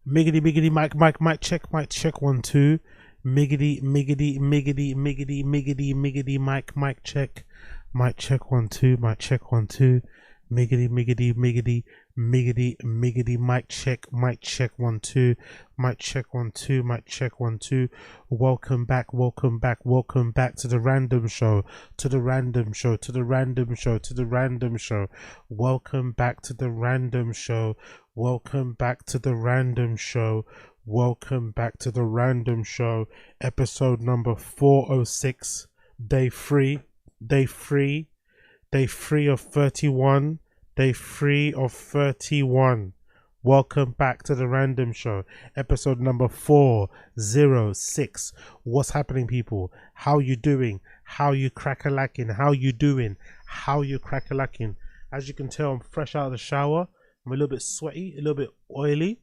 Miggity, miggity, mic, check, 1, 2. Miggity, miggity, miggity, miggity, miggity, miggity, mic, check, 1, 2, mic check, 1, 2. Miggity, miggity, miggity, miggity, miggity, mic check, 1, 2, mic check, 1, 2, mic check, 1, 2. Welcome back to the random show, to the random show. Welcome back to the random show. Welcome back to the random show. Episode number 406, day 3 of 31. Welcome back to the random show, episode number 406. What's happening, people? How you doing? How you crack-a-lacking? How you doing? As you can tell, I'm fresh out of the shower. I'm a little bit sweaty, a little bit oily,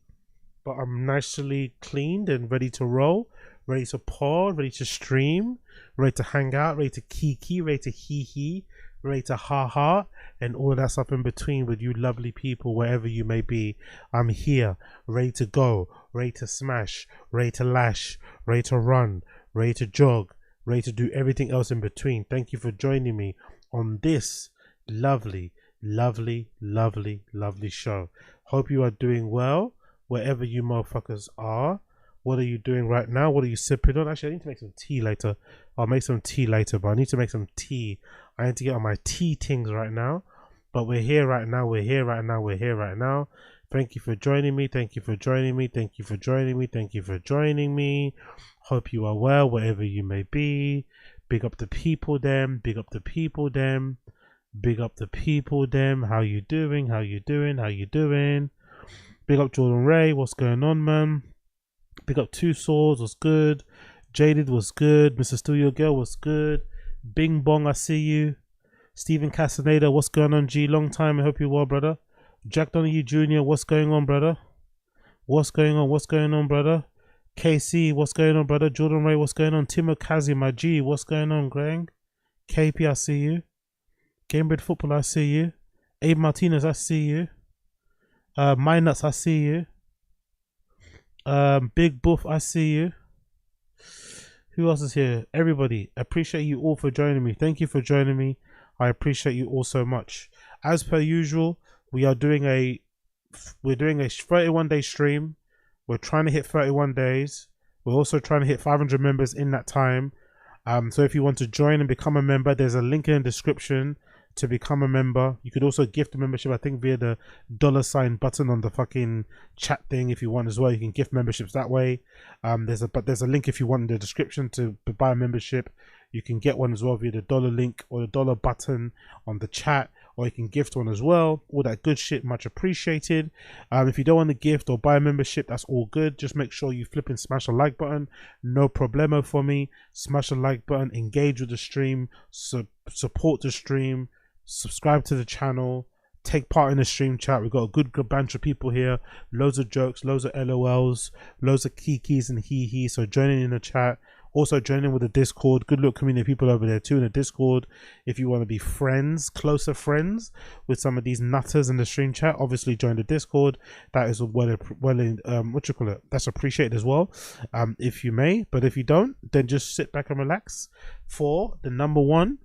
but I'm nicely cleaned and ready to roll, ready to pod, ready to stream, ready to hang out, ready to kiki, ready to hee, ready to ha, and all of that stuff in between with you lovely people, wherever you may be. I'm here, ready to go, ready to smash, ready to lash, ready to run, ready to jog, ready to do everything else in between. Thank you for joining me on this lovely show. Hope you are doing well wherever you motherfuckers are. What are you doing right now? What are you sipping on? Actually, I need to make some tea later. I'll make some tea later, but I need to make some tea. I need to get on my tea things right now. But we're here right now. Thank you for joining me. Hope you are well wherever you may be. Big up the people them. How you doing? Big up Jordan Ray. What's going on, man? Big up Two Swords. What's good? Jaded was good. Mr. Studio Girl was good. Bing Bong, I see you. Stephen Castaneda, what's going on, G? Long time. I hope you're well, brother. Jack Donahue Jr., what's going on, brother? What's going on, brother? KC, what's going on, brother? Jordan Ray, what's going on? Timo Kazi, my G, what's going on, Greg? KP, I see you. Gamebred Football, I see you. Abe Martinez, I see you. My Nuts, I see you. Big Buff, I see you. Who else is here? Everybody, appreciate you all for joining me. Thank you for joining me. I appreciate you all so much. As per usual, we're doing a 31-day stream. We're trying to hit 31 days. We're also trying to hit 500 members in that time. So if you want to join and become a member, there's a link in the description to become a member. You could also gift a membership, I think, via the $ button on the fucking chat thing. If you want as well, you can gift memberships that way. There's a link if you want in the description to buy a membership. You can get one as well via the $ link or the $ button on the chat, or you can gift one as well. All that good shit, much appreciated. If you don't want to gift or buy a membership, that's all good. Just make sure you flip and smash a like button. No problemo for me. Smash a like button, engage with the stream, support the stream, subscribe to the channel, take part in the stream chat. We've got a good bunch of people here, loads of jokes, loads of LOLs, loads of kikis and hee. So joining in the chat, also joining with the Discord. Good little community of people over there too in the Discord. If you want to be friends, closer friends with some of these nutters in the stream chat, obviously join the Discord. That is that's appreciated as well, if you may. But if you don't, then just sit back and relax for the number one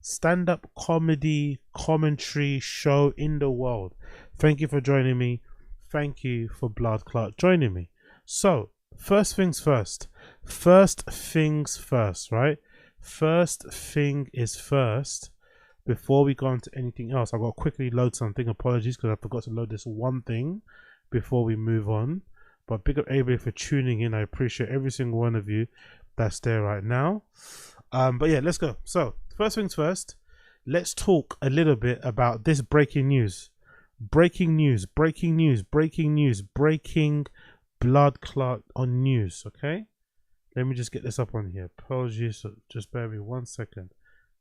stand-up comedy commentary show in the world. Thank you for joining me. Thank you for Blood Clot joining me. So first things first, right? First thing is first. Before we go on to anything else, I've got to quickly load something. Apologies because I forgot to load this one thing before we move on. But big up everybody for tuning in. I appreciate every single one of you that's there right now. But yeah, let's go. So first things first, let's talk a little bit about this breaking blood clot on news. Okay, let me just get this up on here. Apologies, so just bear with me 1 second.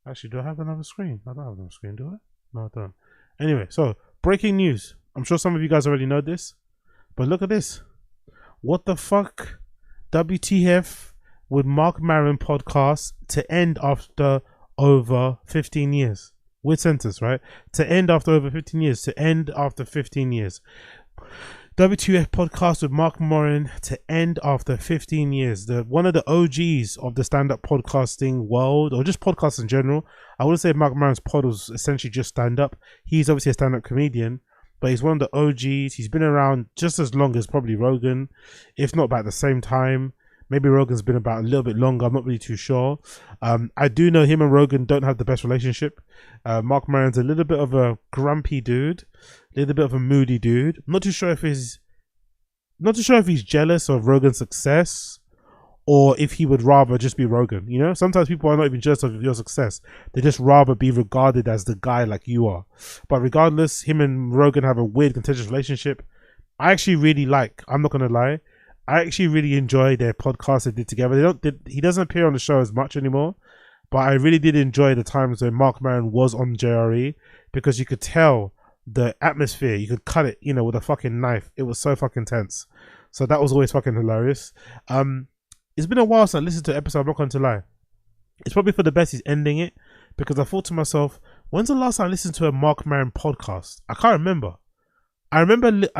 Actually, do I have another screen? I don't have another screen, do I? No, I don't. Anyway, so breaking news. I'm sure some of you guys already know this, but look at this. What the fuck? WTF with Mark Maron podcast to end after over 15 years. Weird sentence, right? To end after over 15 years. To end after 15 years. WTF podcast with Mark Maron to end after 15 years. One of the OGs of the stand-up podcasting world, or just podcasts in general. I wouldn't say Mark Maron's pod was essentially just stand-up. He's obviously a stand-up comedian, but he's one of the OGs. He's been around just as long as probably Rogan, if not about the same time. Maybe Rogan's been about a little bit longer. I'm not really too sure. I do know him and Rogan don't have the best relationship. Mark Maron's a little bit of a grumpy dude, a little bit of a moody dude. I'm not too sure if he's jealous of Rogan's success, or if he would rather just be Rogan. You know, sometimes people are not even jealous of your success. They just rather be regarded as the guy like you are. But regardless, him and Rogan have a weird contentious relationship. I actually really like. I'm not gonna lie. I actually really enjoy their podcast they did together. He doesn't appear on the show as much anymore, but I really did enjoy the times when Mark Maron was on JRE, because you could tell the atmosphere. You could cut it, you know, with a fucking knife. It was so fucking tense. So that was always fucking hilarious. It's been a while since I listened to an episode. I'm not going to lie. It's probably for the best he's ending it, because I thought to myself, when's the last time I listened to a Mark Maron podcast? I can't remember. I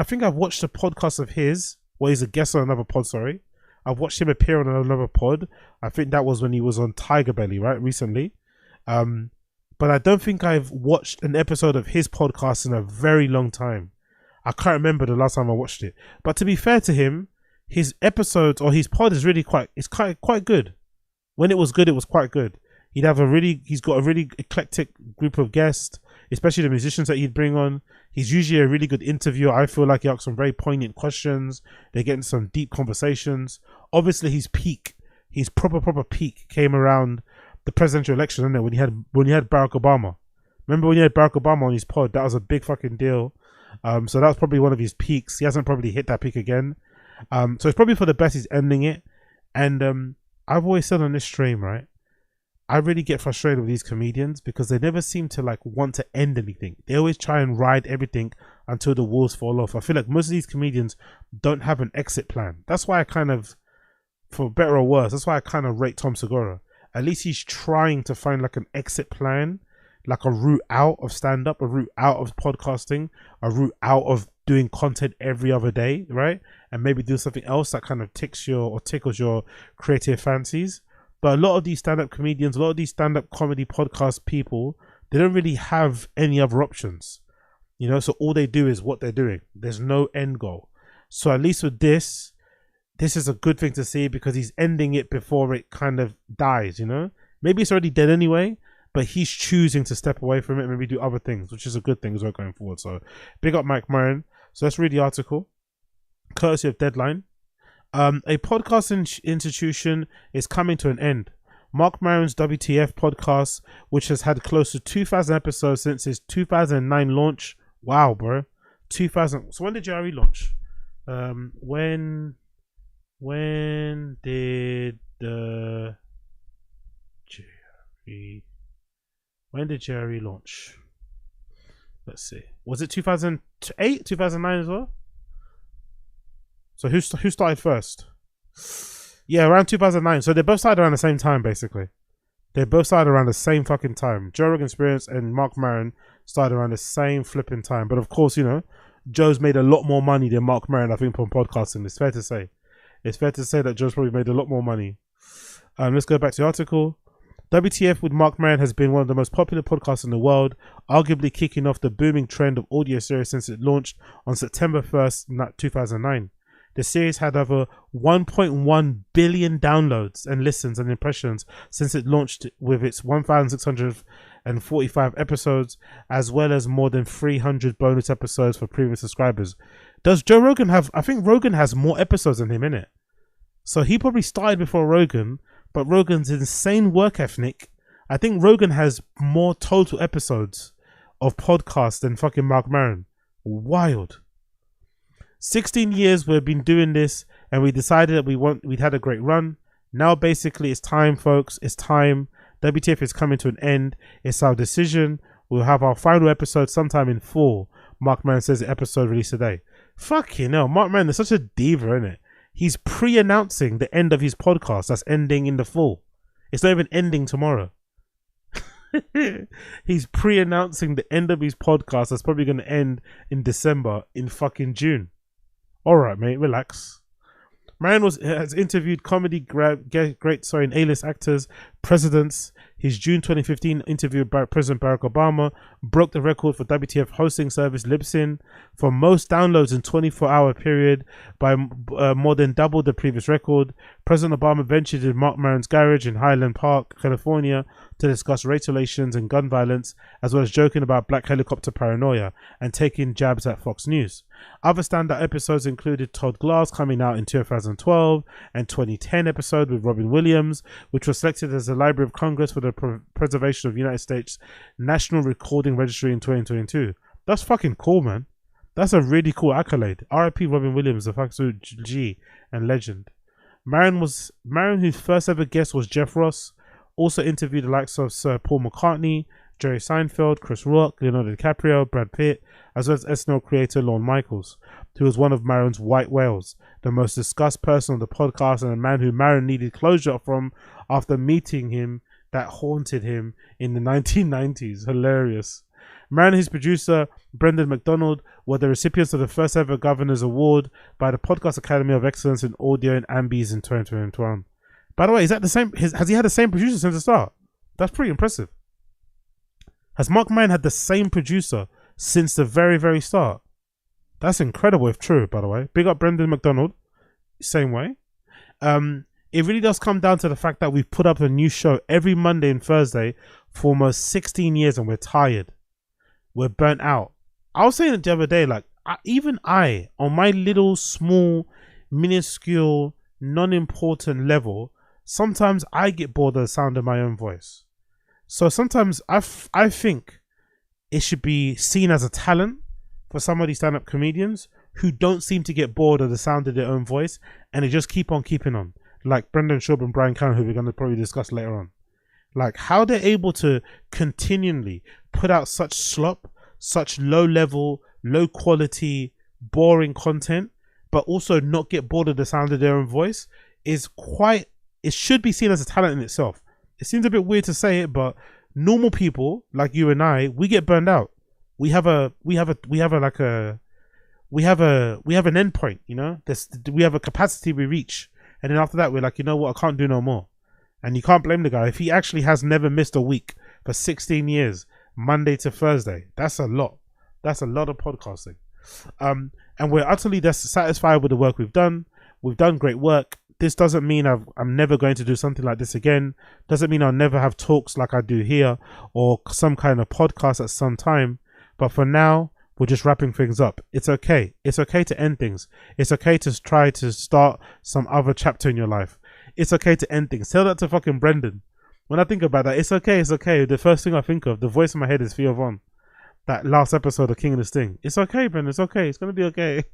think I've watched a podcast of his. Well, he's a guest on another pod, sorry. I've watched him appear on another pod. I think that was when he was on Tiger Belly, right? Recently. But I don't think I've watched an episode of his podcast in a very long time. I can't remember the last time I watched it. But to be fair to him, his episodes or his pod is really quite good. When it was good, it was quite good. He's got a really eclectic group of guests, especially the musicians that he'd bring on. He's usually a really good interviewer. I feel like he asks some very poignant questions. They get into some deep conversations. Obviously, his proper peak came around the presidential election, isn't it? When he had Barack Obama. Remember when he had Barack Obama on his pod? That was a big fucking deal. So that was probably one of his peaks. He hasn't probably hit that peak again. So it's probably for the best he's ending it. And I've always said on this stream, right? I really get frustrated with these comedians because they never seem to like want to end anything. They always try and ride everything until the wheels fall off. I feel like most of these comedians don't have an exit plan. That's why I kind of, for better or worse, that's why I kind of rate Tom Segura. At least he's trying to find like an exit plan, like a route out of stand-up, a route out of podcasting, a route out of doing content every other day, right? And maybe do something else that kind of tickles your creative fancies. But a lot of these stand-up comedians, a lot of these stand-up comedy podcast people, they don't really have any other options. You know, so all they do is what they're doing. There's no end goal. So at least with this is a good thing to see, because he's ending it before it kind of dies, you know? Maybe it's already dead anyway, but he's choosing to step away from it and maybe do other things, which is a good thing as well going forward. So big up Mike Maron. So let's read the article, courtesy of Deadline. A podcast institution is coming to an end. Mark Maron's WTF podcast, which has had close to 2,000 episodes since its 2009 launch. Wow, bro. 2000. So when did JRE launch? When did the JRE... When did JRE launch? Let's see. Was it 2008, 2009 as well? So who started first? Yeah, around 2009. So they both started around the same time, basically. They both started around the same fucking time. Joe Rogan Experience and Mark Maron started around the same flipping time. But of course, you know, Joe's made a lot more money than Mark Maron, I think, from podcasting. It's fair to say. It's fair to say that Joe's probably made a lot more money. Let's go back to the article. WTF with Mark Maron has been one of the most popular podcasts in the world, arguably kicking off the booming trend of audio series since it launched on September 1st, 2009. The series had over 1.1 billion downloads and listens and impressions since it launched, with its 1,645 episodes, as well as more than 300 bonus episodes for premium subscribers. Does Joe Rogan have... I think Rogan has more episodes than him, innit? So he probably started before Rogan, but Rogan's insane work ethic. I think Rogan has more total episodes of podcasts than fucking Mark Maron. Wild. 16 years we've been doing this, and we decided that we'd had a great run. Now basically it's time, folks. It's time. WTF is coming to an end. It's our decision. We'll have our final episode sometime in fall. Mark Maron says the episode released today. Fucking hell, Mark Maron is such a diva, isn't it? He's pre-announcing the end of his podcast that's ending in the fall. It's not even ending tomorrow. He's pre-announcing the end of his podcast that's probably going to end in December, in fucking June. All right, mate, relax. Maron has interviewed comedy greats, A-list actors, presidents. His June 2015 interview with President Barack Obama broke the record for WTF hosting service Libsyn for most downloads in 24-hour period by more than double the previous record. President Obama ventured in Marc Maron's garage in Highland Park, California, to discuss race relations and gun violence, as well as joking about black helicopter paranoia and taking jabs at Fox News. Other standout episodes included Todd Glass coming out in 2012 and 2010 episode with Robin Williams, which was selected as the Library of Congress for the preservation of United States National Recording Registry in 2022. That's fucking cool, man. That's a really cool accolade. R.I.P. Robin Williams, the fucking G and legend. Maron, whose first ever guest was Jeff Ross, also interviewed the likes of Sir Paul McCartney, Jerry Seinfeld, Chris Rock, Leonardo DiCaprio, Brad Pitt, as well as SNL creator Lorne Michaels, who was one of Maron's white whales, the most discussed person on the podcast and a man who Maron needed closure from after meeting him that haunted him in the 1990s. Hilarious. Maron and his producer, Brendan McDonald, were the recipients of the first ever Governor's Award by the Podcast Academy of Excellence in Audio and Ambies in 2021. By the way, is that the same? Has he had the same producer since the start? That's pretty impressive. Has Marc Maron had the same producer since the very, very start? That's incredible if true, by the way. Big up Brendan McDonald. Same way. It really does come down to the fact that we've put up a new show every Monday and Thursday for almost 16 years and we're tired. We're burnt out. I was saying it the other day, like, even I, on my little, small, minuscule, non-important level, sometimes I get bored of the sound of my own voice. So sometimes I think it should be seen as a talent for some of these stand-up comedians who don't seem to get bored of the sound of their own voice and they just keep on keeping on. Like Brendan Schaub and Brian Cannon, who we're going to probably discuss later on. Like how they're able to continually put out such slop, such low level, low quality, boring content, but also not get bored of the sound of their own voice is quite, it should be seen as a talent in itself. It seems a bit weird to say it, but normal people like you and I, we get burned out. We have an end point, you know. We have a capacity we reach, and then after that, we're like, you know what, I can't do no more. And you can't blame the guy if he actually has never missed a week for 16 years, Monday to Thursday. That's a lot. That's a lot of podcasting. And we're utterly dissatisfied with the work we've done. We've done great work. This doesn't mean I'm never going to do something like this again. Doesn't mean I'll never have talks like I do here or some kind of podcast at some time. But for now, we're just wrapping things up. It's okay. It's okay to end things. It's okay to try to start some other chapter in your life. It's okay to end things. Tell that to fucking Brendan. When I think about that, it's okay. It's okay. The first thing I think of, the voice in my head is Theo Von. That last episode of King of the Sting. It's okay, Brendan. It's okay. It's going to be okay.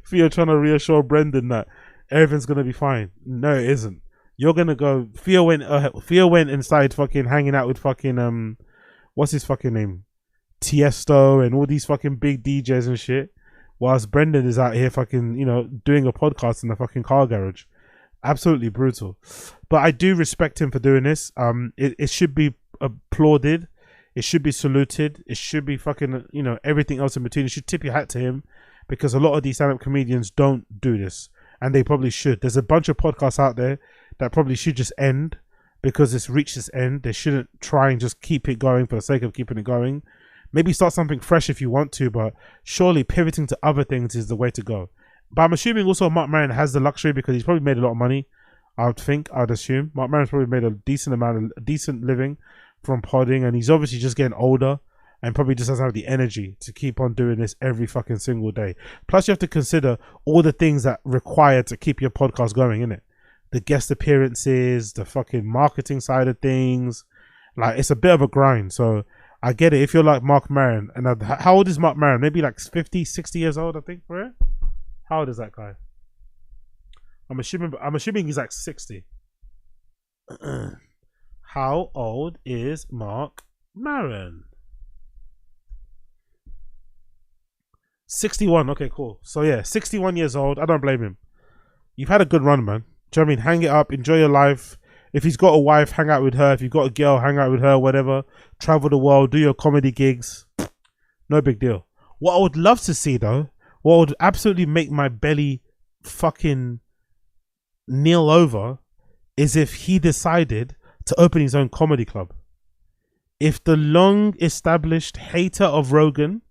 Theo trying to reassure Brendan that everything's going to be fine. No, it isn't. You're going to go. Theo went and started fucking hanging out with fucking, what's his fucking name? Tiesto and all these fucking big DJs and shit. Whilst Brendan is out here fucking, you know, doing a podcast in the fucking car garage. Absolutely brutal. But I do respect him for doing this. It should be applauded. It should be saluted. It should be fucking, you know, everything else in between. You should tip your hat to him because a lot of these stand-up comedians don't do this. And they probably should. There's a bunch of podcasts out there that probably should just end because it's reached its end. They shouldn't try and just keep it going for the sake of keeping it going. Maybe start something fresh if you want to, but surely pivoting to other things is the way to go. But I'm assuming also Marc Maron has the luxury because he's probably made a lot of money. I'd assume. Marc Maron's probably made a decent living from podding, and he's obviously just getting older and probably just doesn't have the energy to keep on doing this every fucking single day. Plus you have to consider all the things that require to keep your podcast going, innit? The guest appearances, the fucking marketing side of things. Like, it's a bit of a grind, so I get it if you're like Marc Maron. And how old is Marc Maron? Maybe like 50, 60 years old, I think, for it. How old is that guy? I'm assuming he's like 60. How old is Marc Maron? 61. Okay, cool. So yeah, 61 years old. I don't blame him. You've had a good run, man. Do you know what I mean? Hang it up. Enjoy your life. If he's got a wife, hang out with her. If you've got a girl, hang out with her, whatever. Travel the world, do your comedy gigs. No big deal. What I would love to see, though, what would absolutely make my belly fucking kneel over is if he decided to open his own comedy club. If the long established hater of Rogan,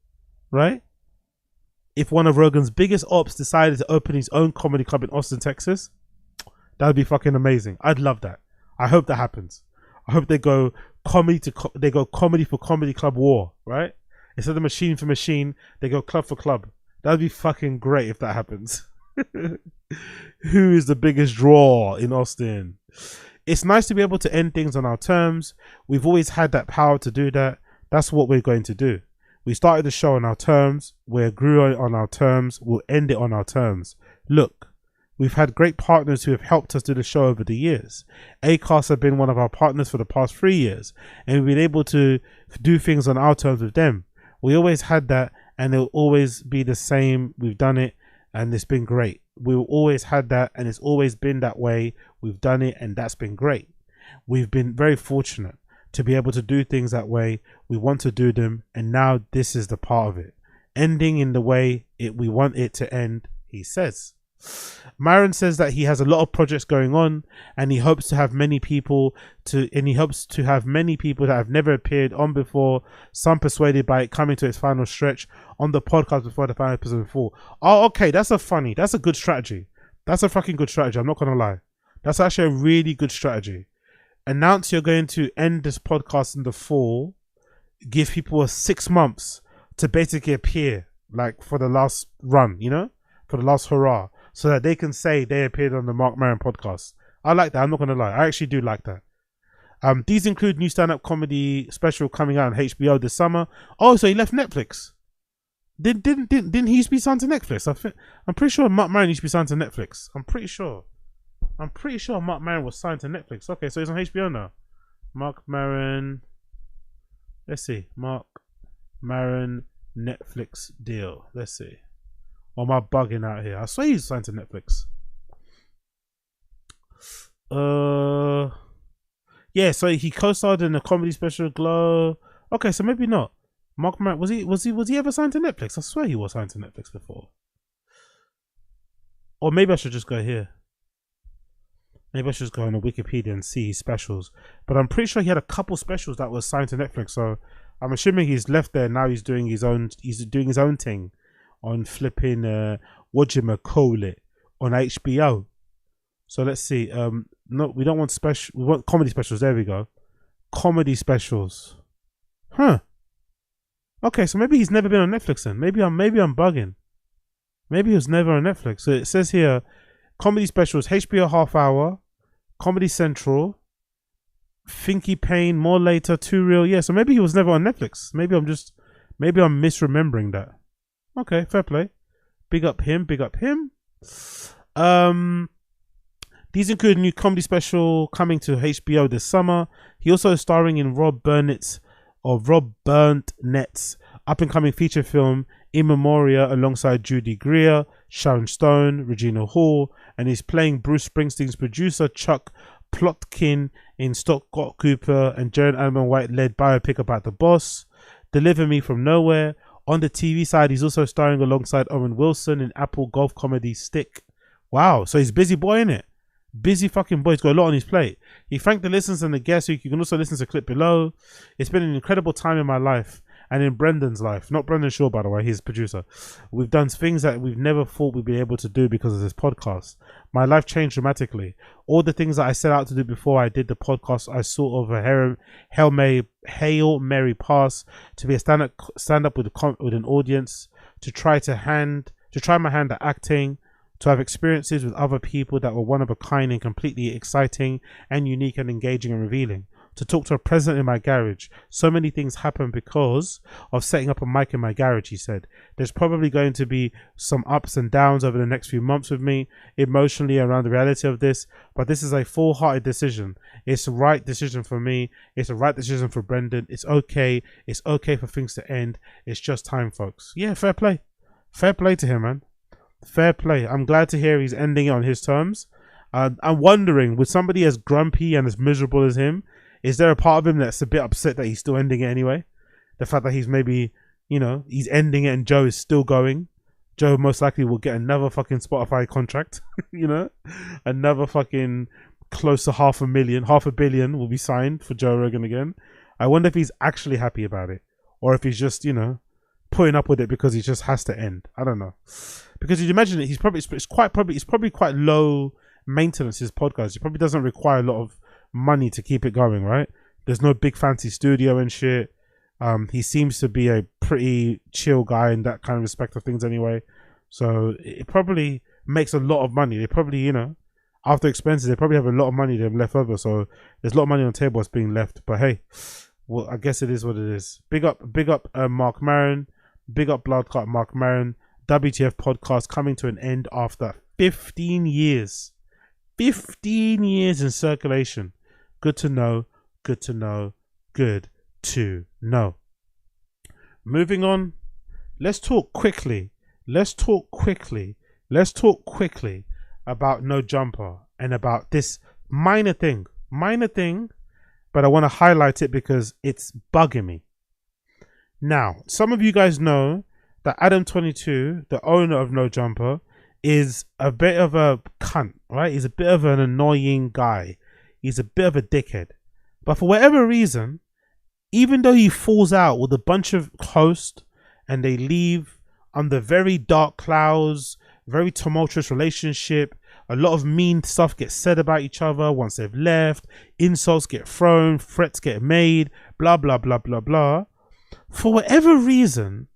right? If one of Rogan's biggest ops decided to open his own comedy club in Austin, Texas, that would be fucking amazing. I'd love that. I hope that happens. I hope they go comedy for comedy club war, right? Instead of machine for machine, they go club for club. That would be fucking great if that happens. Who is the biggest draw in Austin? It's nice to be able to end things on our terms. We've always had that power to do that. That's what we're going to do. We started the show on our terms. We grew it on our terms. We'll end it on our terms. Look, we've had great partners who have helped us do the show over the years. Acast have been one of our partners for the past 3 years, and we've been able to do things on our terms with them. We always had that, and it'll always be the same. We've done it, and it's been great. We've always had that, and it's always been that way. We've done it, and that's been great. We've been very fortunate to be able to do things that way. We want to do them, and now this is the part of it. Ending in the way we want it to end, he says. Maron says that he has a lot of projects going on, and he hopes to have many people that have never appeared on before, some persuaded by it coming to its final stretch on the podcast before the final episode 4. Oh, okay, that's a good strategy. That's a fucking good strategy, I'm not gonna lie. That's actually a really good strategy. Announce you're going to end this podcast in the fall, give people 6 months to basically appear, like for the last run, you know, for the last hurrah, so that they can say they appeared on the Mark Maron podcast. I like that. I'm not going to lie. I actually do like that. These include new stand-up comedy special coming out on HBO this summer. Oh, so he left Netflix. Didn't he used to be signed to Netflix? I'm pretty sure Mark Maron used to be signed to Netflix. I'm pretty sure Mark Maron was signed to Netflix. Okay, so he's on HBO now. Mark Maron. Let's see. Mark Maron Netflix deal. Let's see. Or am I bugging out here? I swear he's signed to Netflix. Yeah, so he co-starred in a comedy special, Glow. Okay, so maybe not. Mark Maron, was he ever signed to Netflix? I swear he was signed to Netflix before. Or maybe I should just go here. Maybe I should just go on the Wikipedia and see his specials. But I'm pretty sure he had a couple specials that was signed to Netflix. So I'm assuming he's left there now. He's doing his own thing on flipping whatchamacallit on HBO. So let's see. No, we don't want special. We want comedy specials. There we go. Comedy specials. Huh. Okay, so maybe he's never been on Netflix then. Maybe I'm bugging. Maybe he was never on Netflix. So it says here, comedy specials, HBO half hour, Comedy Central, Finky Payne, More Later, Too Real. Yeah, so maybe he was never on Netflix. Maybe I'm misremembering that. Okay, fair play. Big up him. These include a new comedy special coming to HBO this summer. He also is starring in Rob Burnett's up and coming feature film In Memoria alongside Judy Greer, Sharon Stone, Regina Hall, and he's playing Bruce Springsteen's producer Chuck Plotkin in Scott Cooper and Jared Allen White led biopic about the boss, Deliver Me From Nowhere. On the TV side, he's also starring alongside Owen Wilson in Apple golf comedy Stick. Wow, so he's busy boy, innit? Busy fucking boy. He's got a lot on his plate. He thanked the listeners and the guests. You can also listen to the clip below. It's been an incredible time in my life and in Brendan's life. Not Brendan Shaw, by the way. He's producer. We've done things that we've never thought we'd be able to do because of this podcast. My life changed dramatically. All the things that I set out to do before I did the podcast, I sort of a Hail Mary pass to be a stand up with an audience, to try my hand at acting, to have experiences with other people that were one of a kind and completely exciting and unique and engaging and revealing. To talk to a president in my garage. So many things happen because of setting up a mic in my garage, he said. There's probably going to be some ups and downs over the next few months with me emotionally around the reality of this, but this is a full-hearted decision. It's the right decision for me. It's the right decision for Brendan. It's okay. It's okay for things to end. It's just time, folks. Yeah, fair play. Fair play to him, man. Fair play. I'm glad to hear he's ending it on his terms. I'm wondering, with somebody as grumpy and as miserable as him, is there a part of him that's a bit upset that he's still ending it anyway? The fact that he's maybe, you know, he's ending it and Joe is still going. Joe most likely will get another fucking Spotify contract, you know, another fucking close to half a billion will be signed for Joe Rogan again. I wonder if he's actually happy about it, or if he's just, you know, putting up with it because he just has to end. I don't know, because you'd imagine it. It's probably quite low maintenance. His podcast, he probably doesn't require a lot of money to keep it going, right? There's no big fancy studio and shit. He seems to be a pretty chill guy in that kind of respect of things anyway. So it probably makes a lot of money. They probably, you know, after expenses, they probably have a lot of money they have left over. So there's a lot of money on the table that's being left. But hey, well, I guess it is what it is. Big up, Marc Maron. Big up Bloodclot Marc Maron. WTF podcast coming to an end after 15 years. 15 years in circulation. Good to know. Good to know. Good to know. Moving on. Let's talk quickly about No Jumper and about this minor thing, but I want to highlight it because it's bugging me. Now, some of you guys know that Adam22, the owner of No Jumper, is a bit of a cunt, right? He's a bit of an annoying guy. He's a bit of a dickhead. But for whatever reason, even though he falls out with a bunch of hosts and they leave under very dark clouds, very tumultuous relationship, a lot of mean stuff gets said about each other once they've left, insults get thrown, threats get made, blah, blah, blah, blah, blah. For whatever reason,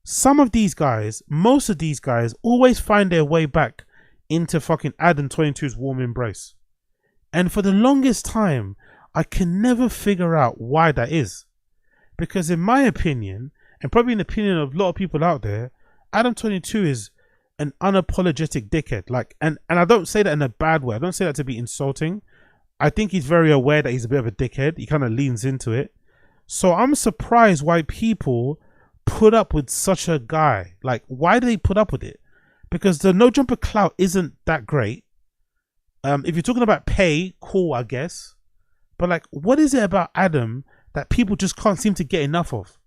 some of these guys, most of these guys, always find their way back into fucking Adam22's warm embrace. And for the longest time, I can never figure out why that is. Because in my opinion, and probably in the opinion of a lot of people out there, Adam22 is an unapologetic dickhead. Like, and I don't say that in a bad way. I don't say that to be insulting. I think he's very aware that he's a bit of a dickhead. He kind of leans into it. So I'm surprised why people put up with such a guy. Like, why do they put up with it? Because the No Jumper clout isn't that great. If you're talking about pay, cool, I guess. But like, what is it about Adam that people just can't seem to get enough of?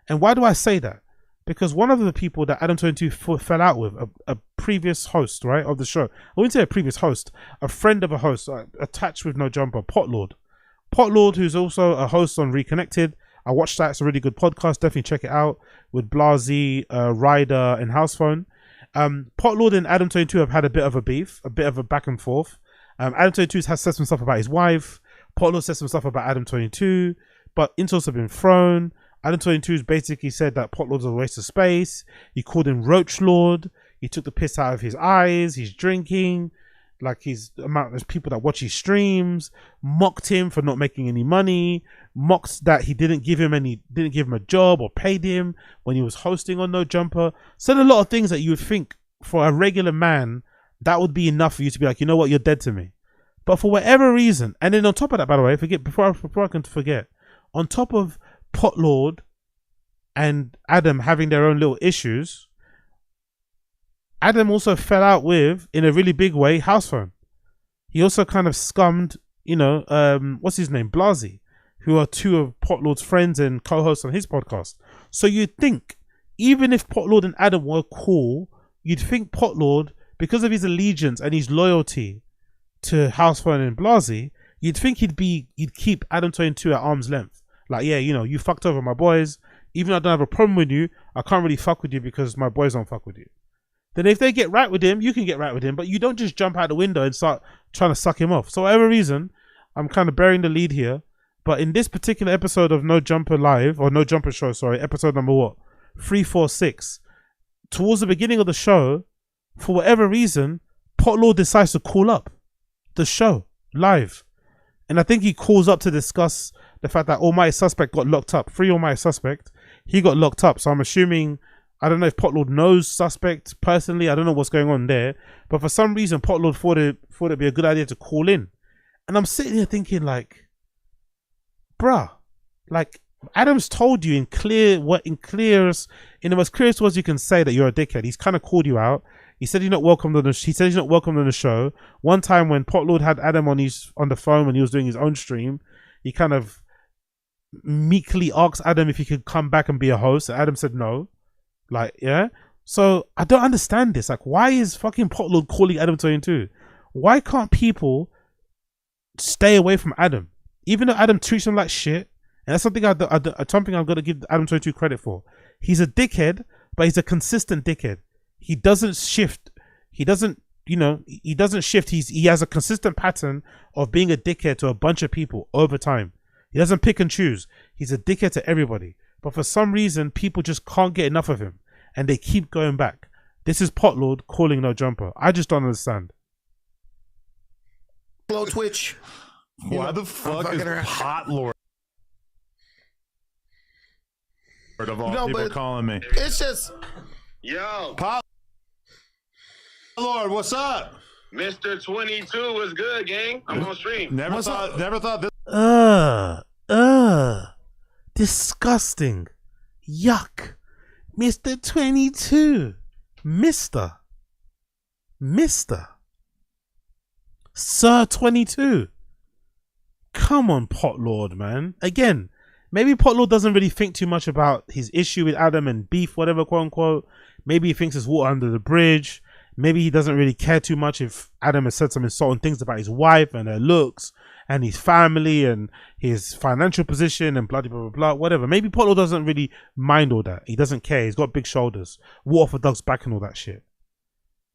And why do I say that? Because one of the people that Adam22 fell out with, a previous host, right, of the show. I wouldn't say a previous host, a friend of a host, attached with No Jumper, POTLORD. POTLORD, who's also a host on Reconnected. I watched that. It's a really good podcast. Definitely check it out with Blasey, Ryder, and Housephone. POTLORD and Adam22 have had a bit of a beef, a bit of a back and forth. Adam22 has said some stuff about his wife. POTLORD said some stuff about Adam22, but insults have been thrown. Adam22's basically said that POTLORD's a waste of space. He called him Roach Lord. He took the piss out of his eyes. He's drinking. Like, he's the amount of people that watch his streams, mocked him for not making any money, mocked that he didn't give him a job or paid him when he was hosting on No Jumper. Said a lot of things that you would think for a regular man that would be enough for you to be like, you know what, you're dead to me. But for whatever reason, and then on top of that, by the way, before I can forget, on top of POTLORD and Adam having their own little issues, Adam also fell out with, in a really big way, Housephone. He also kind of scummed, you know, what's his name, Blasey, who are two of POTLORD's friends and co-hosts on his podcast. So you'd think, even if POTLORD and Adam were cool, you'd think POTLORD, because of his allegiance and his loyalty to Housephone and Blasey, you'd think he'd keep Adam22 at arm's length. Like, yeah, you know, you fucked over my boys. Even though I don't have a problem with you, I can't really fuck with you because my boys don't fuck with you. Then if they get right with him, you can get right with him, but you don't just jump out the window and start trying to suck him off. So whatever reason, I'm kind of bearing the lead here. But in this particular episode of No Jumper Live, or No Jumper Show, sorry, episode number what? 346. Towards the beginning of the show, for whatever reason, POTLORD decides to call up the show live. And I think he calls up to discuss the fact that Almighty Suspect got locked up. Free Almighty Suspect. He got locked up. So I'm assuming, I don't know if POTLORD knows Suspect personally. I don't know what's going on there. But for some reason, POTLORD thought it'd be a good idea to call in. And I'm sitting here thinking like, bruh, like, Adam's told you in the most clearest words you can say that you're a dickhead. He's kind of called you out. He said he's not welcome on the show. One time when POTLORD had Adam on the phone when he was doing his own stream, he kind of meekly asked Adam if he could come back and be a host. And Adam said no. Like, yeah. So I don't understand this. Like, why is fucking Potlord calling Adam 22? Why can't people stay away from Adam? Even though Adam treats him like shit, and that's something something I'm gonna give Adam 22 credit for. He's a dickhead, but he's a consistent dickhead. He doesn't shift. He doesn't, you know, he doesn't shift. He has a consistent pattern of being a dickhead to a bunch of people over time. He doesn't pick and choose. He's a dickhead to everybody. But for some reason, people just can't get enough of him, and they keep going back. This is Potlord calling no jumper. I just don't understand. Hello, Twitch. Why the fuck is Potlord of all people calling me? It's just, yo, Potlord, what's up? Mr. 22 was good, gang. I'm on stream. Never thought this. Disgusting. Yuck. Mr. 22. Mister. Sir 22. Come on, Potlord, man. Again, maybe Potlord doesn't really think too much about his issue with Adam and beef, whatever, quote unquote. Maybe he thinks it's water under the bridge. Maybe he doesn't really care too much if Adam has said some insulting things about his wife and her looks and his family and his financial position and blah, blah, blah, blah, whatever. Maybe Potlord doesn't really mind all that. He doesn't care. He's got big shoulders. Water for Doug's back and all that shit.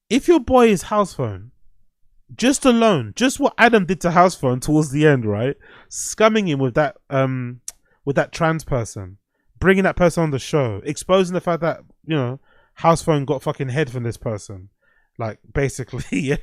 If your boy is house phone, just what Adam did to house phone towards the end, right? Scumming him with that trans person, bringing that person on the show, exposing the fact that, you know, house phone got fucking head from this person. Like, basically, yeah.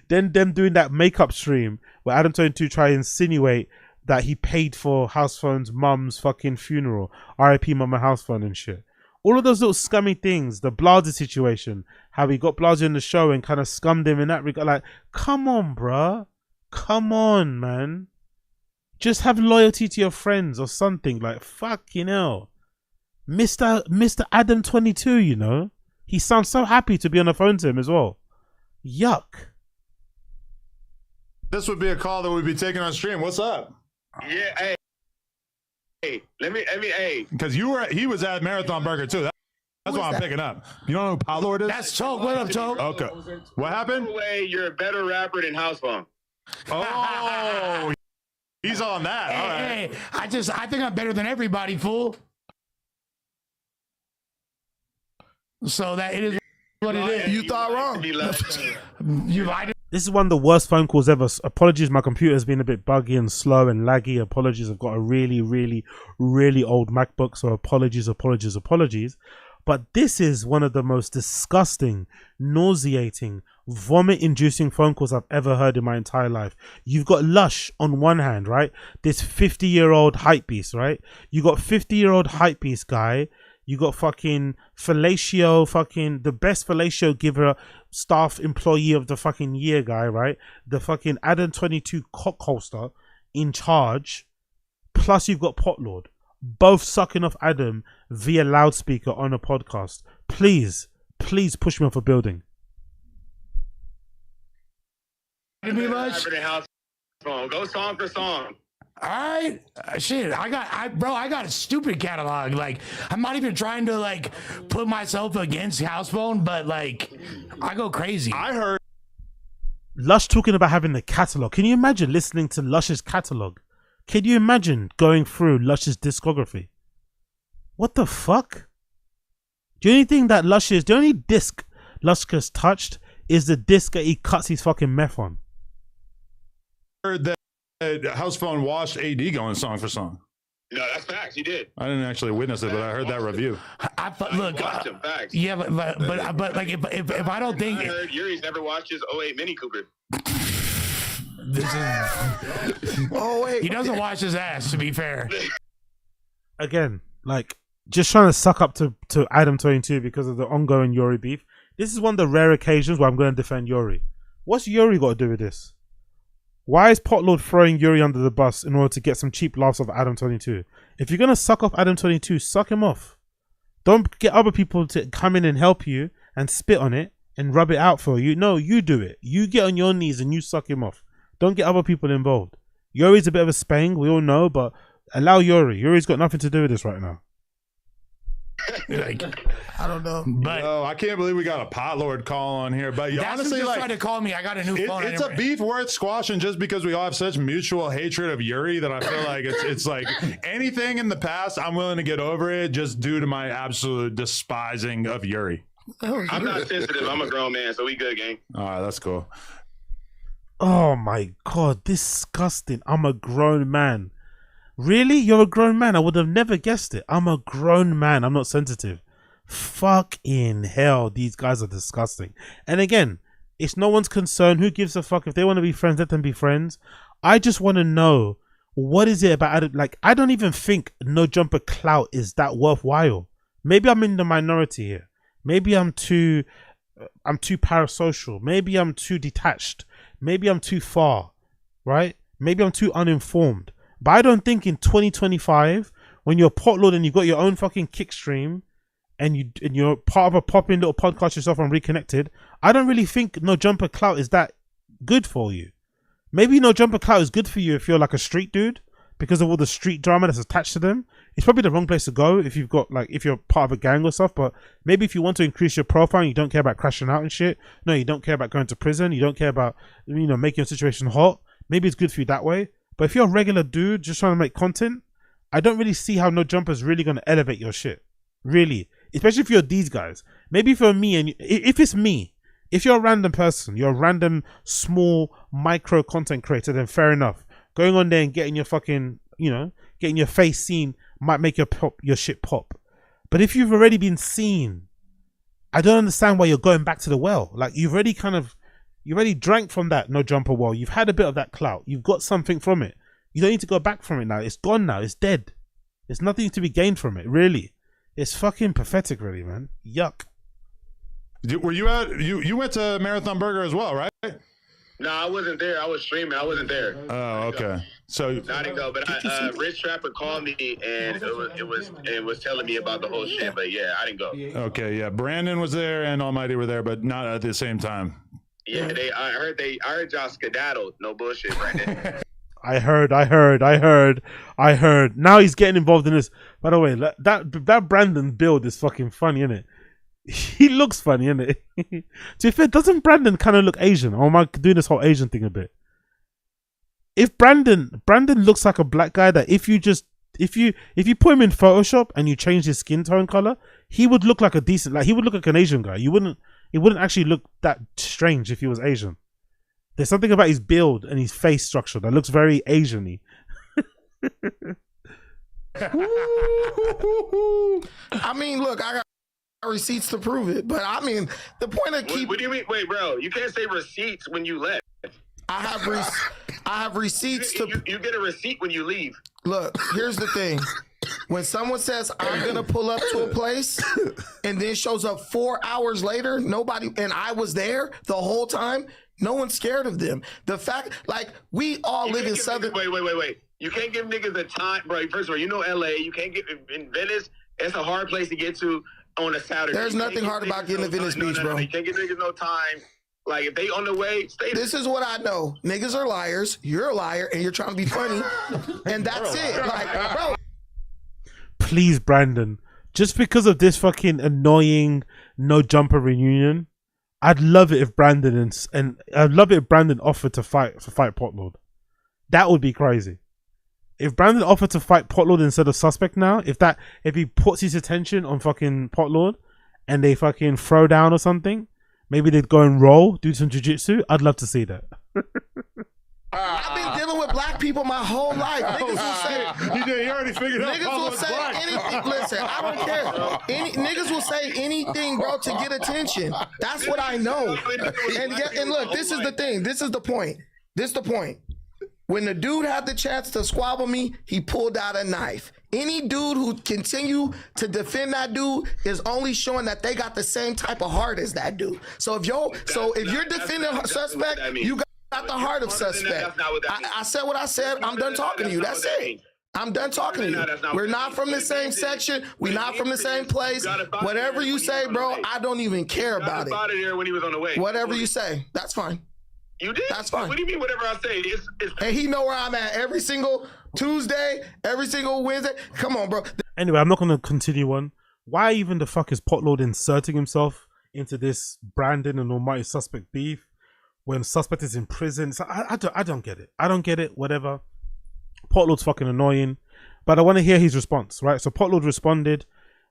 Then them doing that makeup stream where Adam 22 try to insinuate that he paid for house phone's mum's fucking funeral, RIP mama house phone and shit. All of those little scummy things, the Blaser situation, how he got Blaser in the show and kind of scummed him in that regard. Like, come on, bruh. Come on, man. Just have loyalty to your friends or something. Like, fucking hell. Mr. Adam 22, you know? He sounds so happy to be on the phone to him as well. Yuck. This would be a call that we'd be taking on stream. What's up? Yeah, hey, hey. Because he was at Marathon Burger too. That's why I'm picking up. You don't know who Potlord is? that's Choke. What up, Choke? Okay. What happened? No way, you're a better rapper than House Phone. Oh, he's on that. All right. Hey, I think I'm better than everybody, fool. So that it is what it is. You thought wrong. This is one of the worst phone calls ever. Apologies, my computer's been a bit buggy and slow and laggy. Apologies, I've got a really old MacBook, so apologies. But this is one of the most disgusting, nauseating, vomit-inducing phone calls I've ever heard in my entire life. You've got Lush on one hand, right? This 50-year-old hypebeast, right? You got 50-year-old hypebeast guy. You got fucking fellatio, fucking the best fellatio giver, staff employee of the fucking year guy, right? The fucking Adam 22 cockholster in charge. Plus you've got Potlord, both sucking off Adam via loudspeaker on a podcast. Please push me off a building. Go song for song. All right, shit. I got a stupid catalog. Like, I'm not even trying to like put myself against house phone, but like, I go crazy. I heard Lush talking about having the catalog. Can you imagine listening to Lush's catalog? Can you imagine going through Lush's discography? What the fuck? The only thing that the only disc Lush has touched is the disc that he cuts his fucking meth on. Heard that house phone washed AD going song for song. No, that's facts. He did. I didn't actually witness it, but I heard that review. Look, facts. Yeah, but like if I don't think I heard Yuri's never watched his 08 Mini Cooper. This is. Oh wait, he doesn't wash his ass. To be fair. Again, like just trying to suck up to Adam 22 because of the ongoing Yuri beef. This is one of the rare occasions where I'm going to defend Yuri. What's Yuri got to do with this? Why is Potlord throwing Yuri under the bus in order to get some cheap laughs off Adam 22? If you're going to suck off Adam 22, suck him off. Don't get other people to come in and help you and spit on it and rub it out for you. No, you do it. You get on your knees and you suck him off. Don't get other people involved. Yuri's a bit of a spang, we all know, but allow Yuri. Yuri's got nothing to do with this right now. Like, I don't know. but Oh, I can't believe we got a potlord call on here. But that's honestly, who just like, tried to call me. I got a new phone. it's a beef worth squashing just because we all have such mutual hatred of Yuri that I feel like it's like anything in the past, I'm willing to get over it just due to my absolute despising of Yuri. I'm not sensitive. I'm a grown man, so we good, gang. All right, that's cool. Oh my god, disgusting. I'm a grown man. Really? You're a grown man? I would have never guessed it. I'm a grown man. I'm not sensitive. Fucking hell, these guys are disgusting. And again, it's no one's concern. Who gives a fuck? If they want to be friends, let them be friends. I just want to know, what is it about, like, I don't even think no jumper clout is that worthwhile. Maybe I'm in the minority here. Maybe I'm too parasocial. Maybe I'm too detached. Maybe I'm too far, right? Maybe I'm too uninformed. But I don't think in 2025, when you're potlord and you've got your own fucking kick stream and you're part of a popping little podcast yourself on Reconnected, I don't really think no jumper clout is that good for you. Maybe no jumper clout is good for you if you're like a street dude, because of all the street drama that's attached to them. It's probably the wrong place to go if you've got, like, if you're part of a gang or stuff. But maybe if you want to increase your profile and you don't care about crashing out and shit, no, you don't care about going to prison, you don't care about, you know, making your situation hot, maybe it's good for you that way. But if you're a regular dude just trying to make content, I don't really see how no jumper is really going to elevate your shit, really, especially if you're these guys. Maybe for me, and if it's me, if you're a random person, you're a random small micro content creator, then fair enough. Going on there and getting your fucking, you know, getting your face seen might make your shit pop. But if you've already been seen, I don't understand why you're going back to the well. Like, you already drank from that no jumper well. You've had a bit of that clout. You've got something from it. You don't need to go back from it now. It's gone now. It's dead. There's nothing to be gained from it, really. It's fucking pathetic, really, man. Yuck. Were you at you went to Marathon Burger as well, right? No, I wasn't there. I was streaming. I wasn't there. Oh, okay. So I didn't go, but Rich Trapper called me and it was telling me about the whole shit. But yeah, I didn't go. okay, yeah. Brandon was there and Almighty were there, but not at the same time. Yeah, I heard y'all skedaddled. No bullshit, Brandon. I heard. Now he's getting involved in this. By the way, that Brandon build is fucking funny, isn't it? He looks funny, isn't it? To be fair, doesn't Brandon kind of look Asian? Or am I doing this whole Asian thing a bit? If Brandon looks like a black guy that if you put him in Photoshop and you change his skin tone color, he would look like a decent, like, he would look like an Asian guy. It wouldn't actually look that strange if he was Asian. There's something about his build and his face structure that looks very Asian-y. I mean, look, I got receipts to prove it, but I mean, the point of What do you mean? Wait, bro, you can't say receipts when you left. I have receipts to. You get a receipt when you leave. Look, here's the thing. When someone says, I'm going to pull up to a place and then shows up 4 hours later, nobody, and I was there the whole time, no one's scared of them. The fact, like, we all live in Southern. Wait. You can't give niggas a time, bro. First of all, you know LA. You can't get in Venice. It's a hard place to get to on a Saturday. There's nothing hard about getting to Venice Beach, bro. You can't give niggas no time. Like, if they on the way, stay there. This is what I know. Niggas are liars. You're a liar, and you're trying to be funny. And that's it. Like, bro. Please, Brandon. Just because of this fucking annoying no jumper reunion, I'd love it if Brandon offered to fight Potlord. That would be crazy. If Brandon offered to fight Potlord instead of Suspect now, if he puts his attention on fucking Potlord and they fucking throw down or something, maybe they'd go and roll, do some jiu-jitsu. I'd love to see that. I've been dealing with black people my whole life. Niggas will say, you already figured out. Niggas will say anything. Listen, I don't care. Niggas will say anything, bro, to get attention. That's what I know. And look, this is the thing. This is the point. This is the point. When the dude had the chance to squabble me, he pulled out a knife. Any dude who continue to defend that dude is only showing that they got the same type of heart as that dude. So if you're defending Suspect, you got the heart of Suspect. I said what I said. I'm done talking to you. That's it. I'm done talking to you. We're not from the same section. We're not from the same place. Whatever you say, bro, I don't even care about it. Whatever you say, that's fine. You did? That's fine. What do you mean whatever I say? And he know where I'm at every single Tuesday, every single Wednesday. Come on, bro. Anyway, I'm not going to continue on. why even the fuck is Potlord inserting himself into this Brandon and Almighty Suspect beef when Suspect is in prison? So I don't get it. I don't get it. Whatever. Potlord's fucking annoying, but I want to hear his response, right? So Potlord responded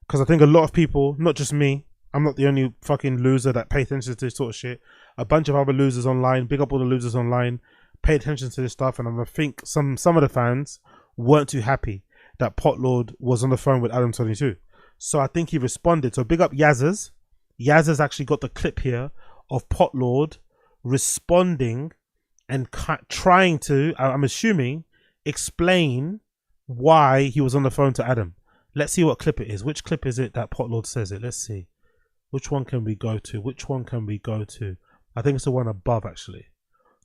because I think a lot of people, not just me, I'm not the only fucking loser that pay attention to this sort of shit. A bunch of other losers online, big up all the losers online, pay attention to this stuff, and I think some of the fans weren't too happy that Potlord was on the phone with Adam 22. So I think he responded. So big up Yazzers. Yazzers actually got the clip here of Potlord responding and trying to, I'm assuming, explain why he was on the phone to Adam. Let's see what clip it is. Which clip is it that Potlord says it? Let's see. Which one can we go to? Which one can we go to? I think it's the one above, actually.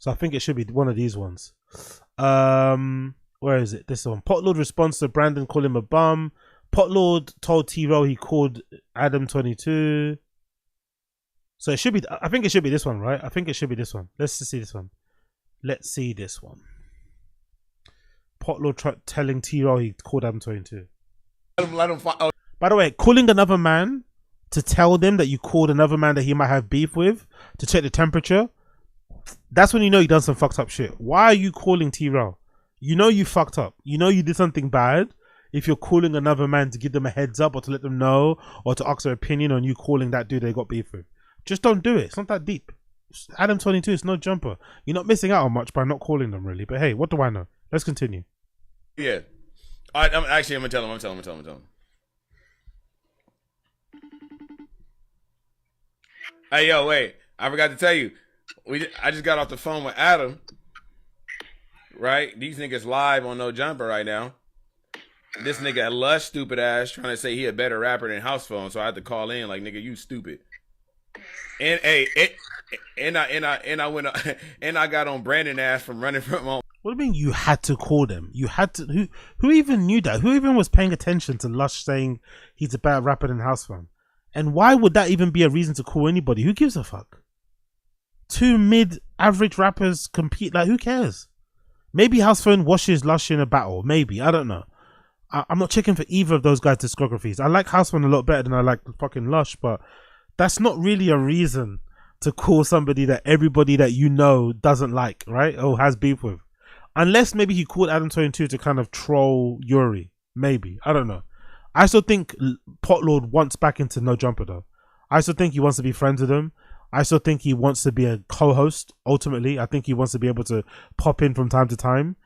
So I think it should be one of these ones. Where is it? This one. Potlord responds to Brandon calling him a bum. Potlord told TRELL he called Adam 22. So it should be, I think it should be this one, right? I think it should be this one. Let's just see this one. Let's see this one. Potlord telling TRELL he called Adam 22. Let him find. By the way, calling another man to tell them that you called another man that he might have beef with to check the temperature, that's when you know you done some fucked up shit. Why are you calling TRELL? You know you fucked up. You know you did something bad. If you're calling another man to give them a heads up or to let them know or to ask their opinion on you calling that dude they got beef with, just don't do it. It's not that deep. Adam 22, it's no jumper. You're not missing out on much by not calling them, really. But hey, what do I know? Let's continue. Yeah. I'm gonna tell him. Hey, yo, wait. I forgot to tell you. I just got off the phone with Adam. Right? These niggas live on No Jumper right now. This nigga Lush stupid ass trying to say he a better rapper than House Phone, so I had to call in like, nigga, you stupid. And I went and I got on Brandon ass from running from home. What do you mean you had to call them? You had to. Who even knew that? Who even was paying attention to Lush saying he's a better rapper than House Phone? And why would that even be a reason to call anybody? Who gives a fuck? Two mid-average rappers compete. Like, who cares? Maybe House Phone washes Lush in a battle. Maybe. I don't know. I'm not checking for either of those guys' discographies. I like House Phone a lot better than I like fucking Lush, but that's not really a reason to call somebody that everybody that you know doesn't like, right? Or has beef with. Unless maybe he called Adam 22 to kind of troll Yuri. Maybe. I don't know. I still think Potlord wants back into No Jumper, though. I still think he wants to be friends with him. I still think he wants to be a co-host, ultimately. I think he wants to be able to pop in from time to time.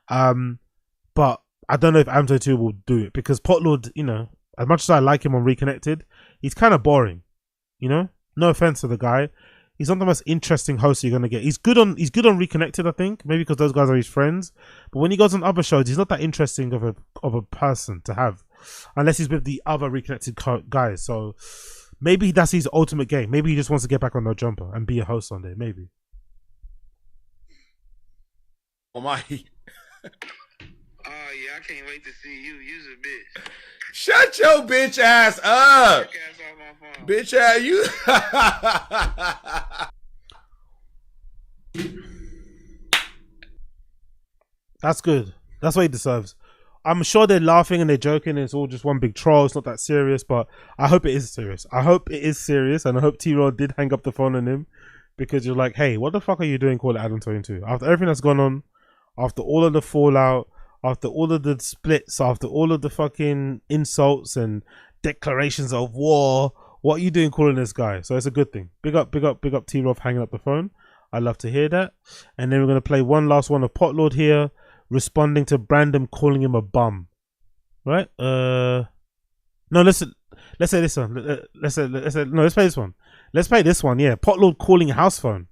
But I don't know if Adam 22 will do it. Because Potlord, you know, as much as I like him on Reconnected, he's kind of boring. You know? No offense to the guy. He's not the most interesting host you're gonna get. He's good on Reconnected, I think, maybe because those guys are his friends. But when he goes on other shows, he's not that interesting of a person to have, unless he's with the other Reconnected guys. So maybe that's his ultimate game. Maybe he just wants to get back on No Jumper and be a host on there. Maybe. Oh my! Oh yeah, I can't wait to see you. You's a bitch. Shut your bitch ass up. Bitch ass, you. That's good. That's what he deserves. I'm sure they're laughing and they're joking. And it's all just one big troll. It's not that serious, but I hope it is serious. I hope it is serious, and I hope TRELL did hang up the phone on him, because you're like, hey, what the fuck are you doing calling Adam 22? After everything that's gone on, after all of the fallout, after all of the splits, after all of the fucking insults and declarations of war, what are you doing calling this guy? So it's a good thing. Big up TRELL for hanging up the phone. I love to hear that. And then we're gonna play one last one of Potlord here, responding to Brandon calling him a bum. Right? No, let's say this one. Let's play this one. Let's play this one. Yeah, Potlord calling House Phone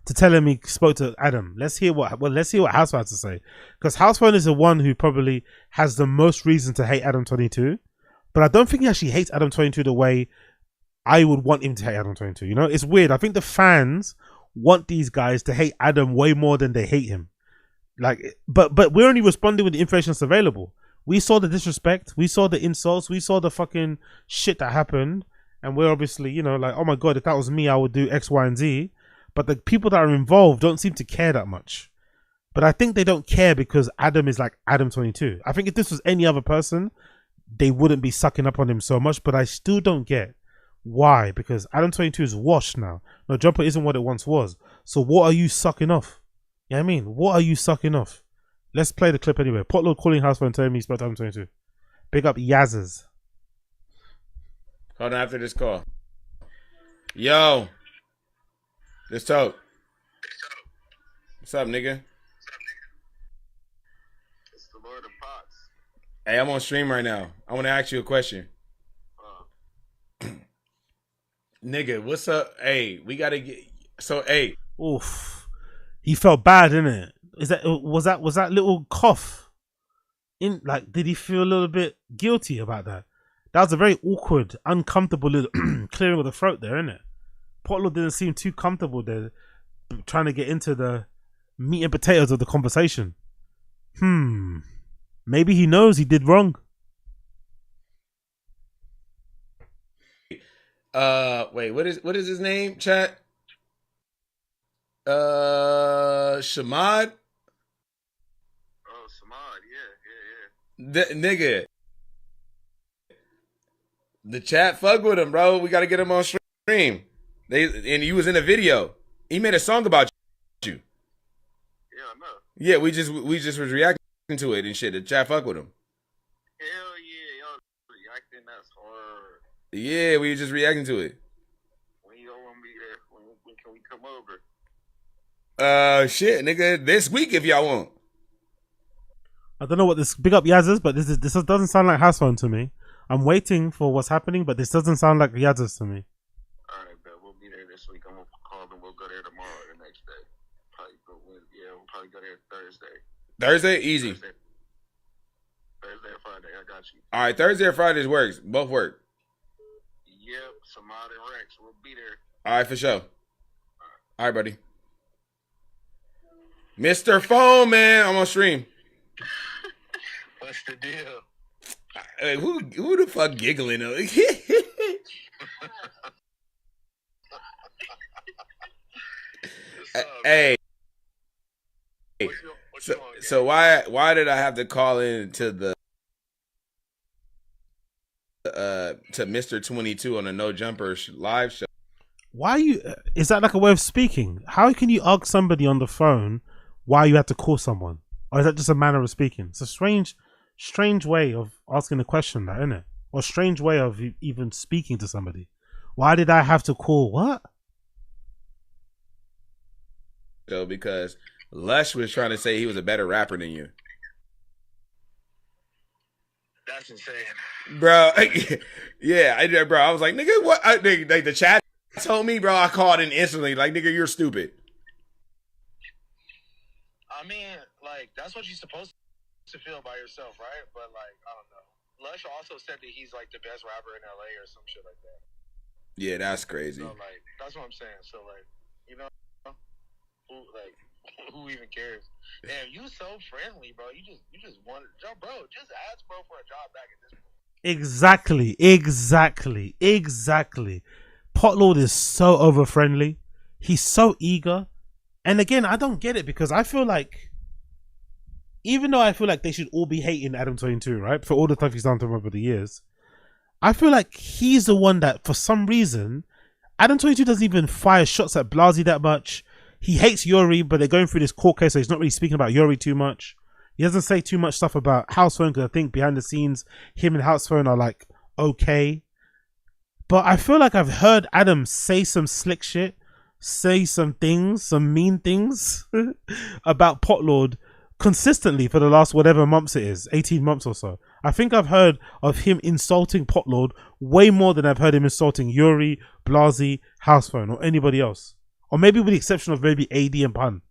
to tell him he spoke to Adam. Let's hear what House Phone has to say, because House Phone is the one who probably has the most reason to hate Adam 22. But I don't think he actually hates Adam 22 the way I would want him to hate Adam 22. You know, it's weird. I think the fans want these guys to hate Adam way more than they hate him. Like, but we're only responding with the information that's available. We saw the disrespect, we saw the insults, we saw the fucking shit that happened, and we're obviously, you know, like, oh my god, if that was me, I would do X, Y, and Z. But the people that are involved don't seem to care that much. But I think they don't care because Adam is like Adam 22. I think if this was any other person, they wouldn't be sucking up on him so much. But I still don't get why, because Adam 22 is washed now. No Jumper isn't what it once was. So what are you sucking off? You know what I mean? What are you sucking off? Let's play the clip anyway. Potlord calling house phone telling me he spoke to Adam 22. Big up Yazzers. Hold on after this call. Yo. Let's talk. What's up, nigga? It's the Lord of Pots. Hey, I'm on stream right now. I want to ask you a question. Nigga, what's up? Hey, we gotta get. So, hey. Oof. He felt bad, innit? Was that little cough? Did he feel a little bit guilty about that? That was a very awkward, uncomfortable little clearing of the throat there, innit? Potlord didn't seem too comfortable there, trying to get into the meat and potatoes of the conversation. Maybe he knows he did wrong. Wait, what is his name, chat? Shamad? Oh, Samad, yeah. Nigga. The chat fuck with him, bro. We gotta get him on stream. And he was in a video. He made a song about you. Yeah, I know. Yeah, we just was reacting to it and shit. The chat fuck with him. Hell yeah, y'all reacting, that's hard. Yeah, we just reacting to it. When you want me there, when can we come over? Shit, nigga, this week if y'all want. I don't know what this big up Yazzers, but this doesn't sound like house phone to me. I'm waiting for what's happening, but this doesn't sound like Yazzers to me. Alright, bet we'll be there this week. I'm gonna call them. We'll go there tomorrow or the next day. We'll probably go there Thursday. Thursday? Easy. Thursday or Friday, I got you. Alright, Thursday or Fridays works. Both work. Yep, Samad and Rex, we'll be there. Alright, for sure. Alright, buddy. Mr. Phone Man, I'm on stream. What's the deal? Hey, who the fuck giggling? Hey. So why did I have to call in to the to Mr. 22 on a No Jumper live show? Why you? Is that like a way of speaking? How can you ask somebody on the phone why you had to call someone, or is that just a manner of speaking? It's a strange way of asking a question, that, isn't it? Or a strange way of even speaking to somebody. Why did I have to call? What? So because Lush was trying to say he was a better rapper than you. That's insane. Bro, yeah, bro, I was like, nigga, what? Like the chat told me, bro, I called in instantly, like, nigga, you're stupid. I mean, like, that's what you're supposed to feel by yourself, right? But, like, I don't know. Lush also said that he's, like, the best rapper in LA or some shit like that. Yeah, that's crazy. So, like, that's what I'm saying. So, like, you know, who even cares? Damn, you so friendly, bro. You just wanted, bro, just ask bro for a job back at this point. Exactly. Potlord is so over friendly. He's so eager. And again, I don't get it, because I feel like, even though I feel like they should all be hating Adam 22, right? For all the stuff he's done to him over the years. I feel like he's the one that, for some reason, Adam 22 doesn't even fire shots at Blasey that much. He hates Yuri, but they're going through this court case, so he's not really speaking about Yuri too much. He doesn't say too much stuff about House Phone, because I think behind the scenes, him and House Phone are like, okay. But I feel like I've heard Adam say some slick shit, say some things, some mean things about Potlord consistently for the last whatever months it is, 18 months or so. I think I've heard of him insulting Potlord way more than I've heard him insulting Yuri, Blasey, House Phone, or anybody else. Or maybe with the exception of maybe AD and Pun.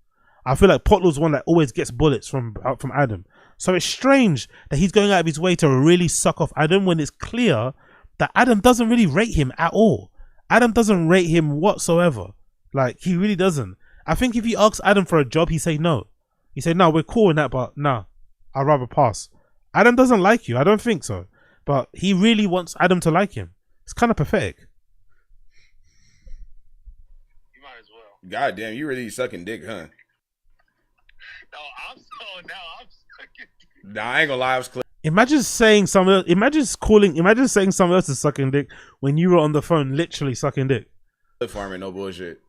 I feel like Potlord's one that always gets bullets from Adam. So it's strange that he's going out of his way to really suck off Adam when it's clear that Adam doesn't really rate him at all. Adam doesn't rate him whatsoever. Like, he really doesn't. I think if he asks Adam for a job, he say no. He say, no, we're cool in that, but nah, I'd rather pass. Adam doesn't like you. I don't think so. But he really wants Adam to like him. It's kind of pathetic. God damn, you really sucking dick, huh? No, I'm sucking. Nah, I ain't gonna lie, I was clear. Imagine saying someone else, imagine saying someone else is sucking dick when you were on the phone literally sucking dick. Clip farming, no bullshit.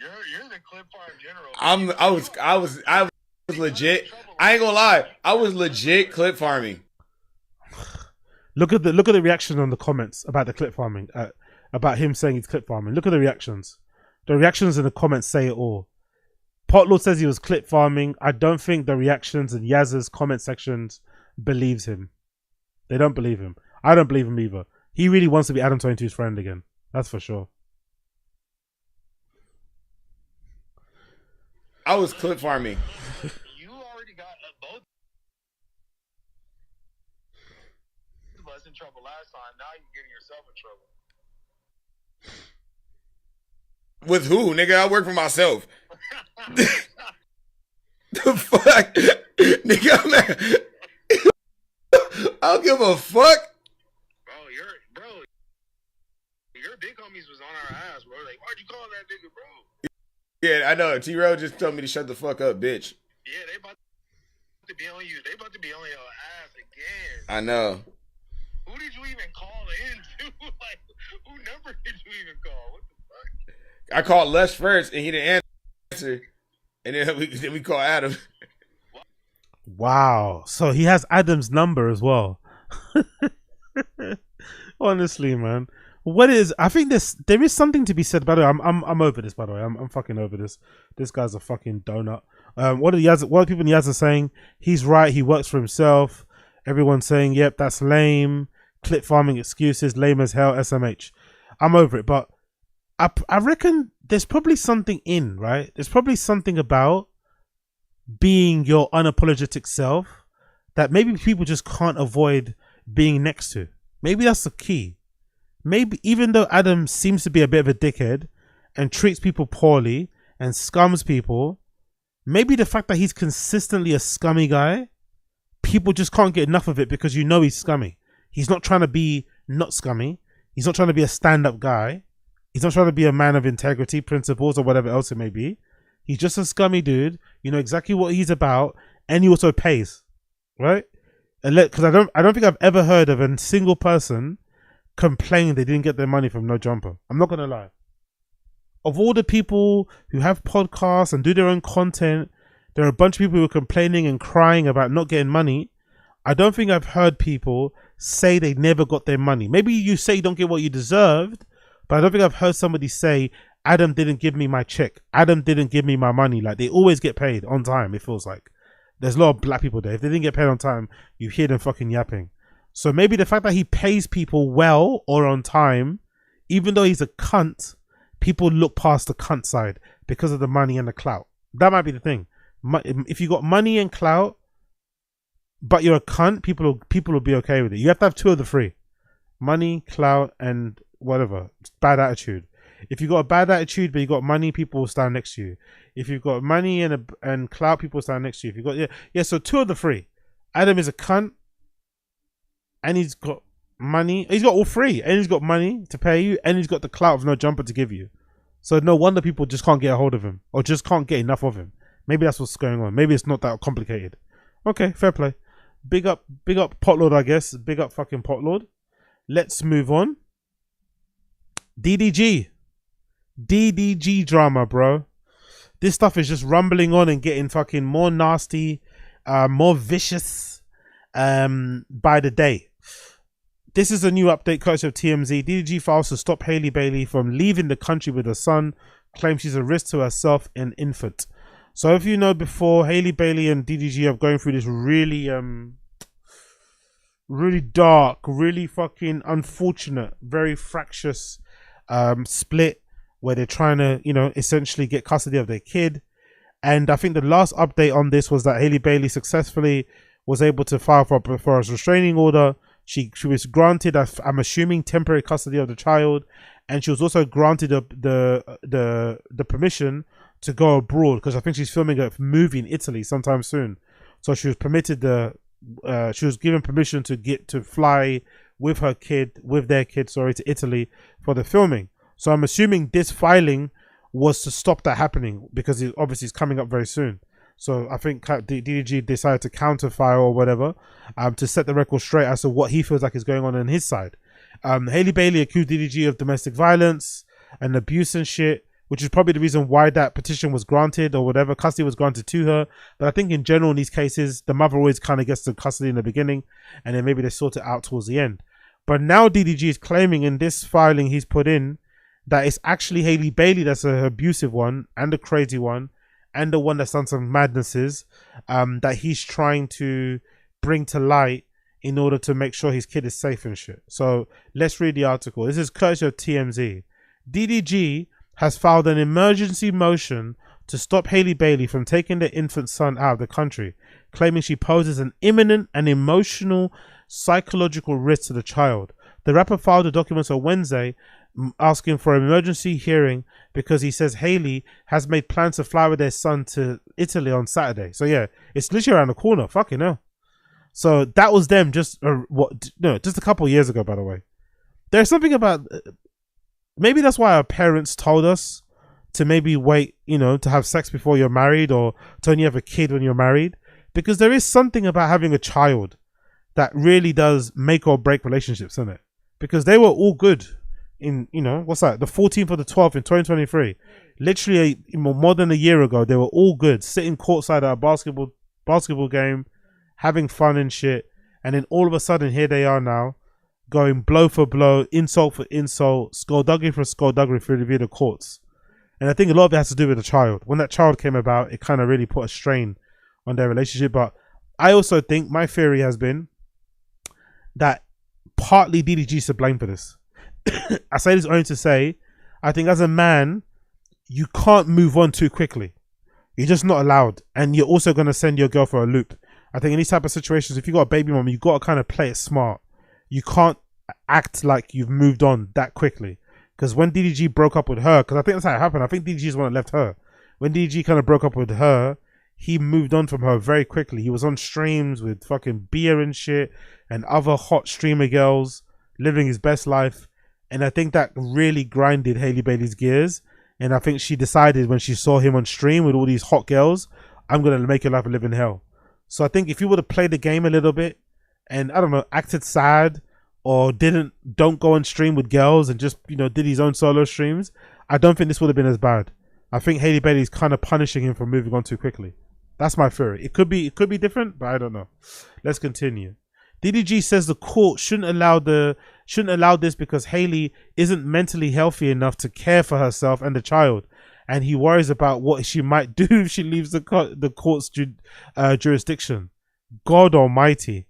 You're the clip farm general. I was legit. I ain't gonna lie. I was legit clip farming. Look at the reaction on the comments about the clip farming, about him saying he's clip farming. Look at the reactions. The reactions in the comments say it all. Potlord says he was clip farming. I don't think the reactions in Yaz's comment sections believes him. They don't believe him. I don't believe him either. He really wants to be Adam 22's friend again. That's for sure. I was clip farming. You already got both of us in trouble last time. Now you're getting yourself in trouble. With who, nigga? I work for myself. The fuck? Nigga, man. I don't give a fuck. Bro, your big homies was on our ass, bro. Like, why'd you call that nigga, bro? Yeah, I know. T-Rail just told me to shut the fuck up, bitch. Yeah, they about to be on you. They about to be on your ass again. I know. Who did you even call in to? Like, who number did you even call? What the fuck? I called Les first, and he didn't answer. And then we call Adam. Wow. So he has Adam's number as well. Honestly, man. I think there is something to be said about it. I'm over this, by the way. I'm fucking over this. This guy's a fucking donut. What are people in Yaz are saying? He's right, he works for himself. Everyone's saying, yep, that's lame. Clip farming excuses, lame as hell, SMH. I'm over it, but I reckon there's probably something in, right? There's probably something about being your unapologetic self that maybe people just can't avoid being next to. Maybe that's the key. Maybe even though Adam seems to be a bit of a dickhead and treats people poorly and scums people, maybe the fact that he's consistently a scummy guy, people just can't get enough of it because you know he's scummy. He's not trying to be not scummy. He's not trying to be a stand-up guy. He's not trying to be a man of integrity, principles, or whatever else it may be. He's just a scummy dude. You know exactly what he's about, and he also pays, right? Because I don't think I've ever heard of a single person complain they didn't get their money from No Jumper. I'm not gonna lie. Of all the people who have podcasts and do their own content, there are a bunch of people who are complaining and crying about not getting money. I don't think I've heard people say they never got their money. Maybe you say you don't get what you deserved, but I don't think I've heard somebody say, Adam didn't give me my check. Adam didn't give me my money. Like, they always get paid on time, it feels like. There's a lot of black people there. If they didn't get paid on time, you hear them fucking yapping. So maybe the fact that he pays people well or on time, even though he's a cunt, people look past the cunt side because of the money and the clout. That might be the thing. If you got money and clout, but you're a cunt, people will be okay with it. You have to have two of the three: money, clout, and whatever, bad attitude. If you got a bad attitude but you got money, people will stand next to you. If you've got money and clout, people will stand next to you. If you got so two of the three. Adam is a cunt, and he's got money. He's got all three, and he's got money to pay you, and he's got the clout of No Jumper to give you. So no wonder people just can't get a hold of him, or just can't get enough of him. Maybe that's what's going on. Maybe it's not that complicated. Okay, fair play. Big up Potlord, I guess. Big up fucking Potlord. Let's move on. DDG drama, bro. This stuff is just rumbling on and getting fucking more nasty, more vicious by the day. This is a new update courtesy of TMZ. DDG files to stop Halle Bailey from leaving the country with her son. Claims she's a risk to herself and infant. So if you know before, Halle Bailey and DDG are going through this really dark, really fucking unfortunate, very fractious split where they're trying to, essentially get custody of their kid. And I think the last update on this was that Halle Bailey successfully was able to file for a restraining order. She was granted, I'm assuming, temporary custody of the child, and she was also granted the permission to go abroad because I think she's filming a movie in Italy sometime soon. So she was permitted she was given permission to fly with their kid, to Italy for the filming. So I'm assuming this filing was to stop that happening because it obviously is coming up very soon. So I think DDG decided to counterfire or whatever, to set the record straight as to what he feels like is going on his side. Haley Bailey accused DDG of domestic violence and abuse and shit, which is probably the reason why that petition was granted or whatever, custody was granted to her. But I think in general in these cases, the mother always kind of gets the custody in the beginning and then maybe they sort it out towards the end. But now DDG is claiming in this filing he's put in that it's actually Haley Bailey that's an abusive one and a crazy one and the one that's done some madnesses, that he's trying to bring to light in order to make sure his kid is safe and shit. So let's read the article. This is courtesy of TMZ. DDG has filed an emergency motion to stop Haley Bailey from taking their infant son out of the country, claiming she poses an imminent and emotional psychological risk to the child. The rapper filed the documents on Wednesday, asking for an emergency hearing because he says Haley has made plans to fly with their son to Italy on Saturday. So yeah, it's literally around the corner. Fucking hell. So that was them just just a couple of years ago, by the way. There's something about, maybe that's why our parents told us to maybe wait, to have sex before you're married or to only have a kid when you're married, because there is something about having a child that really does make or break relationships, isn't it? Because they were all good in, what's that? The 14th of the 12th in 2023. Literally more than a year ago, they were all good, sitting courtside at a basketball game, having fun and shit. And then all of a sudden, here they are now, going blow for blow, insult for insult, skullduggery for skullduggery through the courts. And I think a lot of it has to do with the child. When that child came about, it kind of really put a strain on their relationship. But I also think, my theory has been that partly DDG is to blame for this. I say this only to say, I think as a man, you can't move on too quickly. You're just not allowed. And you're also going to send your girl for a loop. I think in these type of situations, if you got a baby mom, you got to kind of play it smart. You can't act like you've moved on that quickly. Because when DDG broke up with her, because I think that's how it happened. I think DDG is the one that left her. When DDG kind of broke up with her, he moved on from her very quickly. He was on streams with fucking beer and shit and other hot streamer girls, living his best life. And I think that really grinded Haley Bailey's gears. And I think she decided when she saw him on stream with all these hot girls, I'm going to make your life a living hell. So I think if you would have played the game a little bit and, I don't know, acted sad or don't go on stream with girls and just, did his own solo streams, I don't think this would have been as bad. I think Haley Bailey's kind of punishing him for moving on too quickly. That's my theory. It could be different, but I don't know. Let's continue. DDG says the court shouldn't allow this because Haley isn't mentally healthy enough to care for herself and the child, and he worries about what she might do if she leaves the court's jurisdiction. God Almighty!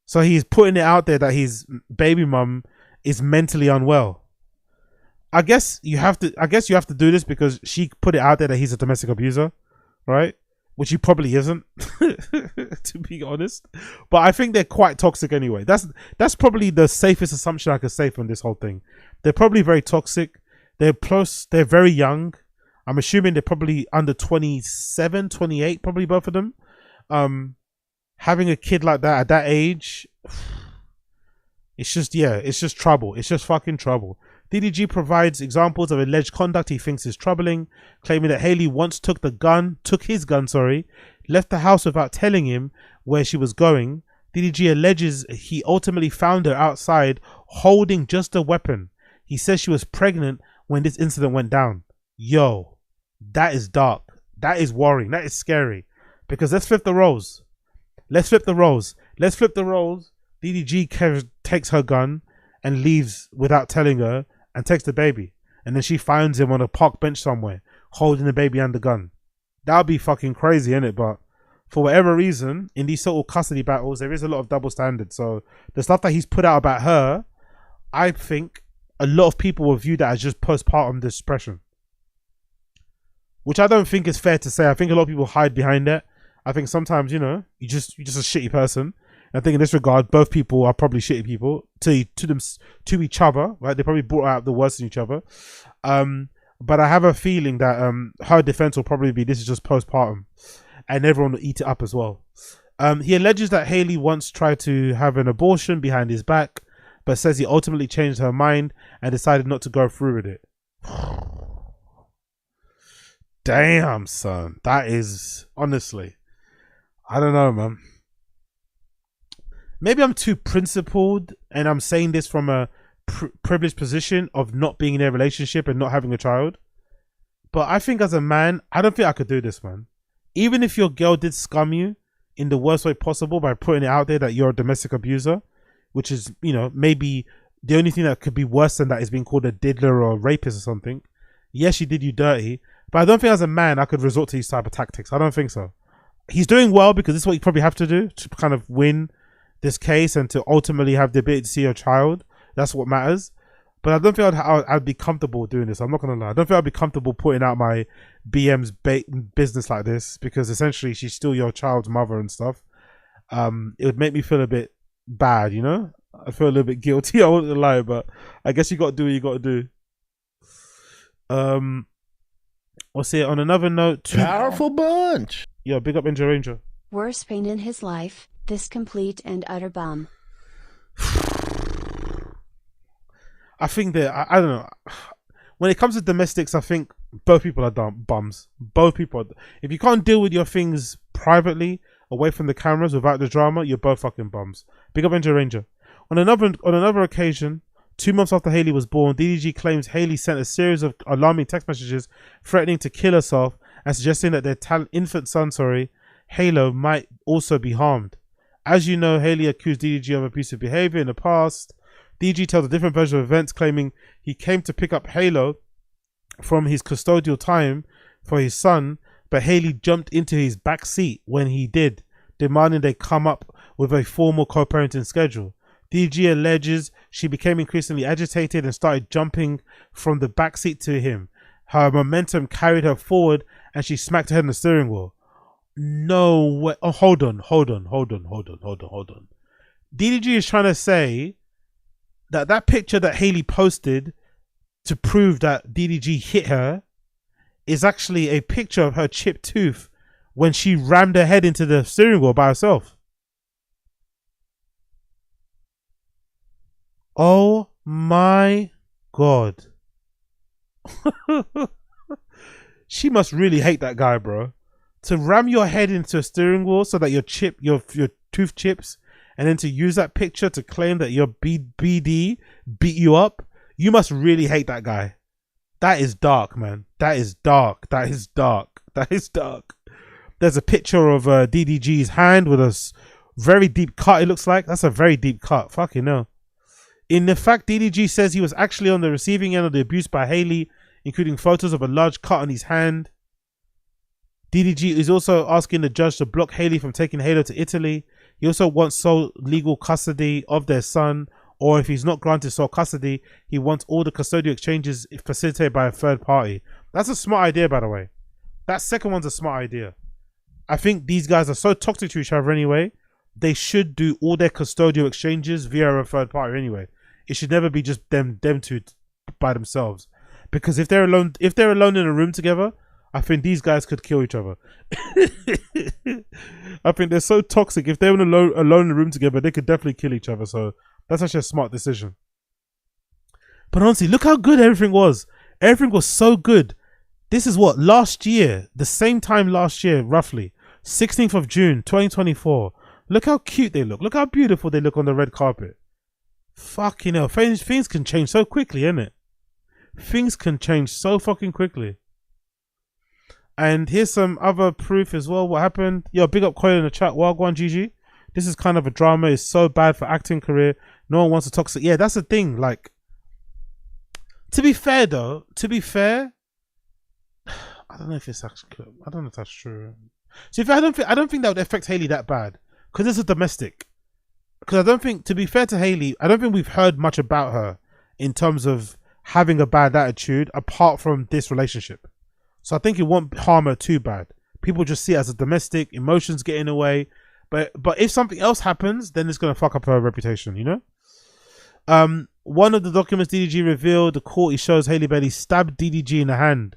So he's putting it out there that his baby mum is mentally unwell. I guess you have to do this because she put it out there that he's a domestic abuser, right? Which he probably isn't, to be honest. But I think they're quite toxic anyway. That's probably the safest assumption I could say from this whole thing. They're probably very toxic. They're very young. I'm assuming they're probably under 27, 28, probably both of them. Having a kid like that at that age, it's just trouble. It's just fucking trouble. DDG provides examples of alleged conduct he thinks is troubling, claiming that Haley once took his gun, left the house without telling him where she was going. DDG alleges he ultimately found her outside holding just a weapon. He says she was pregnant when this incident went down. Yo, that is dark. That is worrying. That is scary. Because let's flip the roles. DDG takes her gun and leaves without telling her, and takes the baby, and then she finds him on a park bench somewhere holding the baby and the gun. That would be fucking crazy, innit? But for whatever reason, in these sort of custody battles, there is a lot of double standards. So the stuff that he's put out about her, I think a lot of people will view that as just postpartum depression, which I don't think is fair to say. I think a lot of people hide behind that. I think sometimes, you're just a shitty person. I think in this regard, both people are probably shitty people to each other, right? They probably brought out the worst in each other. But I have a feeling that her defense will probably be this is just postpartum, and everyone will eat it up as well. He alleges that Haley once tried to have an abortion behind his back, but says he ultimately changed her mind and decided not to go through with it. Damn, son. That is honestly, I don't know, man. Maybe I'm too principled, and I'm saying this from a privileged position of not being in a relationship and not having a child. But I think as a man, I don't think I could do this, man. Even if your girl did scum you in the worst way possible by putting it out there that you're a domestic abuser, which is, you know, maybe the only thing that could be worse than that is being called a diddler or a rapist or something. Yes, she did you dirty, but I don't think as a man I could resort to these type of tactics. I don't think so. He's doing well because this is what you probably have to do to kind of win this case and to ultimately have the ability to see your child. That's what matters. But I don't think I'd be comfortable doing this. I'm not going to lie. I don't think I'd be comfortable putting out my BM's business like this, because essentially she's still your child's mother and stuff. It would make me feel a bit bad, you know? I feel a little bit guilty. I wouldn't lie, but I guess you got to do what you got to do. What's here? On another note, Powerful bunch. Yo, big up Ninja Ranger. Worst pain in his life, this complete and utter bum. I think that I don't know. When it comes to domestics, I think both people are dumb bums. Both people. If you can't deal with your things privately, away from the cameras, without the drama, you're both fucking bums. Big up Ninja Ranger. On another occasion, 2 months after Haley was born, DDG claims Haley sent a series of alarming text messages threatening to kill herself and suggesting that their infant son, Halo, might also be harmed. As you know, Haley accused DDG of abusive behavior in the past. DG tells a different version of events, claiming he came to pick up Halo from his custodial time for his son, but Haley jumped into his back seat when he did, demanding they come up with a formal co-parenting schedule. DG alleges she became increasingly agitated and started jumping from the back seat to him. Her momentum carried her forward and she smacked her head on the steering wheel. No way. Oh, hold on. DDG is trying to say that picture that Haley posted to prove that DDG hit her is actually a picture of her chipped tooth when she rammed her head into the steering wheel by herself. Oh my God. She must really hate that guy, bro. To ram your head into a steering wheel so that your tooth chips, and then to use that picture to claim that your BD beat you up, you must really hate that guy. That is dark, man. That is dark. There's a picture of DDG's hand with a very deep cut, it looks like. That's a very deep cut. Fucking hell. In the fact, DDG says he was actually on the receiving end of the abuse by Haley, including photos of a large cut on his hand. DDG is also asking the judge to block Haley from taking Halo to Italy. He also wants sole legal custody of their son, or if he's not granted sole custody, he wants all the custodial exchanges facilitated by a third party. That's a smart idea, by the way. That second one's a smart idea. I think these guys are so toxic to each other anyway. They should do all their custodial exchanges via a third party anyway. It should never be just them two by themselves. Because if they're alone in a room together, I think these guys could kill each other. I think they're so toxic. If they were alone in a room together, they could definitely kill each other. So that's actually a smart decision. But honestly, look how good everything was. Everything was so good. This is what, last year, the same time last year, roughly, 16th of June, 2024. Look how cute they look. Look how beautiful they look on the red carpet. Fucking hell. Things can change so quickly, innit? Things can change so fucking quickly. And here's some other proof as well. What happened? Yo, big up Coil in the chat. Wagwan GG. This is kind of a drama. It's so bad for acting career. No one wants to toxic. Yeah, that's the thing. Like, to be fair though, I don't know if it's actually. I don't know if that's true. So I don't think that would affect Haley that bad because it's a domestic. Because I don't think, to be fair to Haley, I don't think we've heard much about her in terms of having a bad attitude apart from this relationship. So I think it won't harm her too bad. People just see it as a domestic, emotions get in the way. But if something else happens, then it's gonna fuck up her reputation, you know? One of the documents DDG revealed, the court, it shows Haley Bailey stabbed DDG in the hand.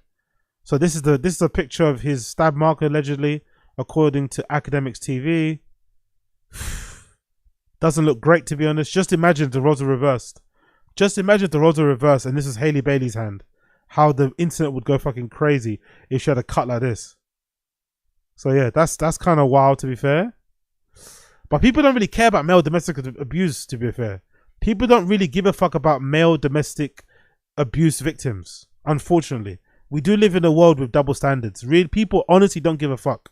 So this is a picture of his stab mark allegedly, according to Academics TV. Doesn't look great, to be honest. Just imagine the roles are reversed. Just imagine the roles are reversed and this is Haley Bailey's hand. how the internet would go fucking crazy if she had a cut like this. So yeah, that's kind of wild, to be fair. But people don't really care about male domestic abuse, to be fair. People don't really give a fuck about male domestic abuse victims, unfortunately. We do live in a world with double standards. Real people honestly don't give a fuck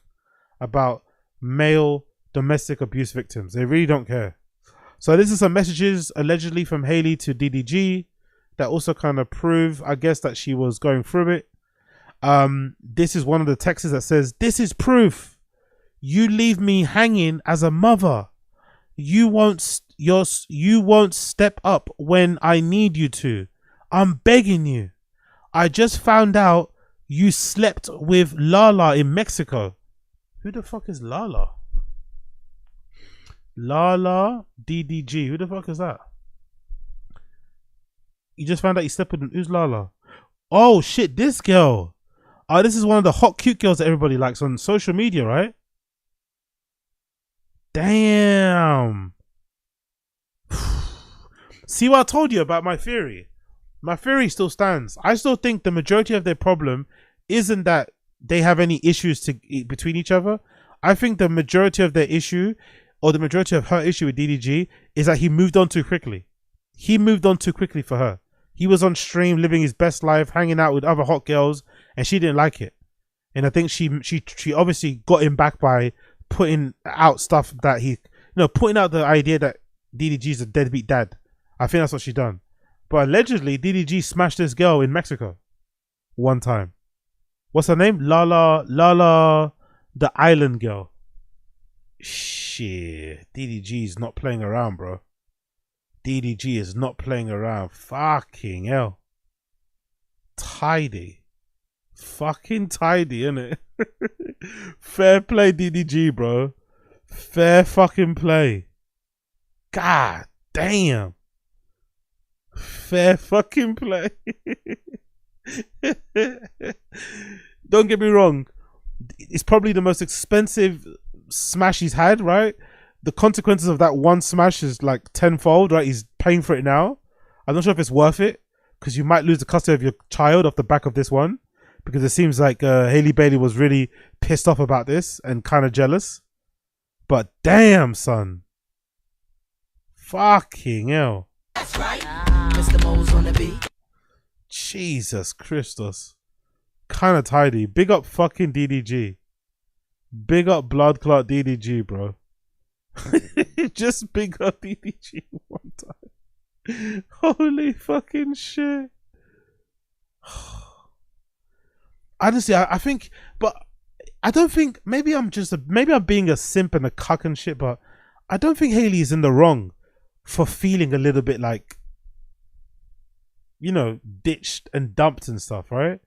about male domestic abuse victims. They really don't care. So this is some messages allegedly from Haley to DDG that also kind of prove, I guess, that she was going through it. This is one of the texts that says, "This is proof. You leave me hanging as a mother. You won't step up when I need you to. I'm begging you. I just found out you slept with Lala in Mexico." Who the fuck is Lala? Lala DDG. Who the fuck is that? You just found out you slept with him. Who's Lala? Oh shit, this girl. Oh, this is one of the hot cute girls that everybody likes on social media, right? Damn. See what I told you about my theory? My theory still stands. I still think the majority of their problem isn't that they have any issues between each other. I think the majority of their issue, or the majority of her issue with DDG, is that he moved on too quickly. He moved on too quickly for her. He was on stream living his best life, hanging out with other hot girls, and she didn't like it. And I think she obviously got him back by putting out stuff that putting out the idea that DDG is a deadbeat dad. I think that's what she done. But allegedly, DDG smashed this girl in Mexico one time. What's her name? Lala, the island girl. Shit, DDG is not playing around, bro. DDG is not playing around. Fucking hell. Tidy. Fucking tidy, innit? Fair play, DDG, bro. Fair fucking play. God damn. Fair fucking play. Don't get me wrong. It's probably the most expensive smash he's had, right? The consequences of that one smash is like tenfold, right? He's paying for it now. I'm not sure if it's worth it, because you might lose the custody of your child off the back of this one, because it seems like Haley Bailey was really pissed off about this and kind of jealous. But damn, son. Fucking hell. That's right. Mr. Mo's on the beat. Jesus Christus. Kind of tidy. Big up fucking DDG. Big up blood clot DDG, bro. Just big up DDG one time. Holy fucking shit. Honestly, I think, but I don't think, maybe I'm being a simp and a cuck and shit, but I don't think Haley is in the wrong for feeling a little bit like, ditched and dumped and stuff, right?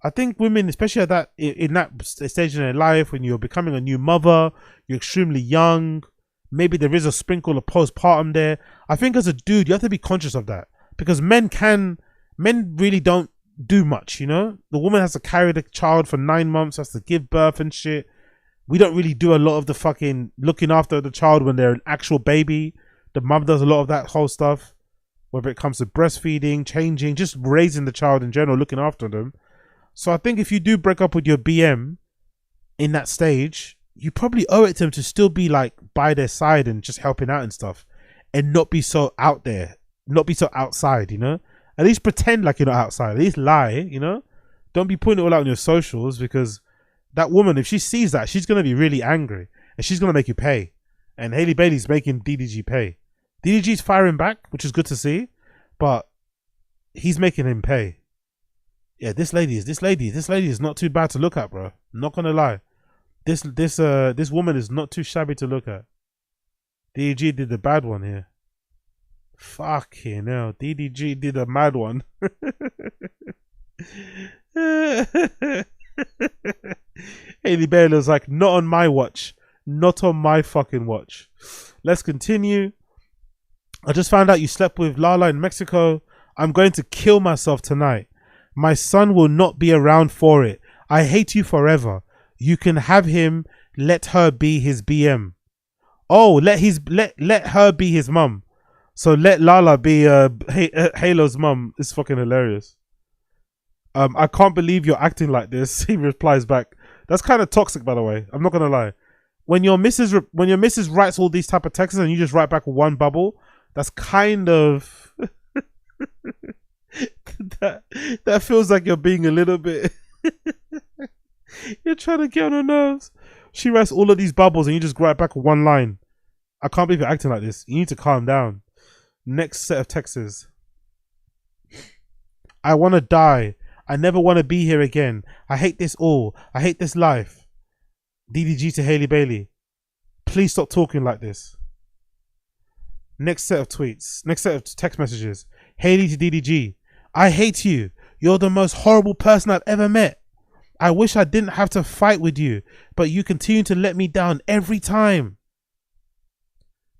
I think women, especially at that, in that stage in their life, when you're becoming a new mother, you're extremely young, maybe there is a sprinkle of postpartum there. I think as a dude, you have to be conscious of that, because men really don't do much, The woman has to carry the child for 9 months, has to give birth and shit. We don't really do a lot of the fucking looking after the child when they're an actual baby. The mum does a lot of that whole stuff, whether it comes to breastfeeding, changing, just raising the child in general, looking after them. So I think if you do break up with your BM in that stage, you probably owe it to them to still be like by their side and just helping out and stuff, and not be so out there, not be so outside, At least pretend like you're not outside. At least lie, Don't be putting it all out on your socials, because that woman, if she sees that, she's going to be really angry and she's going to make you pay. And Haley Bailey's making DDG pay. DDG's firing back, which is good to see, but he's making him pay. Yeah, this lady is not too bad to look at, bro. Not gonna lie. This woman is not too shabby to look at. DDG did the bad one here. Fucking hell. DDG did a mad one. Haley Bailey was like, not on my watch. Not on my fucking watch. Let's continue. I just found out you slept with Lala in Mexico. I'm going to kill myself tonight. My son will not be around for it. I hate you forever. You can have him. Let her be his BM. Oh, let her be his mum. So let Lala be Halo's mum. It's fucking hilarious. I can't believe you're acting like this. He replies back. That's kind of toxic, by the way. I'm not gonna lie. When your missus writes all these type of texts and you just write back one bubble, that's kind of that feels like you're being a little bit. You're trying to get on her nerves. She writes all of these bubbles and you just write back one line. I can't believe you're acting like this. You need to calm down. Next set of texts. I want to die. I never want to be here again. I hate this all. I hate this life. DDG to Haley Bailey. Please stop talking like this. Next set of tweets. Next set of text messages. Haley to DDG. I hate you. You're the most horrible person I've ever met. I wish I didn't have to fight with you, but you continue to let me down every time.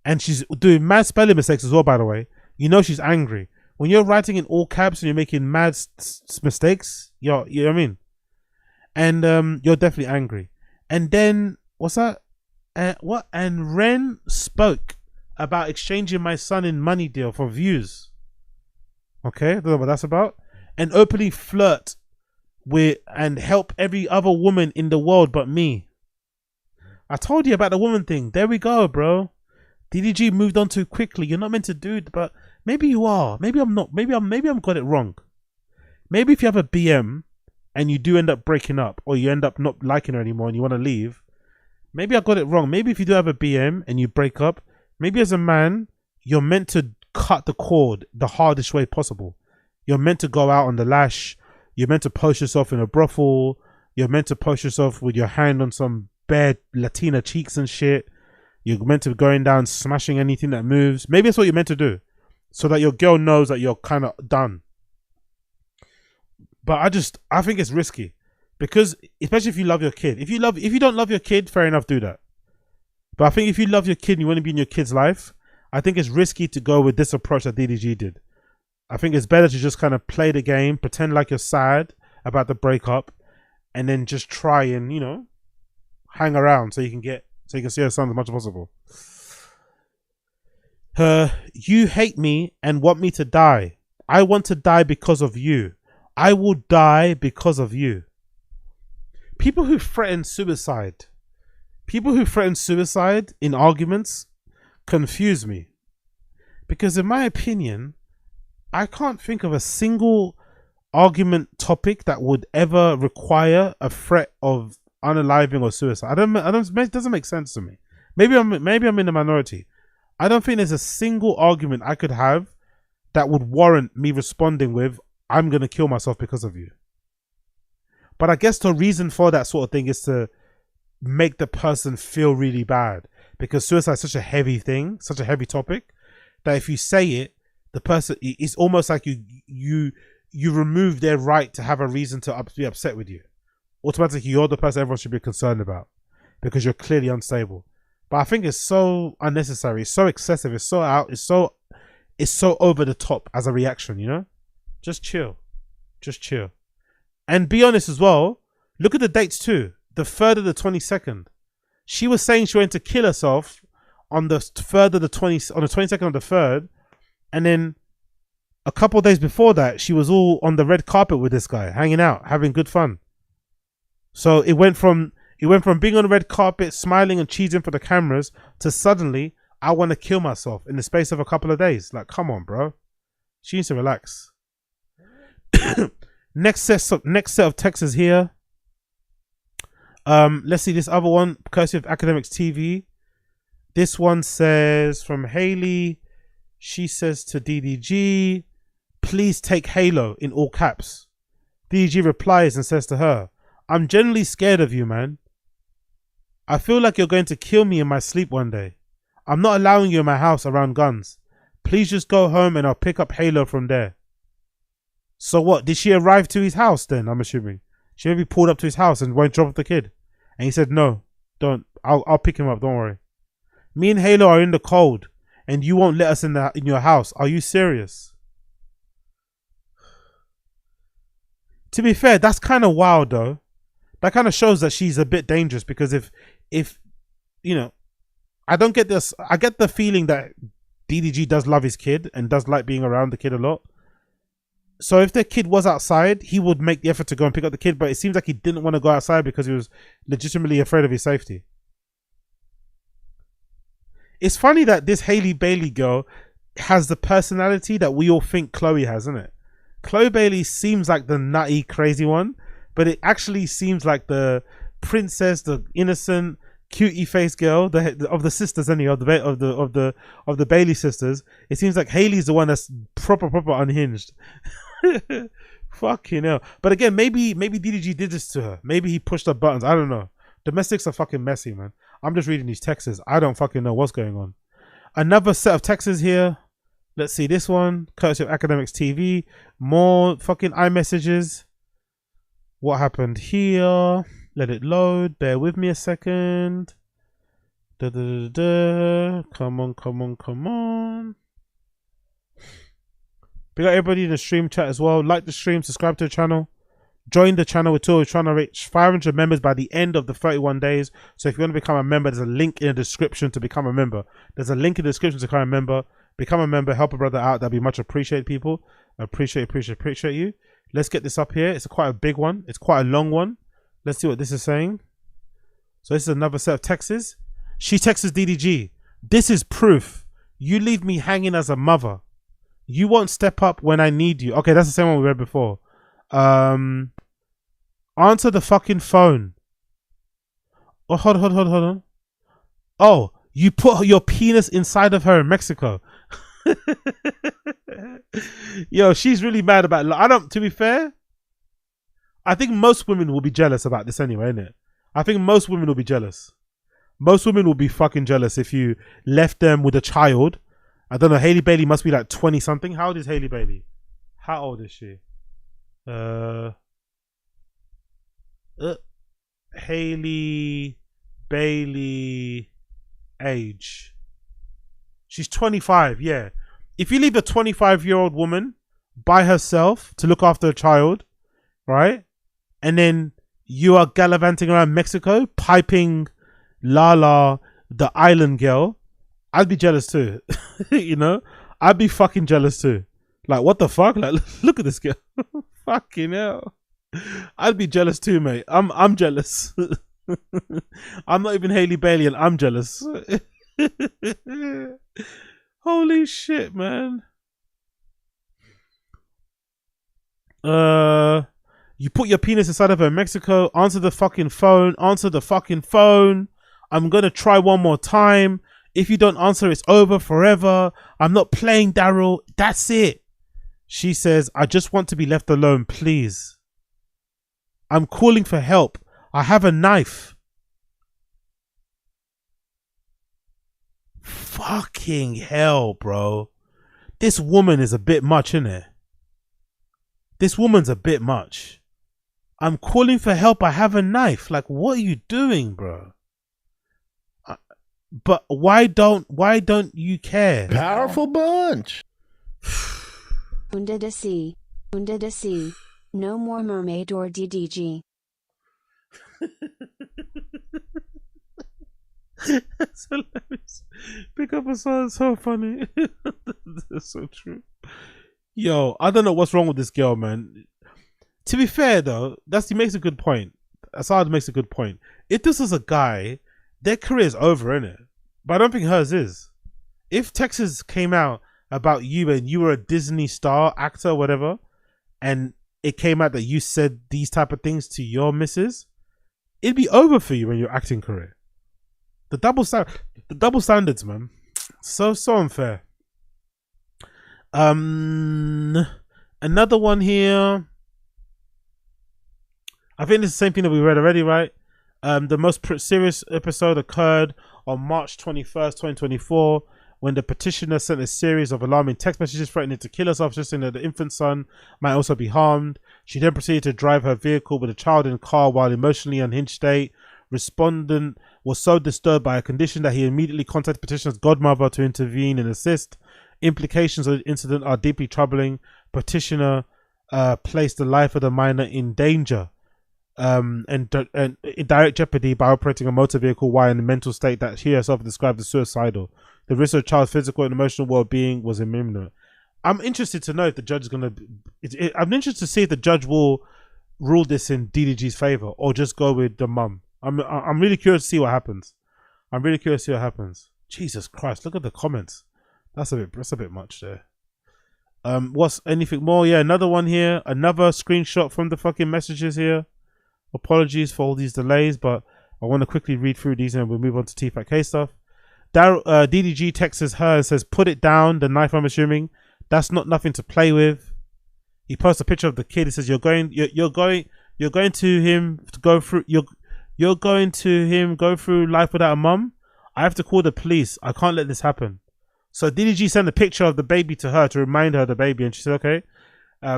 And she's doing mad spelling mistakes as well, by the way. You know she's angry. When you're writing in all caps and you're making mad mistakes, you know what I mean? And you're definitely angry. And then, what's that? What? And Ren spoke about exchanging my son in money deal for views. Okay, don't know what that's about. And openly flirt with and help every other woman in the world but me. I told you about the woman thing. There we go, bro. DDG moved on too quickly. You're not meant to do it, but maybe you are. Maybe I'm not. Maybe I'm got it wrong. Maybe if you have a BM and you do end up breaking up, or you end up not liking her anymore and you want to leave, maybe I got it wrong. Maybe if you do have a BM and you break up, maybe as a man, you're meant to cut the cord the hardest way possible. You're meant to go out on the lash. You're meant to post yourself in a brothel. You're meant to post yourself with your hand on some bare Latina cheeks and shit. You're meant to be going down, smashing anything that moves. Maybe that's what you're meant to do, so that your girl knows that you're kind of done. But I think it's risky, because especially if you love your kid. If you don't love your kid, fair enough, do that. But I think if you love your kid and you want to be in your kid's life, I think it's risky to go with this approach that DDG did. I think it's better to just kind of play the game, pretend like you're sad about the breakup, and then just try and, you know, hang around so you can see her son as much as possible. You hate me and want me to die. I want to die because of you. I will die because of you. People who threaten suicide. People who threaten suicide in arguments confuse me. Because in my opinion, I can't think of a single argument topic that would ever require a threat of unaliving or suicide. It doesn't make sense to me. Maybe I'm in the minority. I don't think there's a single argument I could have that would warrant me responding with, I'm going to kill myself because of you. But I guess the reason for that sort of thing is to make the person feel really bad, because suicide is such a heavy thing, such a heavy topic, that if you say it, the person, it's almost like you remove their right to have a reason to be upset with you. Automatically, you're the person everyone should be concerned about, because you're clearly unstable. But I think it's so unnecessary, it's so excessive, it's so out, it's so over the top as a reaction, you know? Just chill. Just chill. And be honest as well, look at the dates too. The 3rd of the 22nd. She was saying she went to kill herself on the 3rd of the 20, on the 22nd of the 3rd, and then a couple of days before that, she was all on the red carpet with this guy, hanging out, having good fun. So it went from being on the red carpet, smiling and cheesing for the cameras, to suddenly, I want to kill myself in the space of a couple of days. Like, come on, bro. She needs to relax. Next set of texts here. Let's see this other one, courtesy of Academics TV. This one says from Haley. She says to DDG, please take Halo, in all caps. DDG replies and says to her, I'm genuinely scared of you, man. I feel like you're going to kill me in my sleep one day. I'm not allowing you in my house around guns. Please just go home and I'll pick up Halo from there. So what? Did she arrive to his house then, I'm assuming? She maybe pulled up to his house and won't drop off the kid. And he said, no, don't. I'll pick him up, don't worry. Me and Halo are in the cold and you won't let us in your house. Are you serious? To be fair, that's kind of wild though. That kind of shows that she's a bit dangerous, because if you know, I don't get this. I get the feeling that DDG does love his kid and does like being around the kid a lot. So if the kid was outside, he would make the effort to go and pick up the kid, but it seems like he didn't want to go outside because he was legitimately afraid of his safety. It's funny that this Hailey Bailey girl has the personality that we all think Chloe has, isn't it? Chloe Bailey seems like the nutty, crazy one, but it actually seems like the princess, the innocent, cutie faced girl, of the sisters, anyway, of the Bailey sisters. It seems like Hailey's the one that's proper unhinged. Fucking hell. But again, maybe DDG did this to her. Maybe he pushed her buttons. I don't know. Domestics are fucking messy, man. I'm just reading these texts. I don't fucking know what's going on. Another set of texts here. Let's see this one. Courtesy of Academics TV. More fucking iMessages. What happened here? Let it load. Bear with me a second. Come on. We got everybody in the stream chat as well. Like the stream, subscribe to the channel. Join the channel. We're trying to reach 500 members by the end of the 31 days. So if you want to become a member, there's a link in the description to become a member. There's a link in the description to become a member. Become a member. Help a brother out. That'd be much appreciated, people. Appreciate you. Let's get this up here. It's quite a big one. It's quite a long one. Let's see what this is saying. So this is another set of texts. She texts DDG. This is proof. You leave me hanging as a mother. You won't step up when I need you. Okay, that's the same one we read before. Answer the fucking phone. Oh, hold on. Oh, you put your penis inside of her in Mexico. Yo, she's really mad about. To be fair, I think most women will be jealous about this anyway, innit? I think most women will be jealous. Most women will be fucking jealous if you left them with a child. I don't know. Hailey Bailey must be like 20 something. How old is Hailey Bailey? How old is she? Hailey Bailey age. She's 25. Yeah. If you leave a 25-year-old woman by herself to look after a child, right? And then you are gallivanting around Mexico, piping Lala, the island girl, I'd be jealous too. You know? I'd be fucking jealous too. Like, what the fuck? Like, look at this girl. Fucking hell. I'd be jealous too, mate. I'm jealous. I'm not even Hailey Bailey and I'm jealous. Holy shit, man. You put your penis inside of her in Mexico. Answer the fucking phone. I'm gonna try one more time. If you don't answer, it's over forever. I'm not playing, Daryl. That's it. She says, I just want to be left alone, please. I'm calling for help. I have a knife. Fucking hell, bro. This woman is a bit much, isn't it? This woman's a bit much. I'm calling for help. I have a knife. Like, what are you doing, bro? But why don't you care? Powerful bunch. Wounded a C. No more mermaid or DDG. That's hilarious. Pick up a song, so funny. That's so true. Yo, I don't know what's wrong with this girl, man. To be fair though, he makes a good point. Assad makes a good point. If this was a guy, their career's over, innit? But I don't think hers is. If Texas came out about you and you were a Disney star, actor, whatever, and it came out that you said these type of things to your missus, it'd be over for you in your acting career. The double standards, man. So unfair. Another one here. I think it's the same thing that we read already, right? The most serious episode occurred on March 21st, 2024, when the petitioner sent a series of alarming text messages threatening to kill herself, suggesting that the infant son might also be harmed. She then proceeded to drive her vehicle with a child in the car while emotionally unhinged state. Respondent was so disturbed by a condition that he immediately contacted petitioner's godmother to intervene and assist. Implications of the incident are deeply troubling. Petitioner placed the life of the minor in danger and in direct jeopardy by operating a motor vehicle while in a mental state that she herself described as suicidal. The risk of the child's physical and emotional well-being was imminent. I'm interested to know if the judge is gonna. I'm interested to see if the judge will rule this in DDG's favor or just go with the mum. I'm really curious to see what happens. I'm really curious to see what happens. Jesus Christ! Look at the comments. That's a bit much there. What's anything more? Yeah, another one here. Another screenshot from the fucking messages here. Apologies for all these delays, but I want to quickly read through these and we'll move on to Tfatk stuff. DDG texts her and says, "Put it down." The knife, I'm assuming. That's not nothing to play with. He posts a picture of the kid. He says, "You're going to him to go through. You're going to him go through life without a mum. I have to call the police. I can't let this happen." So DDG sent a picture of the baby to her to remind her of the baby, and she said, "Okay."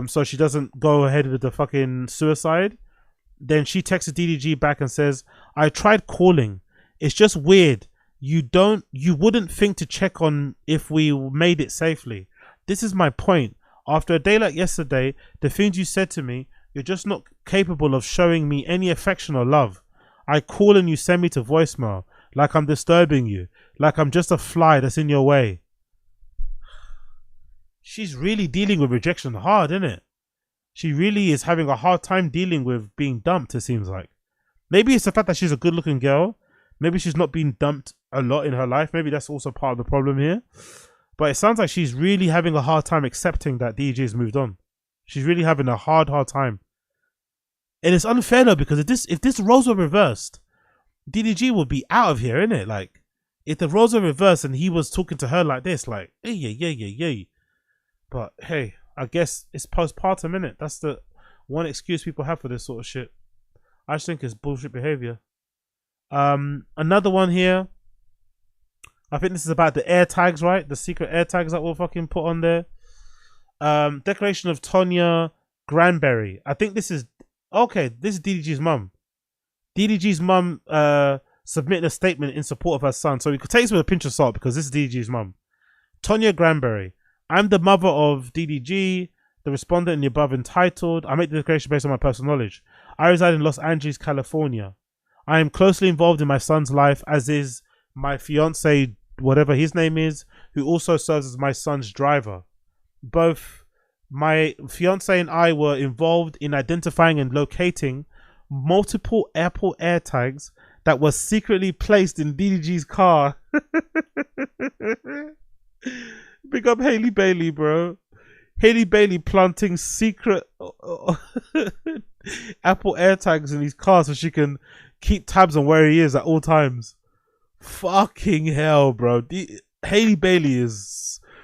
So she doesn't go ahead with the fucking suicide. Then she texted DDG back and says, "I tried calling. It's just weird. You wouldn't think to check on if we made it safely. This is my point. After a day like yesterday, the things you said to me, you're just not capable of showing me any affection or love. I call and you send me to voicemail, like I'm disturbing you, like I'm just a fly that's in your way." She's really dealing with rejection hard, isn't it? She really is having a hard time dealing with being dumped, it seems like. Maybe it's the fact that she's a good looking girl. Maybe she's not been dumped a lot in her life. Maybe that's also part of the problem here. But it sounds like she's really having a hard time accepting that DDG has moved on. She's really having a hard time. And it's unfair though, because if this roles were reversed, DDG would be out of here, innit? Like, if the roles were reversed and he was talking to her like this, like, hey. But hey, I guess it's postpartum, innit? That's the one excuse people have for this sort of shit. I just think it's bullshit behavior. Another one here. I think this is about the air tags, right? The secret air tags that we'll fucking put on there. Declaration of Tonya Granberry. I think this is okay. This is DDG's mum. DDG's mum submitted a statement in support of her son. So we could take this with a pinch of salt because this is DDG's mum. Tonya Granberry. I'm the mother of DDG, the respondent in the above entitled. I make the declaration based on my personal knowledge. I reside in Los Angeles, California. I am closely involved in my son's life, as is my fiance, whatever his name is, who also serves as my son's driver. Both my fiance and I were involved in identifying and locating multiple Apple AirTags that were secretly placed in DDG's car. Big up Haley Bailey, bro. Haley Bailey planting secret Apple AirTags in his car so she can keep tabs on where he is at all times. Fucking hell, bro. Haley Bailey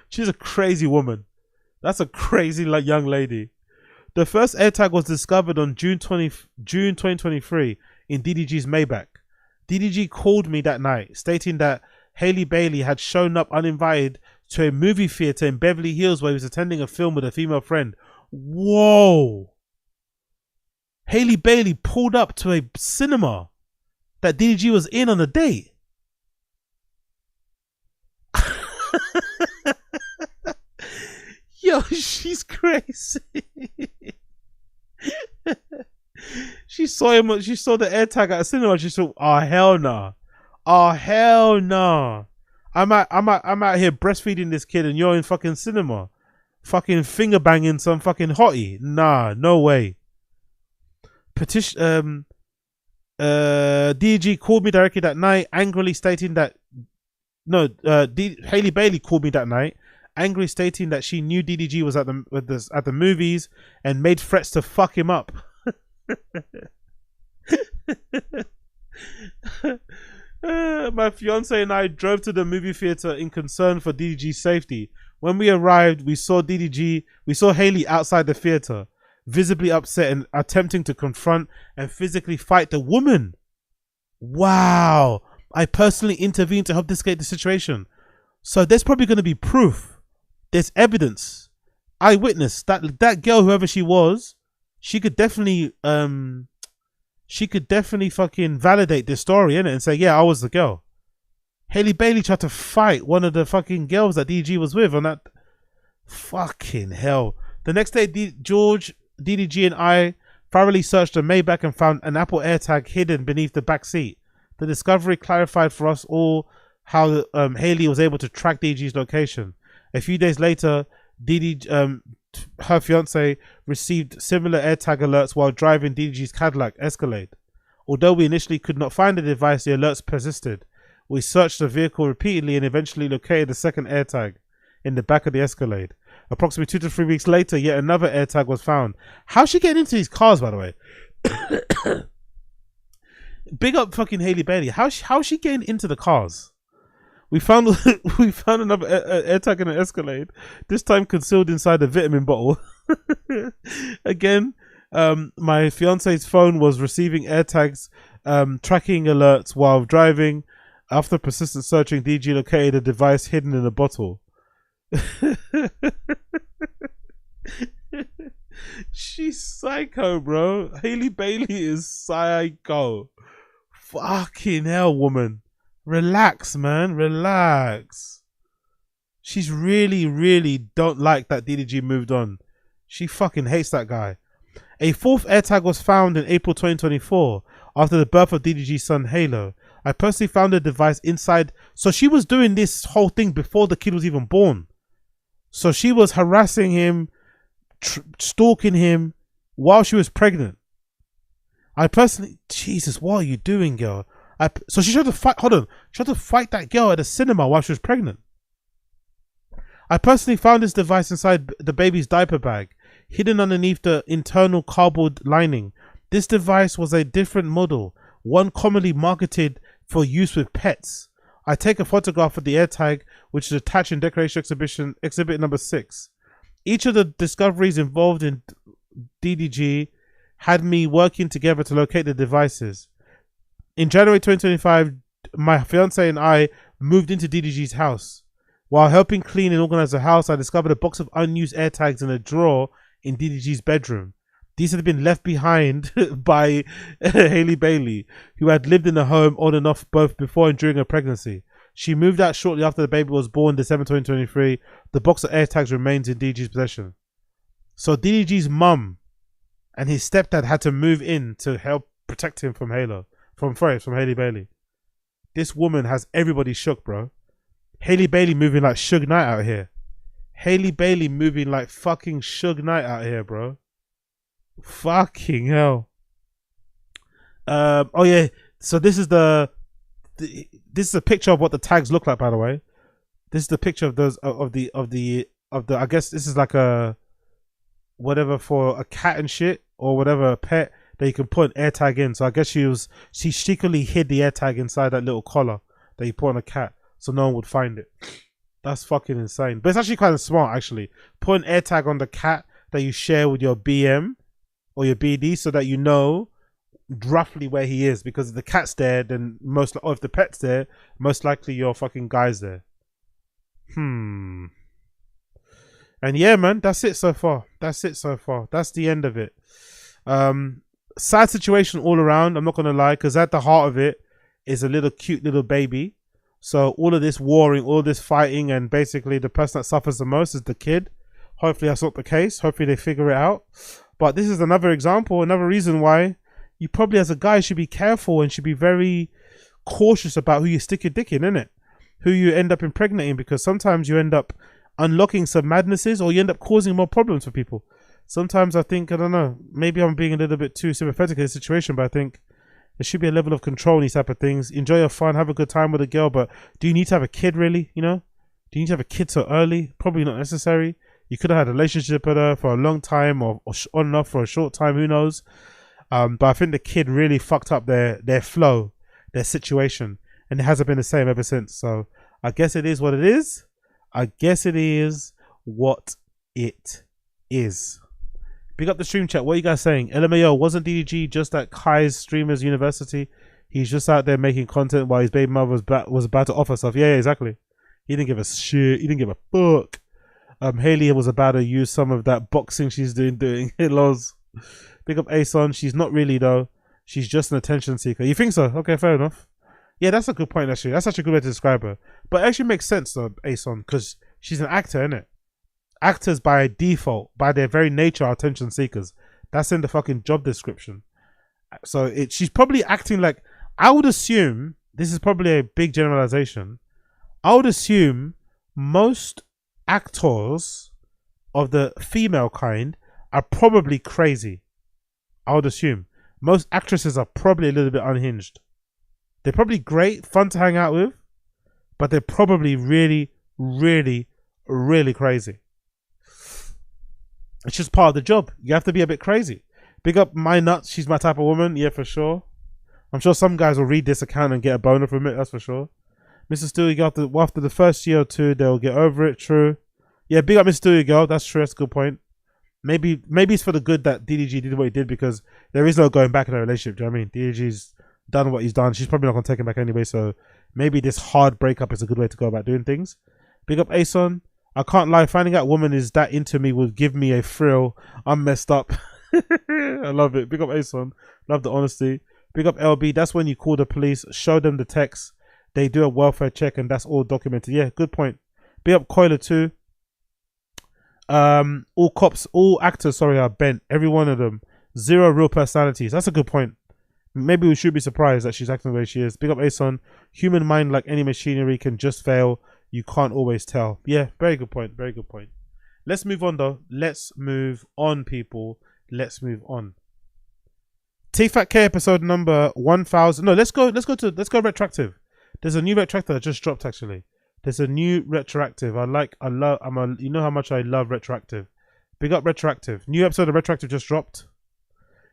she's a crazy woman. That's a crazy young lady. The first AirTag was discovered on June 2023 in DDG's Maybach. DDG called me that night stating that Haley Bailey had shown up uninvited to a movie theater in Beverly Hills where he was attending a film with a female friend. Whoa. Haley Bailey pulled up to a cinema that DDG was in on a date. Yo, she's crazy. She saw him. She saw the AirTag at a cinema. She said, "Oh hell no! Oh hell no! I'm out here breastfeeding this kid, and you're in fucking cinema, fucking finger banging some fucking hottie. Nah, no way." DG called me directly that night, angrily stating that Haley Bailey called me that night, angrily stating that she knew DDG was at the movies and made threats to fuck him up. My fiance and I drove to the movie theater in concern for DDG's safety. When we arrived, we saw Haley outside the theater, visibly upset and attempting to confront and physically fight the woman. Wow. I personally intervened to help escape the situation. So there's probably going to be proof. There's evidence. Eyewitness. That girl, whoever she was, she could definitely fucking validate this story, innit? And say, yeah, I was the girl. Haley Bailey tried to fight one of the fucking girls that DG was with on that. Fucking hell. The next day, DDG and I thoroughly searched the Maybach and found an Apple AirTag hidden beneath the back seat. The discovery clarified for us all how Haley was able to track DG's location. A few days later, her fiance received similar AirTag alerts while driving DDG's Cadillac Escalade. Although we initially could not find the device, the alerts persisted. We searched the vehicle repeatedly and eventually located the second AirTag in the back of the Escalade. Approximately 2 to 3 weeks later, yet another AirTag was found. How's she getting into these cars, by the way? Big up fucking Hailey Bailey. How's she getting into the cars? We found another AirTag in an Escalade, this time concealed inside a vitamin bottle. Again, my fiance's phone was receiving AirTags, tracking alerts while driving. After persistent searching, DG located a device hidden in a bottle. She's psycho, bro. Hailey Bailey is psycho. Fucking hell, woman. Relax, man. Relax. She's really don't like that DDG moved on. She fucking hates that guy. A fourth AirTag was found in April 2024 after the birth of DDG's son Halo. I personally found the device inside. So she was doing this whole thing before the kid was even born. So she was harassing him, stalking him while she was pregnant. I personally, Jesus, what are you doing, girl? So she tried to fight. Hold on, she tried to fight that girl at a cinema while she was pregnant. I personally found this device inside the baby's diaper bag, hidden underneath the internal cardboard lining. This device was a different model, one commonly marketed for use with pets. I take a photograph of the AirTag, which is attached in Decoration Exhibit number 6. Each of the discoveries involved in DDG had me working together to locate the devices. In January 2025, my fiance and I moved into DDG's house. While helping clean and organize the house, I discovered a box of unused AirTags in a drawer in DDG's bedroom. These had been left behind by Hailey Bailey, who had lived in the home on and off both before and during her pregnancy. She moved out shortly after the baby was born, December 2023. The box of AirTags remains in DDG's possession. So DDG's mum and his stepdad had to move in to help protect him from Hailey Bailey. This woman has everybody shook, bro. Hailey Bailey moving like Suge Knight out here. Hailey Bailey moving like fucking Suge Knight out here, bro. Fucking hell. Oh yeah. So this is this is a picture of what the tags look like, by the way. This is the picture of those of the I guess this is like a whatever for a cat and shit or whatever, a pet that you can put an AirTag in. So I guess she secretly hid the AirTag inside that little collar that you put on a cat so no one would find it. That's fucking insane. But it's actually kind of smart, actually. Put an AirTag on the cat that you share with your BM or your BD so that you know roughly where he is, because if the cat's there, then or if the pet's there, most likely your fucking guy's there. And yeah, man, that's it so far. That's the end of it. Sad situation all around, I'm not gonna lie, because at the heart of it is a little cute little baby. So all of this warring, all this fighting, and basically the person that suffers the most is the kid. Hopefully that's not the case. Hopefully they figure it out. But this is another example, another reason why you probably as a guy should be careful and should be very cautious about who you stick your dick in, innit? Who you end up impregnating, because sometimes you end up unlocking some madnesses or you end up causing more problems for people. Sometimes I think, I don't know, maybe I'm being a little bit too sympathetic in the situation, but I think there should be a level of control in these type of things. Enjoy your fun, have a good time with a girl, but do you need to have a kid really, you know? Do you need to have a kid so early? Probably not necessary. You could have had a relationship with her for a long time or on and off for a short time, who knows? But I think the kid really fucked up their flow, their situation, and it hasn't been the same ever since. So I guess it is what it is. I guess it is what it is. Big up the stream chat. What are you guys saying? LMAO, wasn't DDG just at Kai's Streamers University? He's just out there making content while his baby mother was about to offer stuff. Yeah, exactly. He didn't give a shit. He didn't give a fuck. Hailey was about to use some of that boxing she's doing. Lols. Big up Ason. She's not really though. She's just an attention seeker. You think so? Okay, fair enough. Yeah, that's a good point actually. That's actually a good way to describe her. But it actually makes sense though, Ason, because she's an actor, innit? Actors by default, by their very nature, are attention seekers. That's in the fucking job description. So she's probably acting like, I would assume, this is probably a big generalization, I would assume most actors of the female kind are probably crazy. I would assume. Most actresses are probably a little bit unhinged. They're probably great, fun to hang out with, but they're probably really, really, really crazy. It's just part of the job. You have to be a bit crazy. Big up my nuts. She's my type of woman. Yeah, for sure. I'm sure some guys will read this account and get a boner from it. That's for sure. Mr. Stewie Girl, after the first year or two, they'll get over it. True. Yeah, big up Mr. Stewie Girl. That's true. That's a good point. Maybe it's for the good that DDG did what he did, because there is no going back in a relationship. Do you know what I mean? DDG's done what he's done. She's probably not going to take him back anyway. So maybe this hard breakup is a good way to go about doing things. Big up Ason. I can't lie. Finding out woman is that into me would give me a thrill. I'm messed up. I love it. Big up Ason. Love the honesty. Big up LB. That's when you call the police, show them the text. They do a welfare check and that's all documented. Yeah, good point. Big up Coiler too. All actors, sorry, are bent. Every one of them. Zero real personalities. That's a good point. Maybe we should be surprised that she's acting the way she is. Big up Ason. Human mind, like any machinery, can just fail. You can't always tell. Yeah, very good point. Very good point. Let's move on though. Let's move on, people. Let's move on. Tfatk episode number 1000. No, let's go retroactive. There's a new retroactive that just dropped actually. There's a new retroactive. You know how much I love retroactive. Big up retroactive. New episode of retroactive just dropped.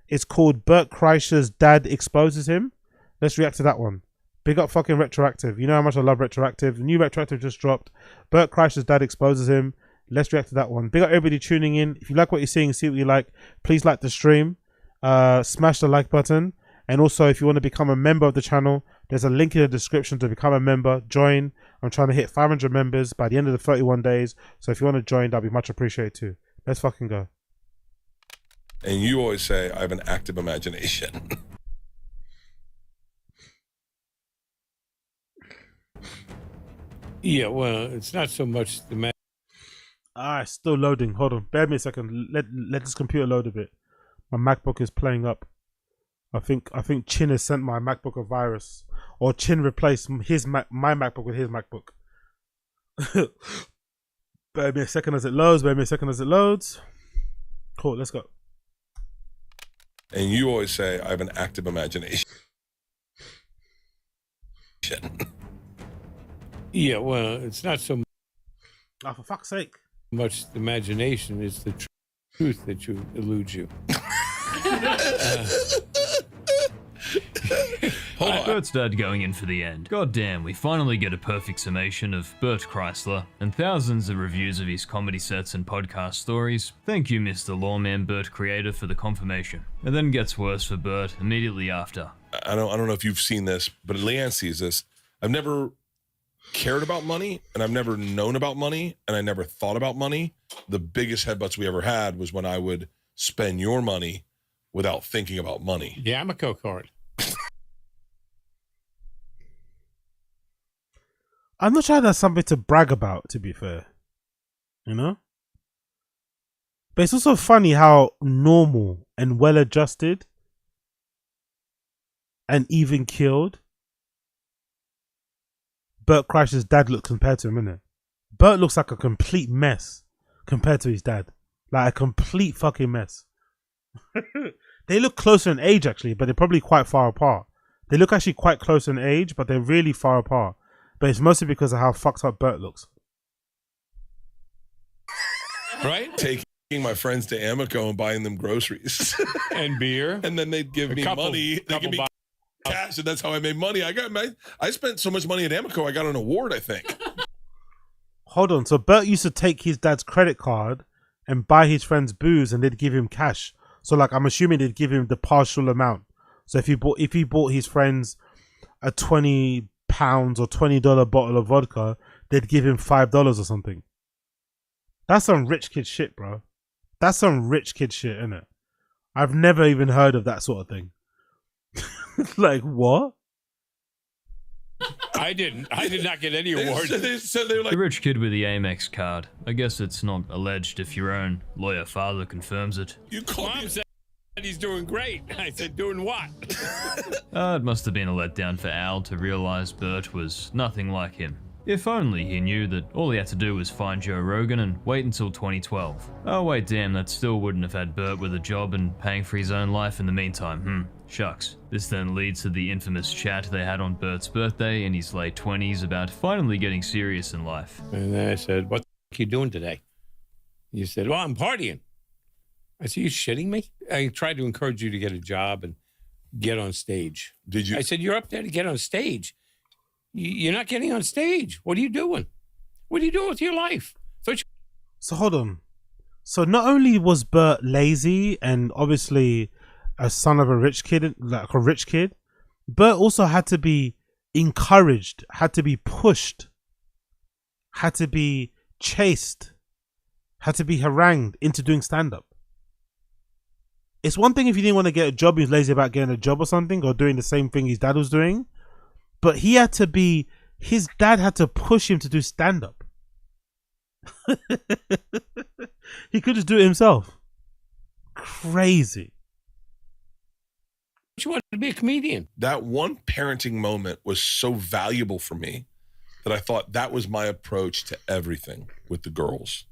It's called Bert Kreischer's Dad Exposes Him. Let's react to that one. Big up fucking retroactive. You know how much I love retroactive. New retroactive just dropped. Bert Kreischer's Dad Exposes Him. Let's react to that one. Big up everybody tuning in. If you like what you're seeing, see what you like, please like the stream. Smash the like button. And also, if you want to become a member of the channel, there's a link in the description to become a member. Join. I'm trying to hit 500 members by the end of the 31 days. So if you want to join, that'd be much appreciated too. Let's fucking go. And you always say, I have an active imagination. Yeah, well, it's not so much the man. It's still loading. Hold on. Bear me a second. Let this computer load a bit. My MacBook is playing up. I think Chin has sent my MacBook a virus, or Chin replaced my MacBook with his MacBook. Bear me a second as it loads. Cool, let's go. And you always say, I have an active imagination. Yeah, well, it's not so for fuck's sake. much the imagination, it's the truth that eludes you. Hold on. Bert's dad going in for the end. God damn, we finally get a perfect summation of Bert Kreischer and thousands of reviews of his comedy sets and podcast stories. Thank you, Mr. Lawman Bert Creator, for the confirmation. It then gets worse for Bert immediately after. I don't know if you've seen this, but Leanne sees this. I've never cared about money, and I've never known about money, and I never thought about money. The biggest headbutts we ever had was when I would spend your money without thinking about money. Yeah, I'm a co-card. I'm not sure that's something to brag about, to be fair. You know? But it's also funny how normal and well-adjusted and even killed Bert Kreischer's dad looks compared to him, innit? Bert looks like a complete mess compared to his dad. Like a complete fucking mess. They look closer in age, actually, but they're probably quite far apart. They look actually quite close in age, but they're really far apart. But it's mostly because of how fucked up Bert looks. Right? Taking my friends to Amico and buying them groceries. And beer. And then they'd give me money. They'd give me cash, and that's how I made money. I spent so much money at Amico, I got an award, I think. Hold on. So Bert used to take his dad's credit card and buy his friends booze, and they'd give him cash. So like, I'm assuming they'd give him the partial amount. So if he bought his friends a £20 or $20 bottle of vodka, they'd give him $5 or something. That's some rich kid shit, bro. That's some rich kid shit, innit? I've never even heard of that sort of thing. Like, what? I did not get any awards. The rich kid with the Amex card. I guess it's not alleged if your own lawyer father confirms it. Mom said he's doing great. I said, doing what? It must have been a letdown for Al to realize Bert was nothing like him. If only he knew that all he had to do was find Joe Rogan and wait until 2012. Oh wait, damn, that still wouldn't have had Bert with a job and paying for his own life in the meantime. Shucks. This then leads to the infamous chat they had on Bert's birthday in his late 20s about finally getting serious in life. And then I said, what the f*** are you doing today? You said, well, I'm partying. I said, you shitting me? I tried to encourage you to get a job and get on stage. Did you? I said, you're up there to get on stage. You're not getting on stage. What are you doing? What are you doing with your life? So hold on. So not only was Bert lazy and obviously a son of a rich kid, Bert also had to be encouraged, had to be pushed, had to be chased, had to be harangued into doing stand-up. It's one thing if you didn't want to get a job, he was lazy about getting a job or something, or doing the same thing his dad was doing. But he had to be, his dad had to push him to do stand-up. He could just do it himself. Crazy. You wanted to be a comedian. That one parenting moment was so valuable for me that I thought that was my approach to everything with the girls.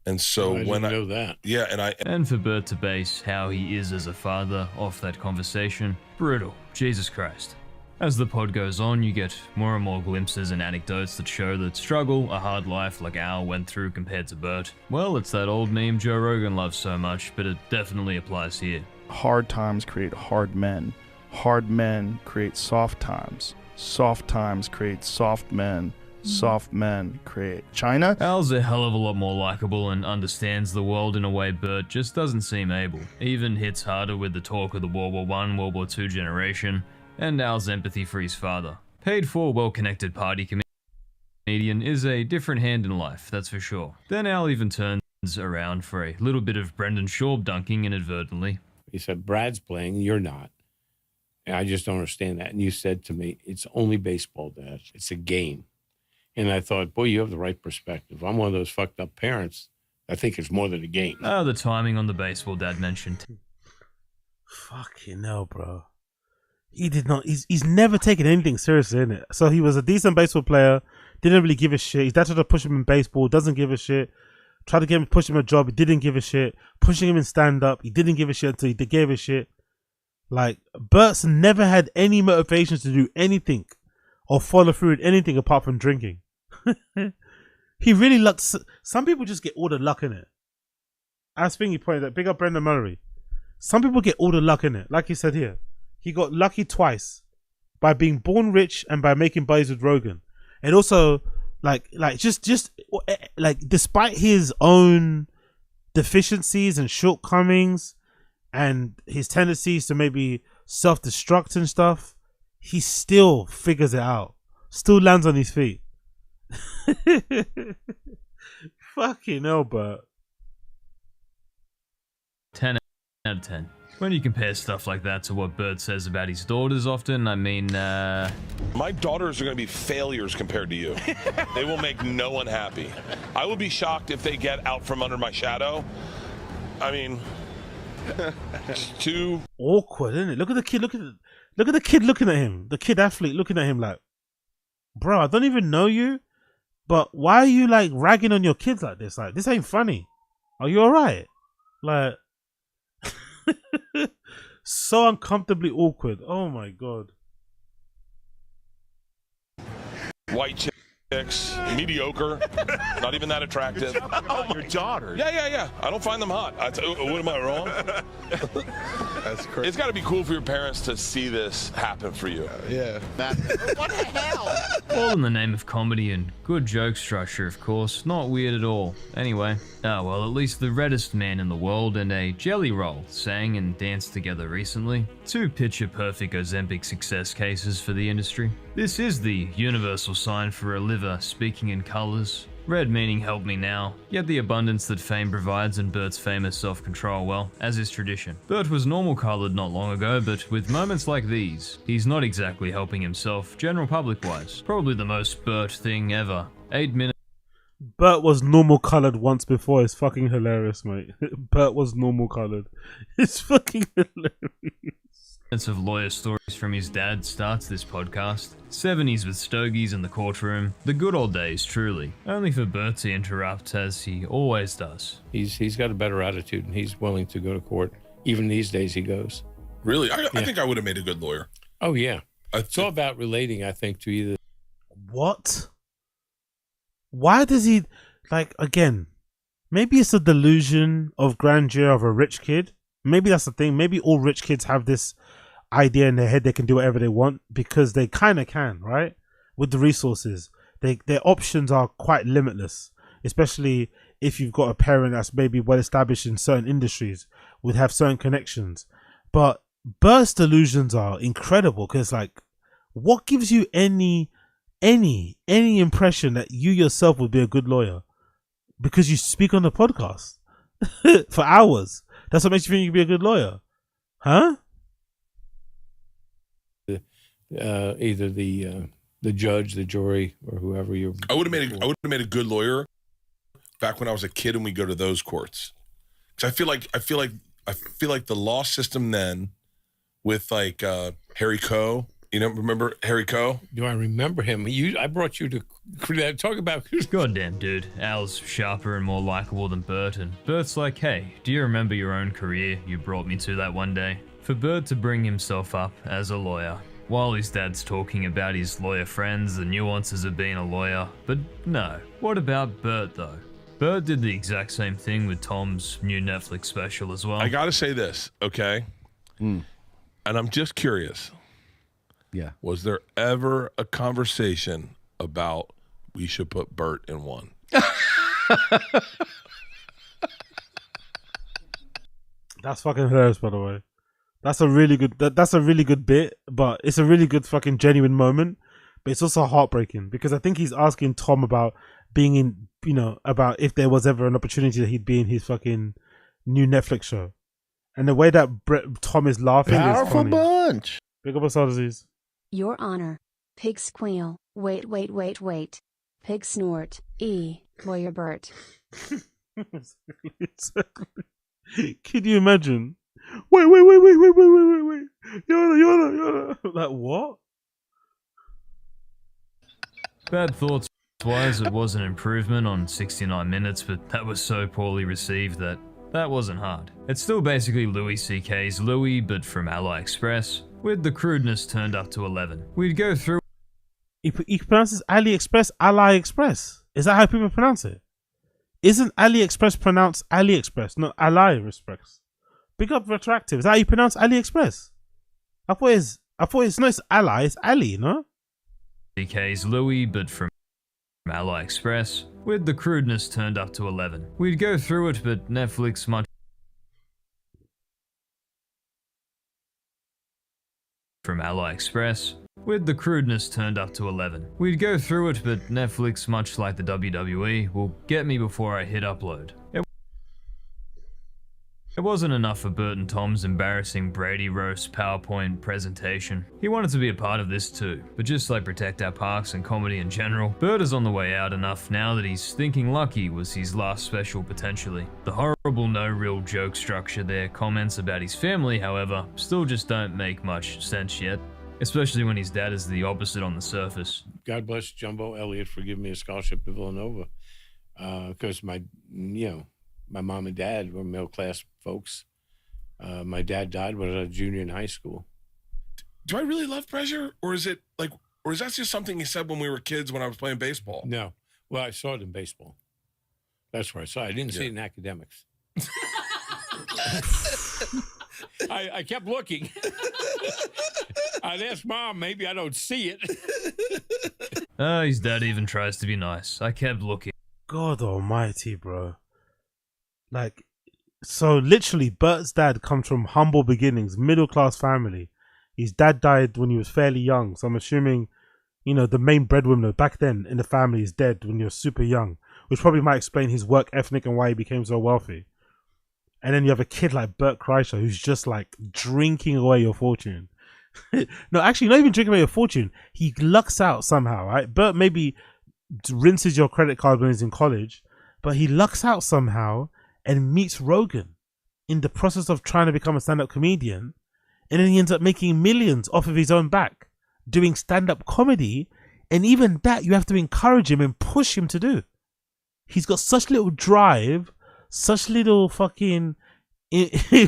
And so I when didn't know that. Yeah, and for Bert to base how he is as a father off that conversation, brutal. Jesus Christ. As the pod goes on, you get more and more glimpses and anecdotes that show that struggle, a hard life like Al went through compared to Bert. Well, it's that old meme Joe Rogan loves so much, but it definitely applies here. Hard times create hard men. Hard men create soft times. Soft times create soft men. Soft men create China. Al's a hell of a lot more likable and understands the world in a way Bert just doesn't seem able. Even hits harder with the talk of the World War I, World War II generation, and Al's empathy for his father. Paid for, well-connected party comedian is a different hand in life, that's for sure. Then Al even turns around for a little bit of Brendan Schaub dunking inadvertently. He said, Brad's playing, you're not. And I just don't understand that. And you said to me, it's only baseball, Dad. It's a game. And I thought, boy, you have the right perspective. I'm one of those fucked up parents. I think it's more than a game. Oh, the timing on the baseball Dad mentioned. Fucking hell, bro. He did not. He's never taken anything seriously, innit? So he was a decent baseball player. Didn't really give a shit. His dad tried to push him in baseball. Doesn't give a shit. Tried to get him, push him a job. He didn't give a shit. Pushing him in stand up. He didn't give a shit until he gave a shit. Like Bert's never had any motivations to do anything or follow through with anything apart from drinking. He really lucked. Some people just get all the luck in it. As Thingy pointed out, big up Brendan Murray. Some people get all the luck in it. Like he said here, he got lucky twice by being born rich and by making buddies with Rogan. And also, like despite his own deficiencies and shortcomings and his tendencies to maybe self-destruct and stuff, he still figures it out. Still lands on his feet. Fucking hell, Bert. 10 out of 10. When you compare stuff like that to what Bert says about his daughters often, I mean, My daughters are going to be failures compared to you. They will make no one happy. I will be shocked if they get out from under my shadow. I mean, it's too awkward, isn't it? Look at the kid. Look at the kid looking at him. The kid athlete looking at him like, bro, I don't even know you, but why are you like ragging on your kids like this? Like, this ain't funny. Are you alright? Like, so uncomfortably awkward. Oh my god. white chicks, mediocre, not even that attractive. Your daughter. Yeah. I don't find them hot. What am I wrong? That's crazy. It's got to be cool for your parents to see this happen for you. Yeah. What the hell? All in the name of comedy and good joke structure, of course. Not weird at all. Anyway, well, at least the reddest man in the world and a jelly roll sang and danced together recently. Two picture-perfect Ozempic success cases for the industry. This is the universal sign for a liver speaking in colors. Red meaning help me now, yet the abundance that fame provides and Bert's famous self-control, well, as is tradition. Bert was normal colored not long ago, but with moments like these, he's not exactly helping himself, general public-wise. Probably the most Bert thing ever. 8 minutes. Bert was normal colored once before. It's fucking hilarious, mate. Bert was normal colored. It's fucking hilarious. of lawyer stories from his dad starts this podcast. 70s with stogies in the courtroom. The good old days, truly. Only for Bert to interrupt, as he always does. He's got a better attitude, and he's willing to go to court. Even these days he goes. Really? I think I would have made a good lawyer. Oh, yeah. It's all about relating, I think, to either. What? Why does he, like, again, maybe it's a delusion of grandeur of a rich kid. Maybe that's the thing. Maybe all rich kids have this idea in their head they can do whatever they want because they kind of can, right? With the resources. Their options are quite limitless, especially if you've got a parent that's maybe well established in certain industries, would have certain connections. But Bert's delusions are incredible because, like, what gives you any impression that you yourself would be a good lawyer? Because you speak on the podcast for hours. That's what makes you think you'd be a good lawyer, huh? Either the judge, the jury, or whoever you're. I would have made a good lawyer back when I was a kid and we go to those courts. Because I feel like the law system then, with like Harry Coe. You know, remember Harry Coe? Do I remember him? I brought you to talk about. Goddamn, dude. Al's sharper and more likable than Bert, and Bert's like, hey, do you remember your own career you brought me to that one day? For Bert to bring himself up as a lawyer, while his dad's talking about his lawyer friends, the nuances of being a lawyer. But no, what about Bert though? Bert did the exact same thing with Tom's new Netflix special as well. I gotta say this, okay? And I'm just curious. Yeah. Was there ever a conversation about we should put Bert in one? That's fucking hilarious, by the way. That's a really good. That's a really good bit, but it's a really good fucking genuine moment. But it's also heartbreaking because I think he's asking Tom about being in, you know, about if there was ever an opportunity that he'd be in his fucking new Netflix show, and the way that Tom is laughing Powerful is funny. bunch. Big up Asada Disease. Your Honor. Pig squeal. Wait. Pig snort. Lawyer Bert. Can you imagine? Wait. Yana. Like, what? Bad thoughts wise, it was an improvement on 69 minutes, but that was so poorly received that wasn't hard. It's still basically Louis CK's Louis, but from AliExpress, with the crudeness turned up to 11. We'd go through. He pronounces AliExpress. Is that how people pronounce it? Isn't AliExpress pronounced AliExpress, not AliExpress? Big up Retroactive. Is that how you pronounce AliExpress? I thought it's not Ali, it's Ali, no? CK's Louis, but from AliExpress, with the crudeness turned up to 11. We'd go through it, but Netflix much from AliExpress, with the crudeness turned up to 11. We'd go through it, but Netflix, much like the WWE, will get me before I hit upload. It wasn't enough for Bert and Tom's embarrassing Brady roast PowerPoint presentation. He wanted to be a part of this too, but just like Protect Our Parks and comedy in general, Bert is on the way out enough now that he's thinking Lucky was his last special potentially. The horrible no real joke structure there, comments about his family however, still just don't make much sense yet. Especially when his dad is the opposite on the surface. God bless Jumbo Elliott for giving me a scholarship to Villanova. Because my mom and dad were middle class folks. My dad died when I was a junior in high school. Do I really love pressure, or is that just something he said when we were kids when I was playing baseball? No, well, I saw it in baseball. That's where I saw it. I didn't see it in academics. I kept looking. I'd ask Mom, maybe I don't see it. His dad even tries to be nice. I kept looking. God almighty, bro. Like, so literally, Bert's dad comes from humble beginnings, middle class family. His dad died when he was fairly young, so I'm assuming, you know, the main breadwinner back then in the family is dead when you're super young, which probably might explain his work ethic and why he became so wealthy. And then you have a kid like Bert Kreischer who's just like drinking away your fortune. No, actually, not even drinking away your fortune. He lucks out somehow, right? Bert maybe rinses your credit card when he's in college, but he lucks out somehow and meets Rogan in the process of trying to become a stand-up comedian, and then he ends up making millions off of his own back doing stand-up comedy. And even that you have to encourage him and push him to do. He's got such little drive, such little fucking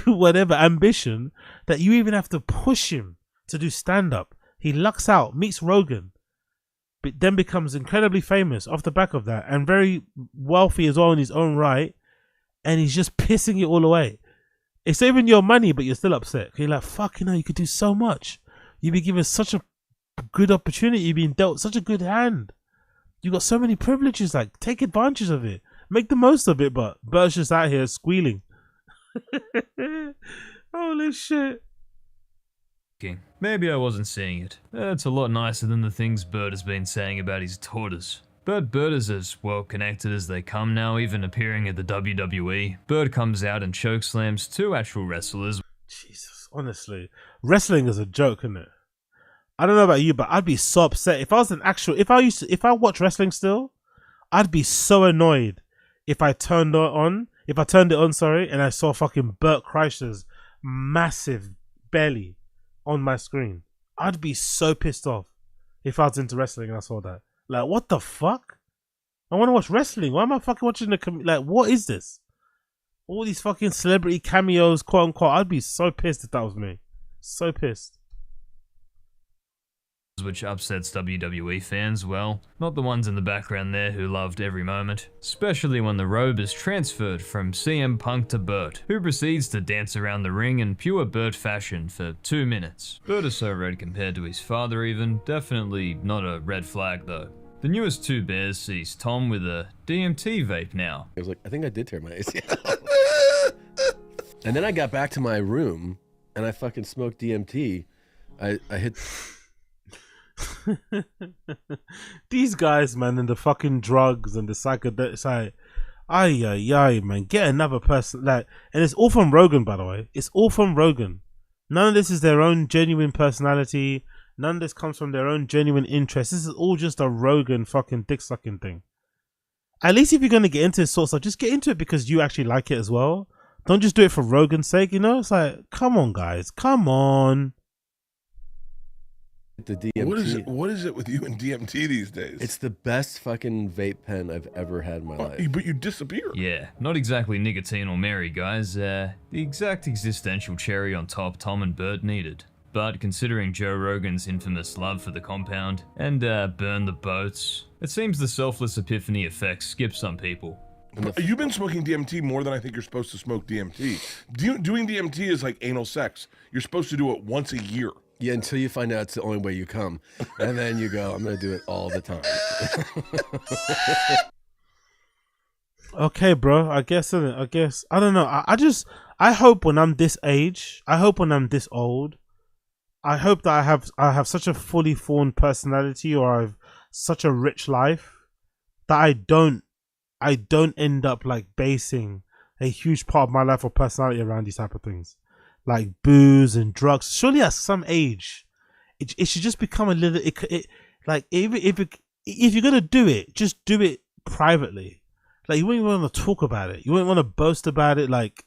whatever ambition, that you even have to push him to do stand-up. He lucks out, meets Rogan, but then becomes incredibly famous off the back of that, and very wealthy as well in his own right, and he's just pissing it all away. It's saving your money, but you're still upset. You're like, fuck, you know, you could do so much. You'd be given such a good opportunity, you've been dealt such a good hand. You got so many privileges, like, take advantage of it. Make the most of it, but Bert's just out here squealing. Holy shit. Maybe I wasn't seeing it. It's a lot nicer than the things Bert has been saying about his daughters. But Bert is as well connected as they come now, even appearing at the WWE. Bert comes out and chokeslams 2 actual wrestlers. Jesus, honestly. Wrestling is a joke, isn't it? I don't know about you, but I'd be so upset if I was if I watch wrestling still, I'd be so annoyed if I turned it on, and I saw fucking Bert Kreischer's massive belly on my screen. I'd be so pissed off if I was into wrestling and I saw that. Like, what the fuck? I want to watch wrestling. Why am I fucking watching like, what is this? All these fucking celebrity cameos, quote unquote. I'd be so pissed if that was me. So pissed. Which upsets WWE fans, well, not the ones in the background there who loved every moment, especially when the robe is transferred from CM Punk to Bert, who proceeds to dance around the ring in pure Bert fashion for 2 minutes. Bert is so red compared to his father even, definitely not a red flag though. The newest 2 Bears sees Tom with a DMT vape now. I was like, I think I did tear my ACL. And then I got back to my room and I fucking smoked DMT. I hit... These guys, man, and the fucking drugs and the psychedelics, ay, man, get another person, like, and it's all from Rogan, by the way. It's all from Rogan. None of this is their own genuine personality. None of this comes from their own genuine interest. This is all just a Rogan fucking dick sucking thing. At least if you're gonna get into this sort of stuff, just get into it because you actually like it as well. Don't just do it for Rogan's sake, you know? It's like, come on, guys, come on. The DMT. What is it with you and DMT these days? It's the best fucking vape pen I've ever had in my life. But you disappear. Yeah, not exactly nicotine or Mary, guys. The exact existential cherry on top Tom and Bert needed. But considering Joe Rogan's infamous love for the compound and burn the boats, it seems the selfless epiphany effect skips some people. You've been smoking DMT more than I think you're supposed to smoke DMT. Doing DMT is like anal sex. You're supposed to do it once a year. Yeah, until you find out it's the only way you come. And then you go, I'm going to do it all the time. Okay, bro. I guess. I don't know. I hope when I'm this age, I hope when I'm this old, I hope that I have such a fully formed personality, or I have such a rich life that I don't end up like basing a huge part of my life or personality around these type of things. Like booze and drugs. Surely at some age, it should just become a little. Like if you're gonna do it, just do it privately. Like you wouldn't want to talk about it. You wouldn't want to boast about it. Like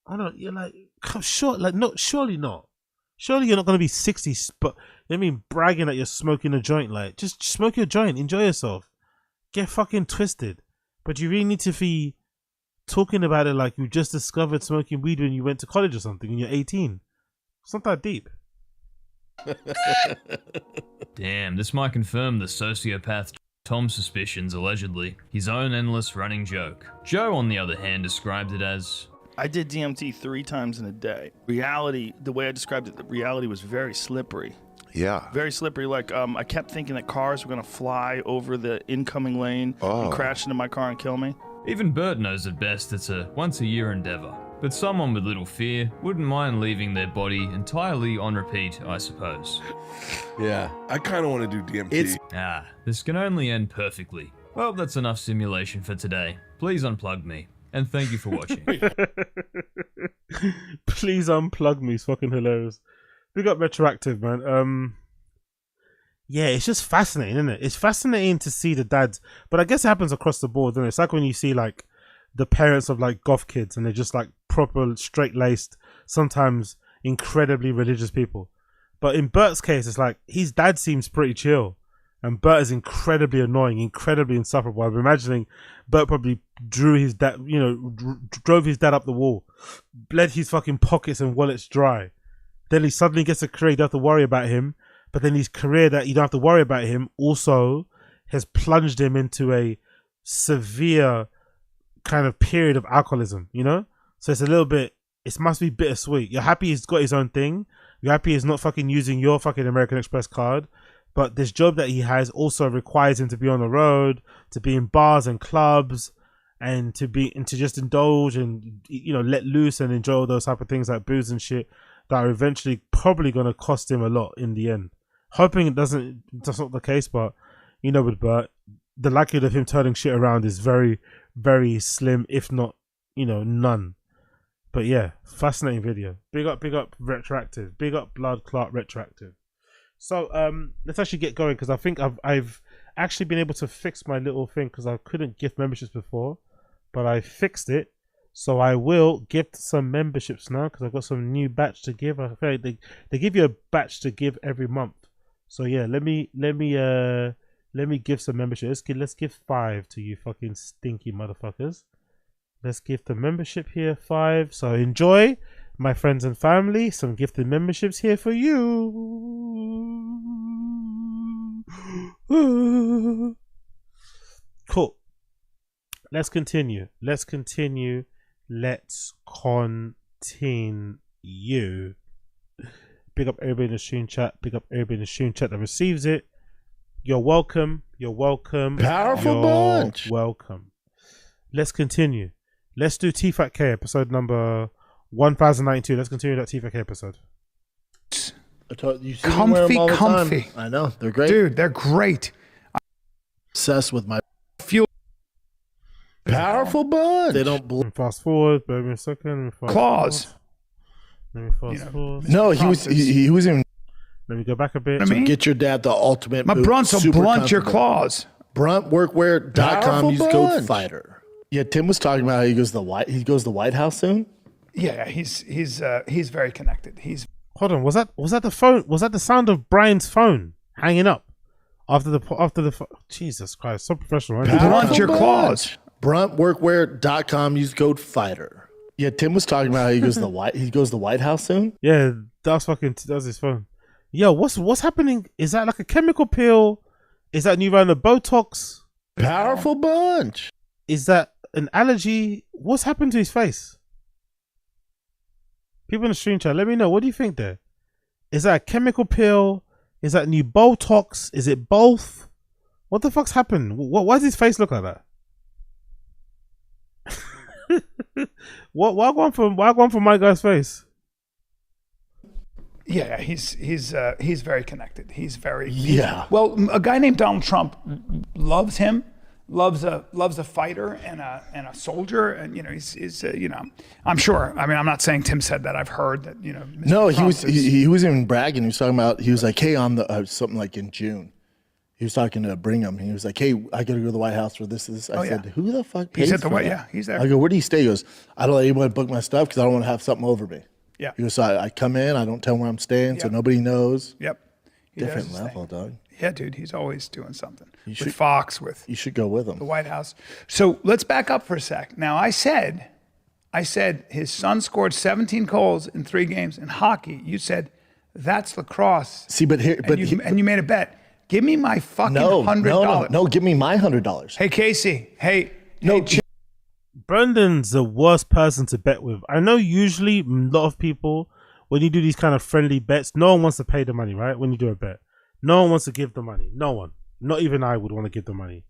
I don't. You're like, sure. Like no, surely not. Surely you're not gonna be 60, but I mean bragging that you're smoking a joint. Like just smoke your joint, enjoy yourself, get fucking twisted. But you really need to be talking about it like you just discovered smoking weed when you went to college or something and you're 18. It's not that deep. Damn, this might confirm the sociopath Tom's suspicions, allegedly. His own endless running joke. Joe, on the other hand, described it as... I did DMT 3 times in a day. Reality, the way I described it, the reality was very slippery. Yeah. Very slippery. Like, I kept thinking that cars were going to fly over the incoming lane and crash into my car and kill me. Even Bert knows at best it's a once-a-year endeavor. But someone with little fear wouldn't mind leaving their body entirely on repeat, I suppose. Yeah. I kind of want to do DMT. This can only end perfectly. Well, that's enough simulation for today. Please unplug me. And thank you for watching. Please unplug me. It's fucking hilarious. We got Retroactive, man. Yeah, it's just fascinating, isn't it? It's fascinating to see the dads, but I guess it happens across the board, doesn't it? It's like when you see like the parents of like goth kids and they're just like proper straight-laced, sometimes incredibly religious people. But in Bert's case, it's like his dad seems pretty chill, and Bert is incredibly annoying, incredibly insufferable. I'm imagining Bert probably drove his dad up the wall, bled his fucking pockets and wallets dry. Then he suddenly gets a career, you don't have to worry about him. But then his career that you don't have to worry about him also has plunged him into a severe kind of period of alcoholism, you know? So it's a little bit, it must be bittersweet. You're happy he's got his own thing. You're happy he's not fucking using your fucking American Express card. But this job that he has also requires him to be on the road, to be in bars and clubs, and to just indulge and, you know, let loose and enjoy all those type of things like booze and shit that are eventually probably going to cost him a lot in the end. Hoping that's not the case, but you know, with Bert, the likelihood of him turning shit around is very, very slim, if not, you know, none. But yeah, fascinating video. Big up Retroactive. Big up Blood Clot Retroactive. So let's actually get going, because I think I've actually been able to fix my little thing, because I couldn't gift memberships before, but I fixed it. So I will gift some memberships now, because I've got some new batch to give. I feel like they give you a batch to give every month. So yeah, let me give some memberships. Let's give 5 to you fucking stinky motherfuckers. Let's give the membership here 5. So enjoy, my friends and family. Some gifted memberships here for you. Cool. Let's continue. Big up everybody in the stream chat. Big up everybody in the stream chat that receives it. You're welcome. Powerful bunch. Welcome. Let's continue. Let's do Tfatk episode number 1092. Let's continue that Tfatk episode. You see me wear them all the time. I know. They're great. Dude, they're great. I'm obsessed with my fuel. Powerful bunch. They don't fast forward. Bear me a second. Claws. Let me fast forward. No, he was in. Let me go back a bit. To get your dad the ultimate. My Brunt will blunt your claws. BruntWorkwear.com. Use code FIGHTER. Yeah, Tim was talking about how he goes to the White House soon. Yeah, he's very connected. Hold on. Was that the phone? Was that the sound of Brian's phone hanging up after the Jesus Christ, so professional. Right? Blunt your claws. BruntWorkwear.com. Use code FIGHTER. Yeah, Tim was talking about how he goes to the White House soon. Yeah, that's his phone. Yo, what's happening? Is that like a chemical peel? Is that new round of Botox? Powerful bunch. Is that an allergy? What's happened to his face? People in the stream chat, let me know. What do you think there? Is that a chemical peel? Is that new Botox? Is it both? What the fuck's happened? Why does his face look like that? Why go on from my guy's face? Yeah, he's very connected. He's very well. A guy named Donald Trump loves him, loves a fighter and a soldier, and you know he's I'm sure. I mean, I'm not saying Tim said that. I've heard that Mr. No, Trump he was even bragging. He was talking about. He was like, hey, on the something like in June. He was talking to Brigham. He was like, hey, I got to go to the White House for this. I said, who the fuck pays He's at the for White. that? Yeah, he's there. I go, where do you stay? He goes, I don't let anyone book my stuff because I don't want to have something over me. Yeah. He goes, so I come in, I don't tell them where I'm staying, so nobody knows. Yep. Different level, dog. Yeah, dude, he's always doing something. With Fox, you should go with him. The White House. So let's back up for a sec. Now, I said his son scored 17 goals in 3 games in hockey. You said that's lacrosse. See, but you made a bet. Give me my fucking $100. No, give me my $100. Hey, Casey. Hey, Brendan's the worst person to bet with. I know usually a lot of people, when you do these kind of friendly bets, no one wants to pay the money, right? When you do a bet, no one wants to give the money. No one. Not even I would want to give the money.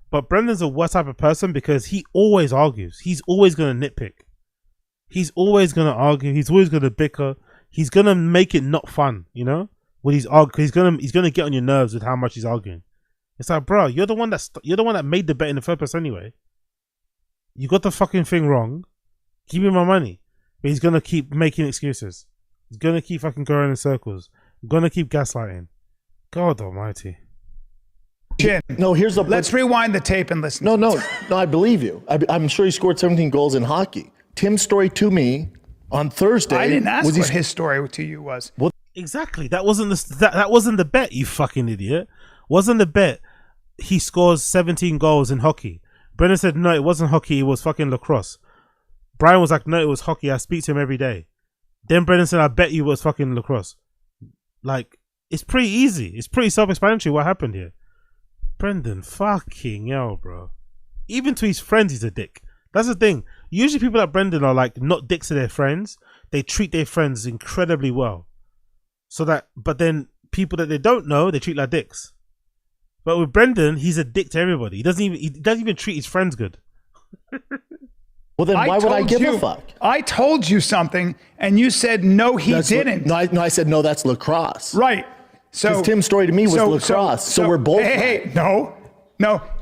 But Brendan's the worst type of person because he always argues. He's always going to nitpick. He's always going to argue. He's always going to bicker. He's going to make it not fun, you know? When he's arguing, he's gonna get on your nerves with how much he's arguing. It's like, bro, you're the one that made the bet in the first place anyway. You got the fucking thing wrong. Give me my money. But he's gonna keep making excuses. He's gonna keep fucking going in circles. Gonna keep gaslighting. God Almighty. No, let's rewind the tape and listen. No, I believe you. I'm sure he scored 17 goals in hockey. Tim's story to me On Thursday, I didn't ask was he what his story to you was. Well, Exactly. That wasn't that wasn't the bet, you fucking idiot. Wasn't the bet he scores 17 goals in hockey. Brendan said no, it wasn't hockey, it was fucking lacrosse. Brian was like, no, it was hockey. I speak to him every day. Then Brendan said, I bet you it was fucking lacrosse. Like, it's pretty easy. It's pretty self-explanatory what happened here. Brendan, fucking hell, bro. Even to his friends, he's a dick. That's the thing. Usually people like Brendan are like not dicks to their friends. They treat their friends incredibly well. But then people that they don't know, they treat like dicks. But with Brendan, he's a dick to everybody. He doesn't even treat his friends good. Well, then why would I give a fuck? I told you something, and you said no, he didn't. No, I said no. That's lacrosse. Right. So Tim's story to me was lacrosse. So we're both. Hey, no.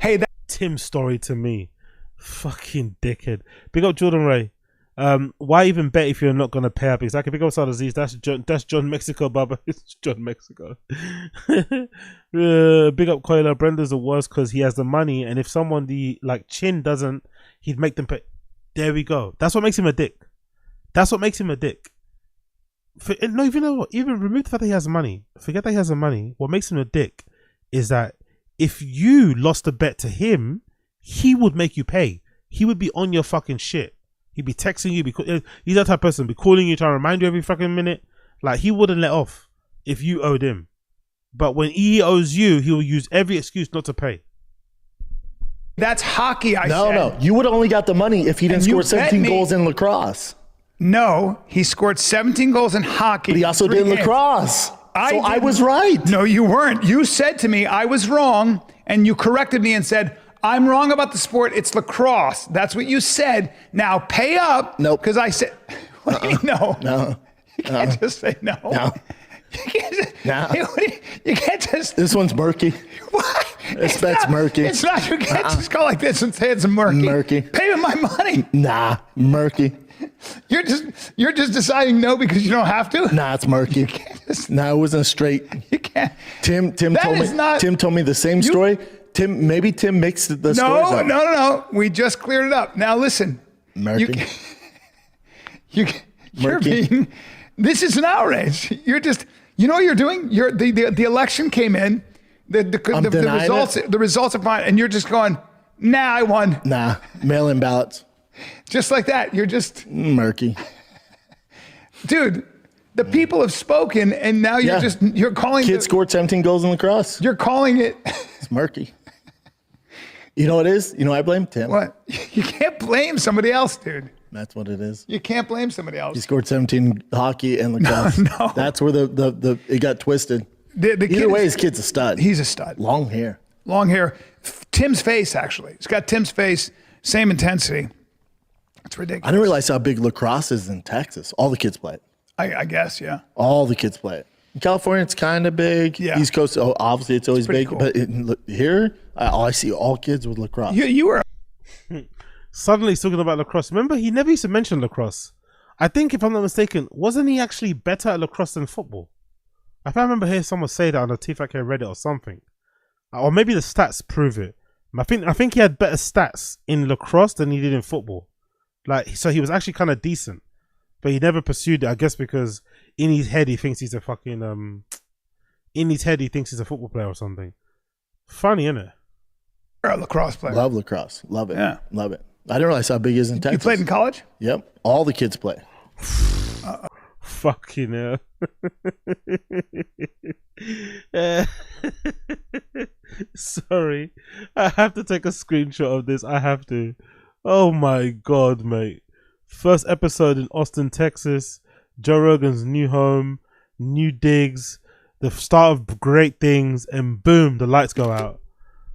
Hey, Tim's story to me, fucking dickhead. Big up Jordan Ray. Why even bet if you're not gonna pay up? Exactly. Big up Sal Aziz. That's John Mexico, Baba. It's John Mexico. Big up Koila. Brenda's the worst because he has the money, and if someone Chin doesn't, he'd make them pay. There we go. That's what makes him a dick. That's what makes him a dick. No, even know what? Even remove the fact that he has money. Forget that he has the money. What makes him a dick is that if you lost a bet to him, he would make you pay. He would be on your fucking shit. He'd be texting you. He's that type of person. Be calling you, trying to remind you every fucking minute. Like, he wouldn't let off if you owed him. But when he owes you, he will use every excuse not to pay. That's hockey, I said. No. You would have only got the money if he didn't score 17 goals in lacrosse. No, he scored 17 goals in hockey. But he also did lacrosse. I was right. No, you weren't. You said to me, I was wrong, and you corrected me and said, I'm wrong about the sport. It's lacrosse. That's what you said. Now pay up. Nope. Because I said, what do you mean no? No. You can't just say no. No. You can't just. This one's murky. What? This bet's murky. It's not. You can't just go like this and say it's murky. Murky. Pay me my money. Nah, murky. You're just deciding no because you don't have to. Nah, it's murky. Nah, it wasn't straight. You can't. Tim told me the same story. Maybe Tim mixed the stories up. No. We just cleared it up. Now listen. Murky. You're being. This is an outrage. You're just. You know what you're doing? The election came in. The results are fine, and you're just going. Nah, I won. Nah, mail-in ballots. Just like that. You're just murky. Dude, the people have spoken, and now you're calling. Kid scored 17 goals in lacrosse. You're calling it. It's murky. You know what it is? You know I blame Tim. What? You can't blame somebody else, dude. That's what it is. You can't blame somebody else. He scored 17 hockey and lacrosse. No. That's where the it got twisted. Either way, his kid's a stud. He's a stud. Long hair. Tim's face, actually. He's got Tim's face, same intensity. It's ridiculous. I didn't realize how big lacrosse is in Texas. All the kids play it. I guess, yeah. All the kids play it. In California, it's kind of big. Yeah. East Coast, obviously, it's always big. Cool. But here, I see all kids with lacrosse. You were. Suddenly he's talking about lacrosse. Remember, he never used to mention lacrosse. I think, if I'm not mistaken, wasn't he actually better at lacrosse than football? I remember hearing someone say that on a Tfatk Reddit or something. Or maybe the stats prove it. I think he had better stats in lacrosse than he did in football. So he was actually kind of decent. But he never pursued it, I guess, because in his head he thinks he's a fucking in his head he thinks he's a football player or something. Funny, isn't it? You're a lacrosse player. Love lacrosse. Love it. Yeah. Love it. I didn't realize how big it is in Texas. You played in college? Yep. All the kids play. Fucking hell. Sorry. I have to take a screenshot of this. I have to. Oh my god, mate. First episode in Austin, Texas. Joe Rogan's new home, new digs, the start of great things, and boom, the lights go out.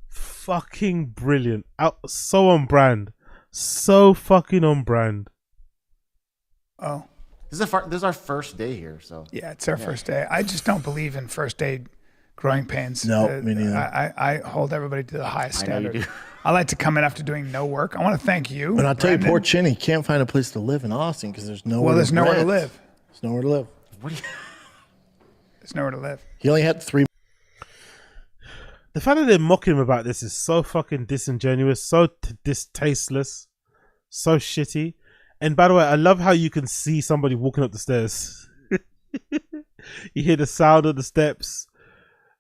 Fucking brilliant. So on brand. So fucking on brand. Oh. This is our first day here, so. Yeah, it's our first day. I just don't believe in first day growing pains. No, me neither. I hold everybody to the highest standard. I know you do. I like to come in after doing no work. I want to thank you. And I'll tell you, Brandon. poor Chinny can't find a place to live in Austin because there's nowhere. Well, there's to nowhere rent. to live. There's nowhere to live. There's nowhere to live. He only had 3. The fact that they're mocking him about this is so fucking disingenuous, so tasteless, so shitty. And by the way, I love how you can see somebody walking up the stairs. You hear the sound of the steps.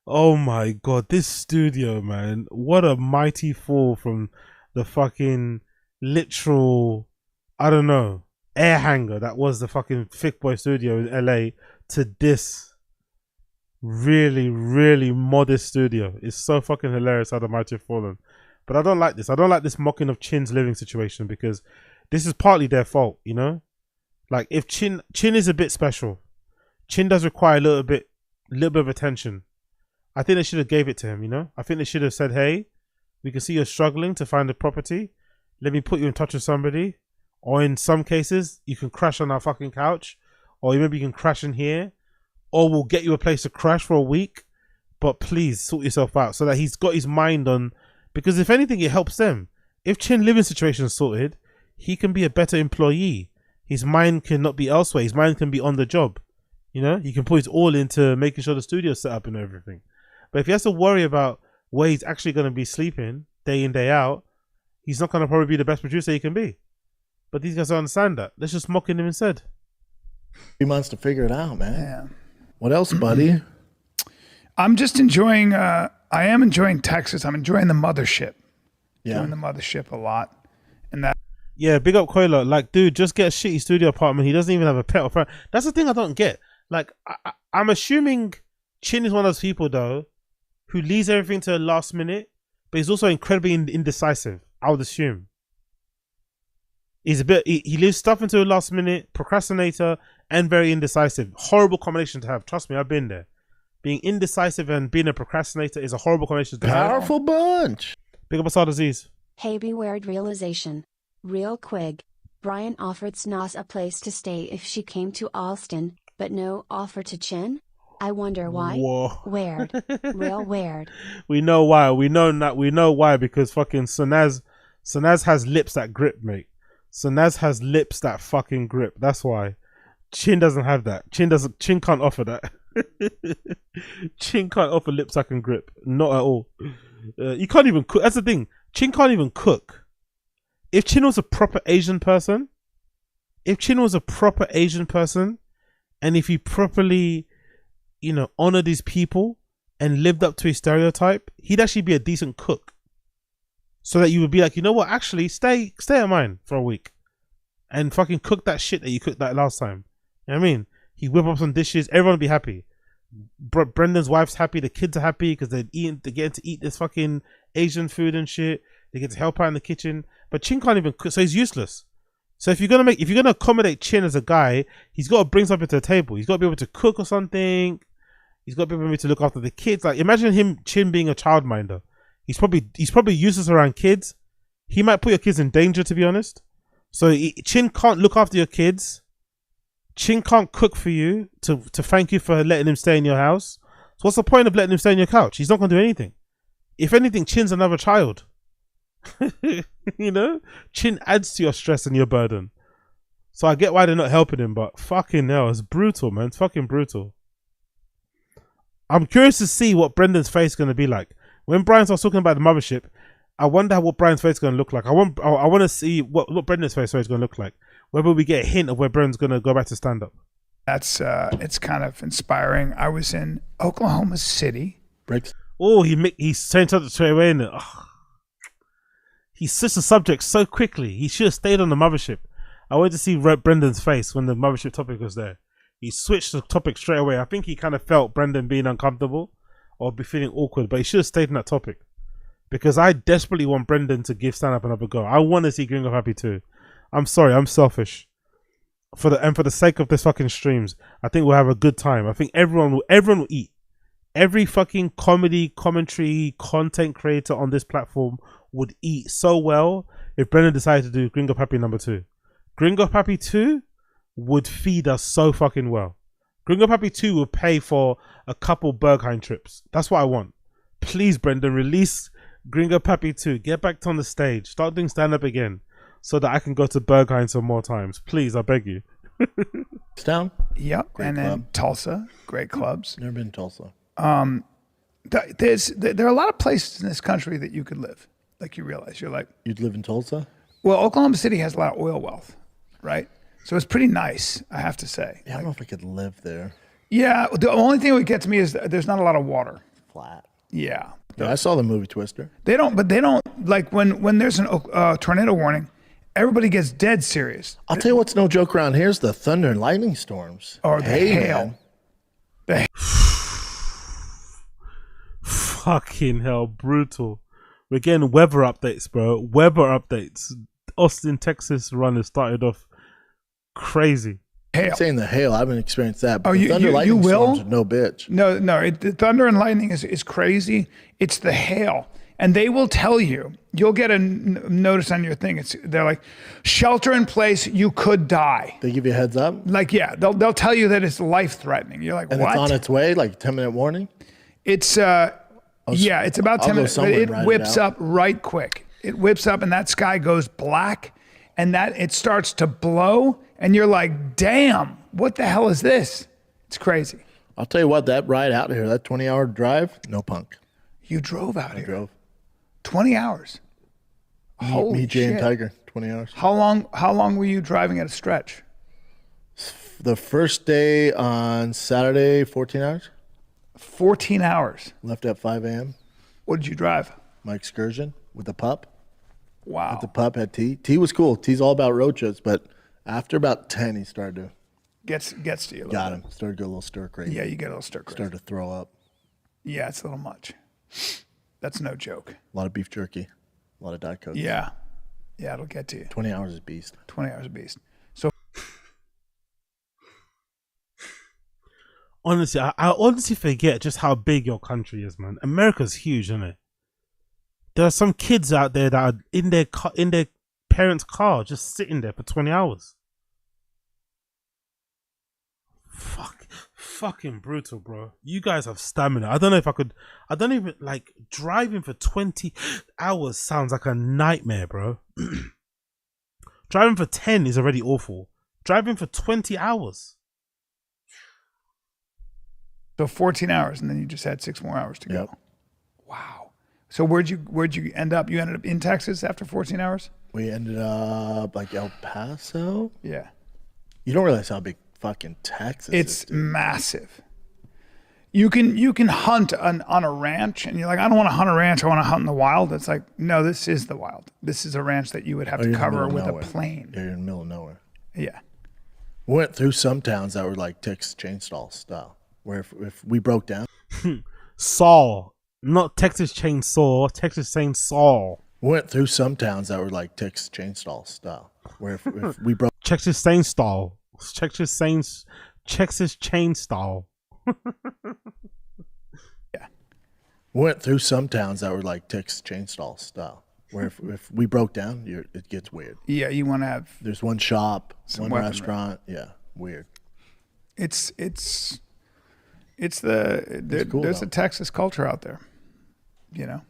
Oh my God, this studio, man. What a mighty fall from the fucking literal, I don't know, air hanger that was the fucking Thick Boy studio in LA to this really, really modest studio. It's so fucking hilarious how the mighty have fallen. But I don't like this. I don't like this mocking of Chin's living situation because this is partly their fault, you know? Like if Chin is a bit special. Chin does require a little bit of attention. I think they should have gave it to him, you know? I think they should have said, hey, we can see you're struggling to find a property. Let me put you in touch with somebody. Or in some cases, you can crash on our fucking couch. Or maybe you can crash in here. Or we'll get you a place to crash for a week. But please sort yourself out so that he's got his mind on... Because if anything, it helps them. If Chin living situation is sorted, he can be a better employee. His mind cannot be elsewhere. His mind can be on the job. You know, he can put his all into making sure the studio's set up and everything. But if he has to worry about where he's actually going to be sleeping day in, day out, he's not going to probably be the best producer he can be. But these guys don't understand that. Let's just mock him instead. 3 months to figure it out, man. Yeah. What else, buddy? I'm just enjoying, I am enjoying Texas. I'm enjoying the mothership. Yeah. Doing the mothership a lot. And that. Yeah, big up Quayla. Like, dude, just get a shitty studio apartment. He doesn't even have a pet or friend. That's the thing I don't get. Like, I'm assuming Chin is one of those people, though, who leaves everything to the last minute, but he's also incredibly indecisive, I would assume. He's a bit, he leaves stuff until the last minute, procrastinator, and very indecisive. Horrible combination to have. Trust me, I've been there. Being indecisive and being a procrastinator is a horrible combination to have. Powerful bunch. Big up Asad Aziz. Hey, beware realization. Real quick. Brian offered Snas a place to stay if she came to Alston, but no offer to Chin? I wonder why. Whoa. Weird. Real weird. We know why. We know why because fucking Sanaz has lips that grip, mate. Sanaz has lips that fucking grip. That's why. Chin doesn't have that. Chin can't offer that. Chin can't offer lips that can grip. Not at all. You can't even cook. That's the thing. Chin can't even cook. If Chin was a proper Asian person, and if he properly, you know, honored his people and lived up to his stereotype, he'd actually be a decent cook. So that you would be like, you know what, actually stay at mine for a week and fucking cook that shit that you cooked that last time. You know what I mean? He whip up some dishes, everyone will be happy. Brendan's wife's happy, the kids are happy because they're getting to eat this fucking Asian food and shit. They get to help out in the kitchen. But Chin can't even cook, so he's useless. So if you're gonna accommodate Chin as a guy, he's got to bring something to the table. He's got to be able to cook or something. He's got to be able to look after the kids. Like imagine Chin being a childminder. He's probably useless around kids. He might put your kids in danger, to be honest. So Chin can't look after your kids. Chin can't cook for you to thank you for letting him stay in your house. So what's the point of letting him stay on your couch? He's not gonna do anything. If anything, Chin's another child. You know, Chin adds to your stress and your burden. So I get why they're not helping him, but fucking hell, it's brutal, man. It's fucking brutal. I'm curious to see what Brendan's face is gonna be like when Brian starts talking about the mothership. I wonder what Brian's face is gonna look like. I want to see what Brendan's face is gonna look like. Whether we get a hint of where Brendan's gonna go back to stand up. That's it's kind of inspiring. I was in Oklahoma City. Oh, he sent it straight away in it. Oh. He switched the subject so quickly. He should have stayed on the mothership. I wanted to see Brendan's face when the mothership topic was there. He switched the topic straight away. I think he kind of felt Brendan being uncomfortable or be feeling awkward, but he should have stayed in that topic. Because I desperately want Brendan to give stand up another go. I want to see Gringo Happy too. I'm sorry, I'm selfish. For the sake of this fucking streams, I think we'll have a good time. I think everyone will eat. Every fucking comedy, commentary, content creator on this platform would eat so well if Brendan decided to do Gringo Happy number 2. Gringo Happy 2 would feed us so fucking well. Gringo Happy 2 would pay for a couple Berghain trips. That's what I want. Please, Brendan, release Gringo Happy 2. Get back on the stage. Start doing stand-up again so that I can go to Berghain some more times. Please, I beg you. Down? Yep. Great and club. then Tulsa. Great clubs. Never been to Tulsa. There are a lot of places in this country that you could live. Like you realize, you're like... You'd live in Tulsa? Well, Oklahoma City has a lot of oil wealth. right? So it's pretty nice, I have to say. Yeah, I don't know if I could live there. Yeah, the only thing that would get to me is there's not a lot of water. Flat. Yeah. Yeah, I saw the movie Twister. They don't like when there's a tornado warning, everybody gets dead serious. I'll tell you what's no joke around here is the thunder and lightning storms. Or the hail. Man. Fucking hell, brutal. We're getting weather updates, bro. Weather updates. Austin, Texas run has started off crazy. Hail. I'm saying the hail, I haven't experienced that. But Oh, the thunder lightning you will? storms are no bitch. No, the thunder and lightning is crazy. It's the hail. And they will tell you, you'll get a notice on your thing. They're like, shelter in place, you could die. They give you a heads up? Like, yeah, they'll tell you that it's life-threatening. You're like, And what? it's on its way, like 10-minute warning? It's, it's about 10 minutes, but it whips up right quick. It whips up and that sky goes black and that it starts to blow and you're like, damn, what the hell is this? It's crazy. I'll tell you what, that ride out here, that 20-hour drive, no punk. You drove out here? I drove. 20 hours? Holy me, Jay, shit. and Tiger, 20 hours. How long were you driving at a stretch? The first day on Saturday, 14 hours. 14 hours? Left at 5 a.m. What did you drive? My excursion with the pup. Wow. With the pup, had T. T was cool. T's all about road trips, but after about 10, he started to... Gets to you a little Got bit. him. Started to go a little stir crazy. Yeah, you get a little stir crazy. Started to throw up. Yeah, it's a little much. That's no joke. A lot of beef jerky. A lot of Diet Coke. Yeah. Yeah, it'll get to you. 20 hours is beast. 20 hours of beast. So honestly, I honestly forget just how big your country is, man. America's huge, isn't it? There are some kids out there that are in their parents' car, just sitting there for 20 hours. Fucking brutal, bro. You guys have stamina. I don't know if I could. I don't even like driving for 20 hours. Sounds like a nightmare, bro. Driving for 10 is already awful. Driving for 20 hours. So 14 hours, and then you just had 6 more hours to go. Wow. So where'd you end up? You ended up in Texas after 14 hours? We ended up like El Paso. Yeah. You don't realize how big fucking Texas is. It's massive. You can hunt on a ranch, and you're like, I don't want to hunt a ranch. I want to hunt in the wild. It's like, no, this is the wild. This is a ranch that you would have to cover with a plane. You're in the middle of nowhere. Yeah. We went through some towns that were like Texas chainsaw style, where if we broke down. Saw, not Texas Chainsaw, Texas Chainsaw. We went through some towns that were like Texas chainsaw style, where if we broke. Texas Chainsaw. Texas Chainsaw. Yeah. We went through some towns that were like Texas chainsaw style, where if we broke down, it gets weird. Yeah, you want to have. There's one shop, one weaponry. restaurant. Yeah, weird. It's there's a Texas culture out there, you know.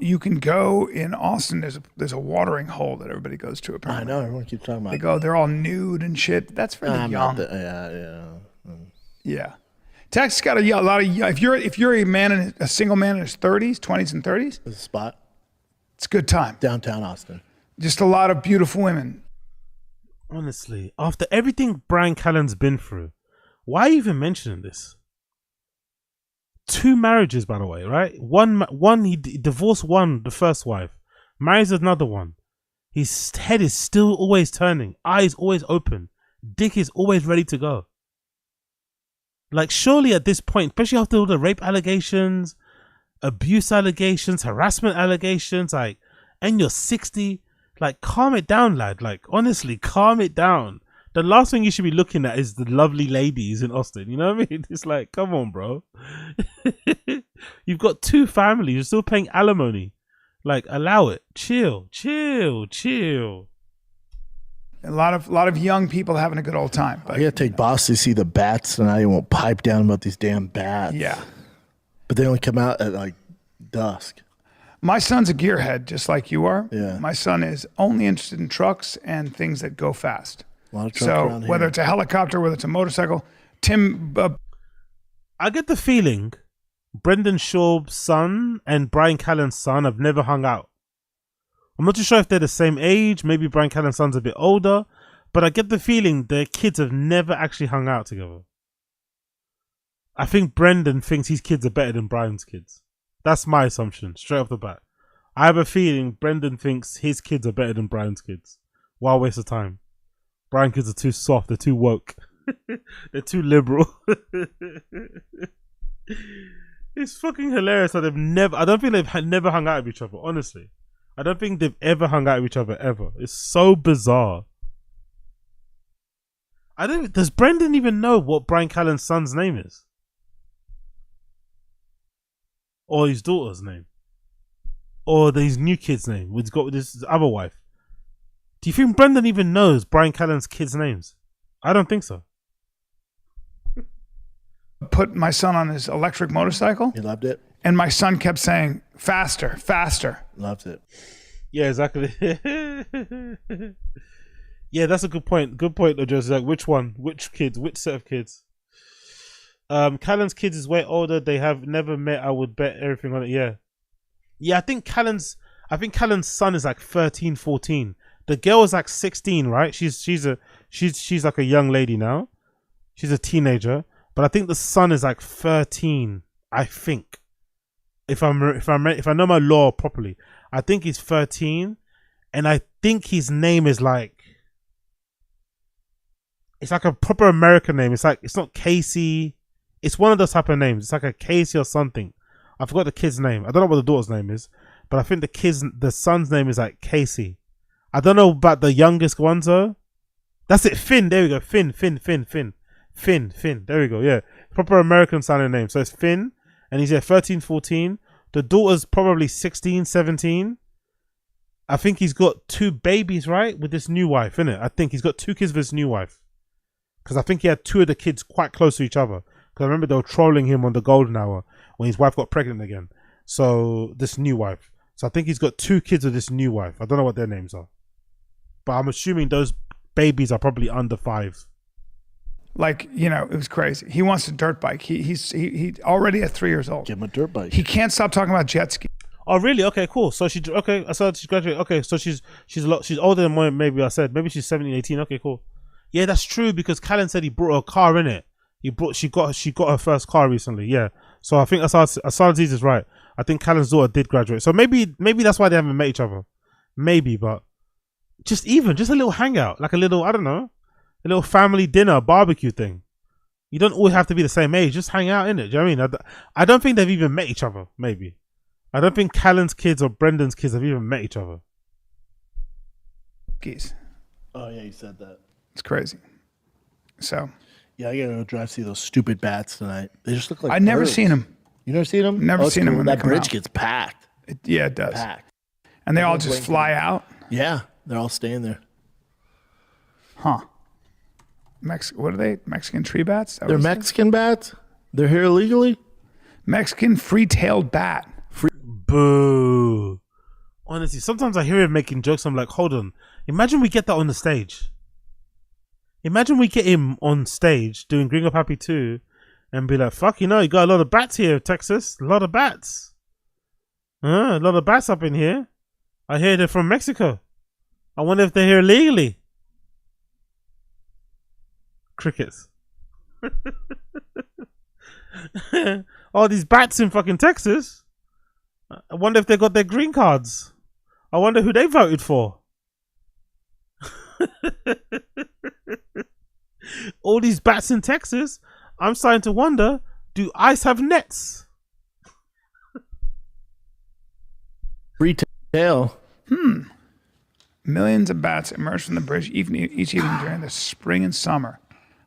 You can go in Austin. There's a watering hole that everybody goes to. Apparently, I know everyone keeps talking about. They go. They're all nude and shit. That's for the young. Yeah. Texas got a lot of. If you're a single man in his 30s, 20s, and 30s, there's a spot. It's a good time. Downtown Austin. Just a lot of beautiful women. Honestly, after everything Brian Callen's been through, why even mentioning this? 2 marriages, by the way, right? One he divorced the first wife, marries another one. His head is still always turning, eyes always open, dick is always ready to go. Like, surely at this point, especially after all the rape allegations, abuse allegations, harassment allegations, like, and you're 60, like, calm it down, lad. Like, honestly, calm it down. The last thing you should be looking at is the lovely ladies in Austin. You know what I mean? It's like, come on, bro. You've got 2 families. You're still paying alimony. Like, allow it. Chill. A lot of young people having a good old time. I gotta take Boss to see the bats, and I won't pipe down about these damn bats. Yeah. But they only come out at like dusk. My son's a gearhead, just like you are. Yeah. My son is only interested in trucks and things that go fast. A lot of trucks So around whether here. it's a helicopter, whether it's a motorcycle, Tim. I get the feeling Brendan Schaub's son and Brian Callen's son have never hung out. I'm not too sure if they're the same age. Maybe Brian Callen's son's a bit older, but I get the feeling their kids have never actually hung out together. I think Brendan thinks his kids are better than Brian's kids. That's my assumption, straight off the bat. I have a feeling Brendan thinks his kids are better than Brian's kids. Why waste of time? Brian's kids are too soft. They're too woke. They're too liberal. It's fucking hilarious that they've never... I don't think they've never hung out with each other, honestly. I don't think they've ever hung out with each other, ever. It's so bizarre. Does Brendan even know what Brian Callen's son's name is? Or his daughter's name? Or his new kid's name, he's got with his other wife. Do you think Brendan even knows Brian Callen's kids' names? I don't think so. Put my son on his electric motorcycle. He loved it. And my son kept saying, faster, faster. Loved it. Yeah, exactly. Yeah, that's a good point. Good point, Joseph. Like, which one? Which kids? Which set of kids? Callen's kids is way older. They have never met. I would bet everything on it. Yeah. Yeah, I think Callen's son is like 13, 14. The girl is like 16, right? She's like a young lady now. She's a teenager, but I think the son is like 13. I think, if I know my law properly, I think he's 13, and I think his name is like, it's like a proper American name. It's like, it's not Casey. It's one of those type of names. It's like a Casey or something. I forgot the kid's name. I don't know what the daughter's name is, but I think the son's name is like Casey. I don't know about the youngest ones though. That's it, Finn. There we go. Finn. There we go. Yeah, proper American sounding name. So it's Finn, and he's 13, 14. The daughter's probably 16, 17. I think he's got 2 babies, right, with this new wife, innit? I think he's got 2 kids with his new wife, because I think he had 2 of the kids quite close to each other. Because I remember they were trolling him on the Golden Hour when his wife got pregnant again. So this new wife. So I think he's got 2 kids with this new wife. I don't know what their names are, but I'm assuming those babies are probably under 5. Like, you know, it was crazy. He wants a dirt bike. He already at 3 years old. Give him a dirt bike. He can't stop talking about jet ski. Oh really? Okay, cool. So she I saw she graduated. Okay, so she's older than what maybe I said. Maybe she's 17, 18. Okay, cool. Yeah, that's true, because Callen said he brought her a car in it. She got her first car recently. Yeah. So I think Asad is right. I think Callen's daughter did graduate. So maybe that's why they haven't met each other. Maybe, but just a little hangout, like a little, I don't know, a little family dinner, barbecue thing. You don't always have to be the same age. Just hang out in it. Do you know what I mean? I don't think they've even met each other. Maybe. I don't think Callen's kids or Brendan's kids have even met each other. Geese. Oh yeah, you said that. It's crazy. So. Yeah, I gotta go drive see those stupid bats tonight. They just look like I've never birds. seen them. You never seen them? Never seen them when that they come bridge out. gets packed. Yeah, it does. Packed. And they all just fly out? Yeah, they're all staying there. Huh. What are they? Mexican tree bats? They're Mexican bats? They're here illegally? Mexican free-tailed bat. Boo. Honestly, sometimes I hear him making jokes. I'm like, hold on. Imagine we get that on the stage. Imagine we get him on stage doing Green Up Happy 2 and be like, fuck, you know, you got a lot of bats here, Texas. A lot of bats. A lot of bats up in here. I hear they're from Mexico. I wonder if they're here illegally. Crickets. All these bats in fucking Texas. I wonder if they got their green cards. I wonder who they voted for. All these bats in Texas. I'm starting to wonder, do ICE have nets? Retail. Millions of bats emerge from the bridge each evening during the spring and summer.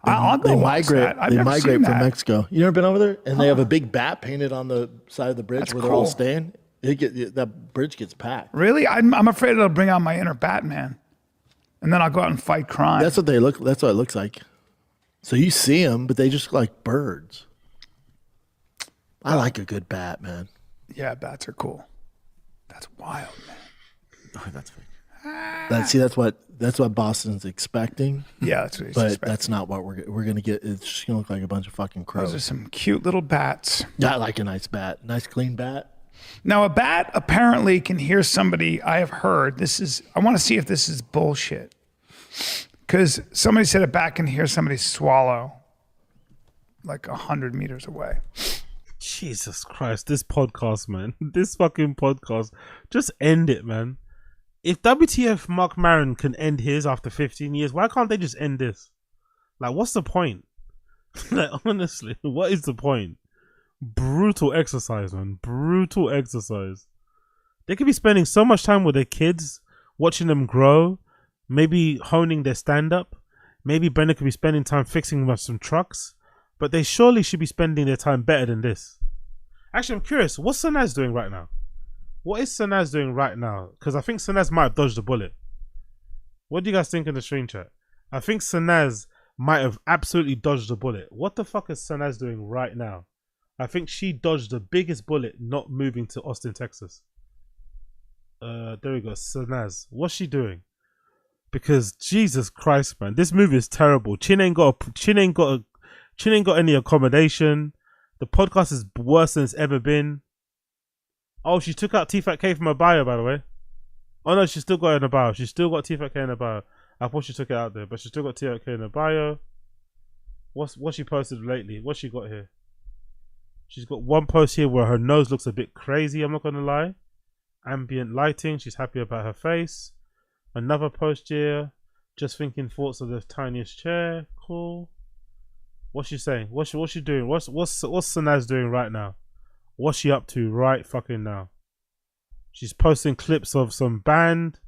I'll go They watch migrate. that. I've They never migrate seen from that. Mexico. You never been over there? And they have a big bat painted on the side of the bridge That's where they're all cool. staying. That bridge gets packed. Really? I'm afraid it'll bring out my inner Batman. And then I'll go out and fight crime. That's what they look. That's what it looks like. So you see them, but they just look like birds. I like a good bat, man. Yeah, bats are cool. That's wild, man. Oh, that's fake. That's what Boston's expecting. Yeah, that's what he's but expecting. that's not what we're gonna get. It's just gonna look like a bunch of fucking crows. Those are some cute little bats. Yeah, I like a nice bat, nice clean bat. Now, a bat apparently can hear somebody. I have heard I want to see if this is bullshit. Because somebody said a bat can hear somebody swallow like 100 meters away. Jesus Christ, this podcast, man. This fucking podcast. Just end it, man. If WTF Mark Maron can end his after 15 years, why can't they just end this? Like, what's the point? Like, honestly, what is the point? Brutal exercise, man. Brutal exercise. They could be spending so much time with their kids, watching them grow, maybe honing their stand-up. Maybe Brenda could be spending time fixing some trucks. But they surely should be spending their time better than this. Actually, I'm curious. What's Sanaz doing right now? What is Sanaz doing right now? Because I think Sanaz might have dodged a bullet. What do you guys think in the stream chat? I think Sanaz might have absolutely dodged a bullet. What the fuck is Sanaz doing right now? I think she dodged the biggest bullet not moving to Austin, Texas. There we go. Sanaz. What's she doing? Because Jesus Christ, man, this movie is terrible. Chin ain't got any accommodation. The podcast is worse than it's ever been. Oh, she took out Tfatk from her bio, by the way. Oh no, she still got it in her bio. She still got Tfatk in her bio. I thought she took it out there, but she still got Tfatk in her bio. What she posted lately? What she got here? She's got one post here where her nose looks a bit crazy, I'm not gonna lie. Ambient lighting, she's happy about her face. Another post here, just thinking thoughts of the tiniest chair. Cool. What's she saying? What's she doing? What's Sanaz doing right now? What's she up to right fucking now? She's posting clips of some band,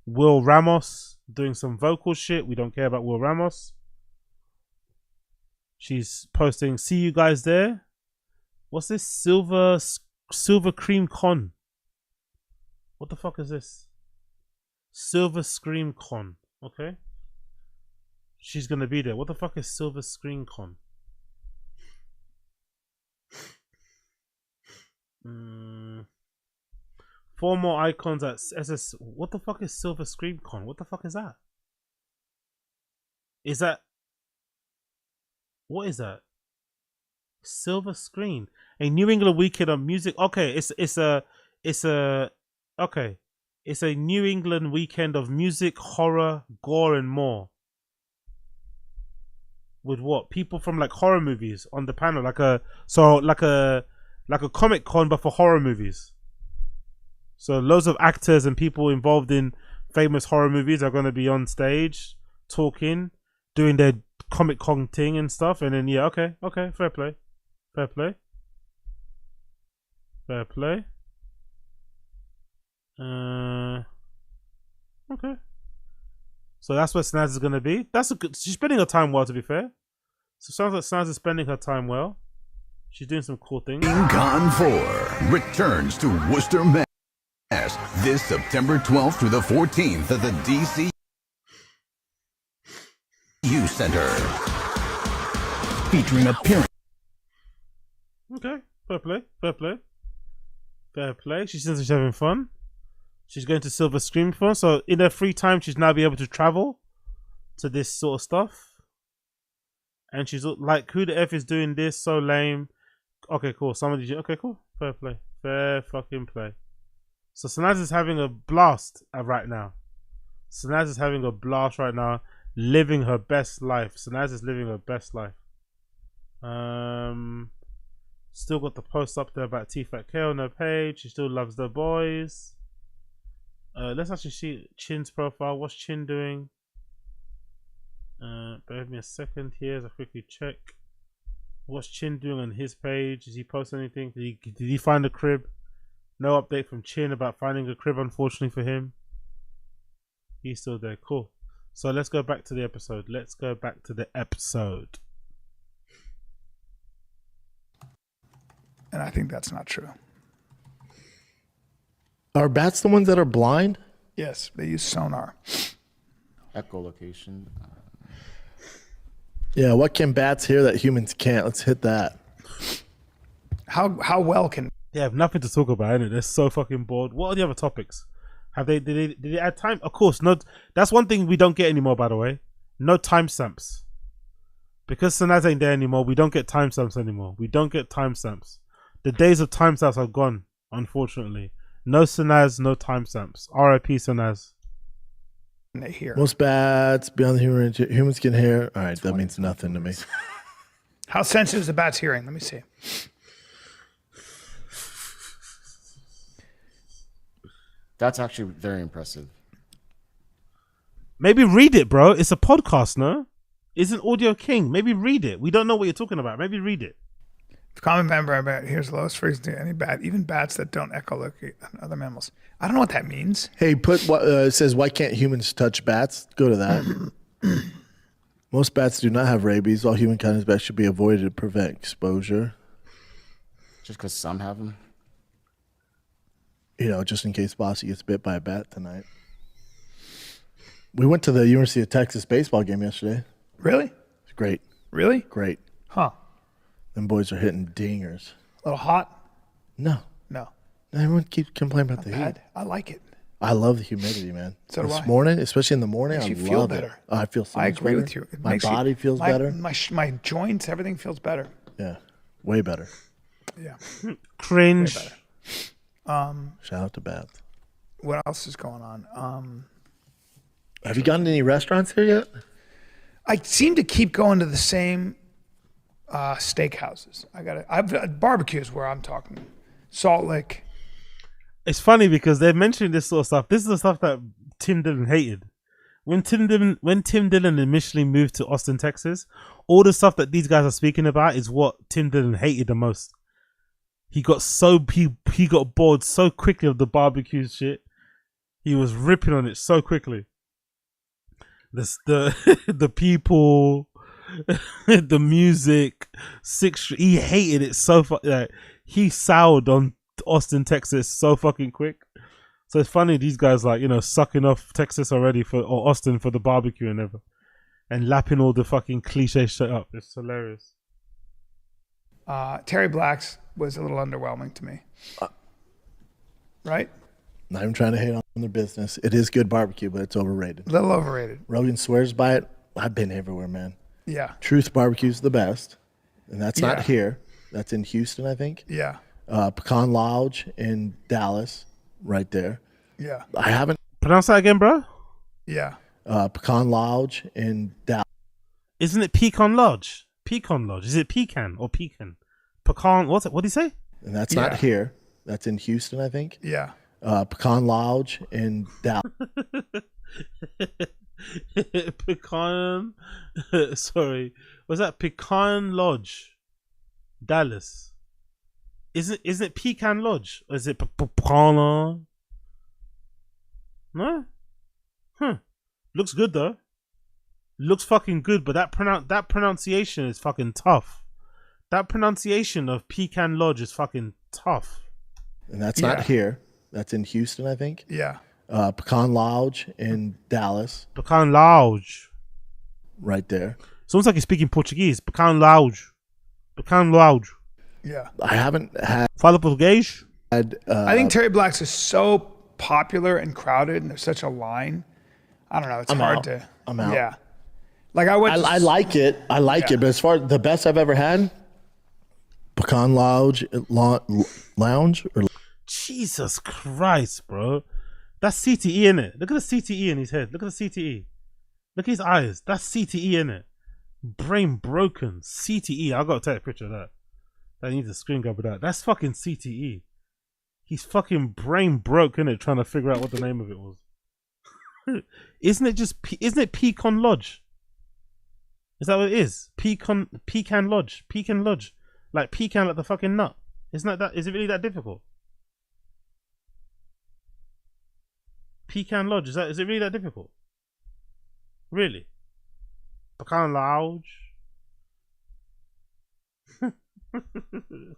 Will Ramos doing some vocal shit. We don't care about Will Ramos. She's posting, see you guys there. What's this? Silver Cream Con. What the fuck is this? Silver Scream Con. Okay. She's gonna be there. What the fuck is Silver Screen Con? 4 more icons at SS. What the fuck is Silver Screen Con? What the fuck is that? Is that? What is that? Silver Screen, a New England weekend of music. Okay, it's a New England weekend of music, horror, gore, and more. With what? People from like horror movies on the panel, like a Comic Con but for horror movies. So loads of actors and people involved in famous horror movies are going to be on stage talking, doing their Comic Con thing and stuff. And then yeah, okay, fair play. Okay. So that's where Sanaz is going to be. She's spending her time well, to be fair. So it sounds like Sanaz is spending her time well. She's doing some cool things. Con 4 returns to Worcester, Mass. This September 12th through the 14th at the DC U Center. Featuring appearance. Okay, fair play. She seems like she's having fun. She's going to Silver Screen Con, so in her free time, she's now be able to travel to this sort of stuff. And she's like, who the F is doing this? So lame. Okay, cool. Okay, cool. Fair play. Fair fucking play. So Sanaz is having a blast right now. Living her best life. Sanaz is living her best life. Still got the post up there about Tfatk on her page. She still loves the boys. Let's actually see Chin's profile. What's Chin doing? Bear with me a second here as I quickly check. What's Chin doing on his page? Is he posting anything? Did he find a crib? No update from Chin about finding a crib, unfortunately for him. He's still there. Cool. So let's go back to the episode. And I think that's not true. Are bats the ones that are blind? Yes, they use sonar. Echolocation. Yeah, what can bats hear that humans can't? Let's hit that. How well can they have nothing to talk about, innit? They're so fucking bored. What are the other topics? Did they add time? Of course, not. That's one thing we don't get anymore, by the way. No timestamps. Because Sanaz ain't there anymore, we don't get timestamps anymore. The days of timestamps are gone. Unfortunately, no Sanaz, no timestamps. R.I.P. Sanaz. They hear. Most bats beyond the humans can hear. All right, that means nothing to me. How sensitive is the bat's hearing? Let me see. That's actually very impressive. Maybe read it, bro. It's a podcast, no? It's an audio king. Maybe read it. We don't know what you're talking about. Maybe read it. Common member bat hears lowest frequency any bat, even bats that don't echolocate on other mammals. I don't know what that means. Hey, put what it says. Why can't humans touch bats? Go to that. Most bats do not have rabies. All humankind's bats should be avoided to prevent exposure. Just because some have them. You know, just in case Bossy gets bit by a bat tonight. We went to the University of Texas baseball game yesterday. Really? It's great. Really? Great. Huh. Them boys are hitting dingers. A little hot? No. No. Everyone keeps complaining about the heat. I like it. I love the humidity, man. So do this I. morning, especially in the morning, Makes I you feel love better. it. Oh, I feel so I much agree better. with you. It My makes body feels better. My joints, everything feels better. Yeah, way better. Yeah. Cringe. Way better. Shout out to Bath. What else is going on? Have you gotten to any restaurants here yet? I seem to keep going to the same steakhouses. I've barbecues where I'm talking. Salt Lake. It's funny because they're mentioning this sort of stuff. This is the stuff that Tim Dillon hated. When Tim Dillon initially moved to Austin, Texas, all the stuff that these guys are speaking about is what Tim Dillon hated the most. He got he got bored so quickly of the barbecue shit. He was ripping on it so quickly. The people, the music, he hated it so like he soured on Austin, Texas so fucking quick. So it's funny these guys like, you know, sucking off Texas already or Austin for the barbecue and everything, and lapping all the fucking cliche shit up. It's hilarious. Terry Black's was a little underwhelming to me. Right? Not even trying to hate on their business. It is good barbecue, but it's overrated. A little overrated. Rogan swears by it. I've been everywhere, man. Yeah. Truth Barbecue's the best, and that's not Yeah. here. That's in Houston, I think. Yeah. Pecan Lodge in Dallas, right there. Yeah. I haven't Pronounce that again, bro. Yeah. Pecan Lodge in Dallas. Isn't it Pecan Lodge? Pecan Lodge. Is it pecan or pecan? Pecan. What's it? What did he say? And that's Yeah. not here. That's in Houston, I think. Yeah. Pecan Lodge in Dallas. Pecan. Sorry, was that Pecan Lodge, Dallas? Isn't it Pecan Lodge or is it Pecan? No. Looks good though. Looks fucking good, but that pronunciation is fucking tough. That pronunciation of Pecan Lodge is fucking tough. And that's Yeah. not here. That's in Houston, I think. Yeah. Pecan Lodge in Dallas, Pecan Lodge. right there. Sounds like he's speaking Portuguese. Pecan Lodge. Pecan Lodge. Yeah. I haven't Fala português? had. I think Terry Black's is so popular and crowded, and there's such a line. I don't know. It's I'm hard out. to. I'm out. Yeah. Like I went. I like it. I like Yeah. it. But as far the best I've ever had, Pecan Lodge, Lounge, or Jesus Christ, bro. That's CTE in it. Look at the CTE in his head. Look at the CTE. Look at his eyes. That's CTE in it. Brain broken. CTE. I gotta take a picture of that. I need to screen grab of that. That's fucking CTE. He's fucking brain broke in it, trying to figure out what the name of it was. Isn't it Pecan Lodge? Is that what it is? Pecan Lodge. Pecan Lodge. Like pecan, like the fucking nut. Isn't that is it really that difficult? Pecan Lodge, is it really that difficult? Really? Pecan Lodge.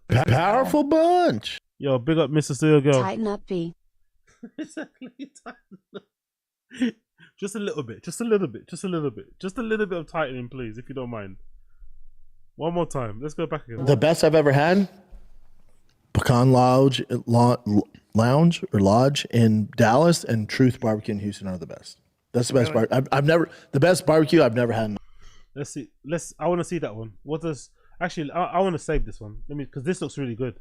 powerful bunch. Yo, big up Mr. Steel Girl. Tighten up, B. Exactly. Just a little bit. Just a little bit. Just a little bit. Just a little bit of tightening, please, if you don't mind. One more time. Let's go back again. The best I've ever had, Pecan Lodge, Lounge or Lodge in Dallas, and Truth Barbecue in Houston are the best. That's the best barbecue. I've never the best barbecue I've never had. Let's see. I want to see that one. What does actually? I want to save this one. Let me because this looks really good.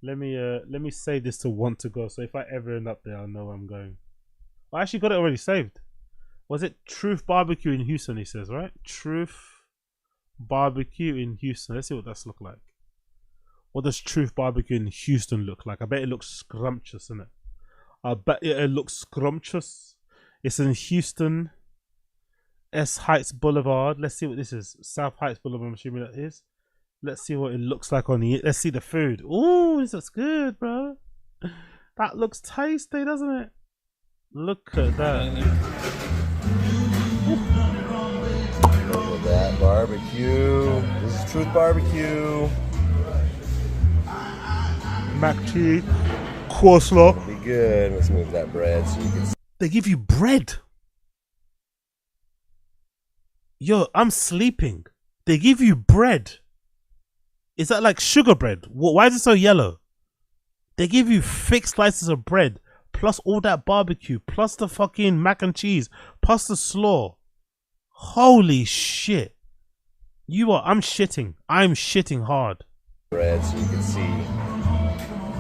Let me save this to want to go. So if I ever end up there, I'll know where I'm going. I actually got it already saved. Was it Truth Barbecue in Houston? He says, right? Truth Barbecue in Houston. Let's see what that's look like. What does Truth Barbecue in Houston look like? I bet it looks scrumptious, isn't it? I bet it looks scrumptious. It's in Houston. S Heights Boulevard. Let's see what this is. South Heights Boulevard, I'm assuming that is. Let's see what it looks like on the... Let's see the food. Ooh, this looks good, bro. That looks tasty, doesn't it? Look at that. Look at that barbecue. This is Truth Barbecue. Mac cheese, coleslaw. Be good. Let's move that bread so you can see. They give you bread. Yo, I'm sleeping. They give you bread. Is that like sugar bread? Why is it so yellow? They give you thick slices of bread, plus all that barbecue, plus the fucking mac and cheese, plus the slaw. Holy shit. I'm shitting. I'm shitting hard. Bread so you can see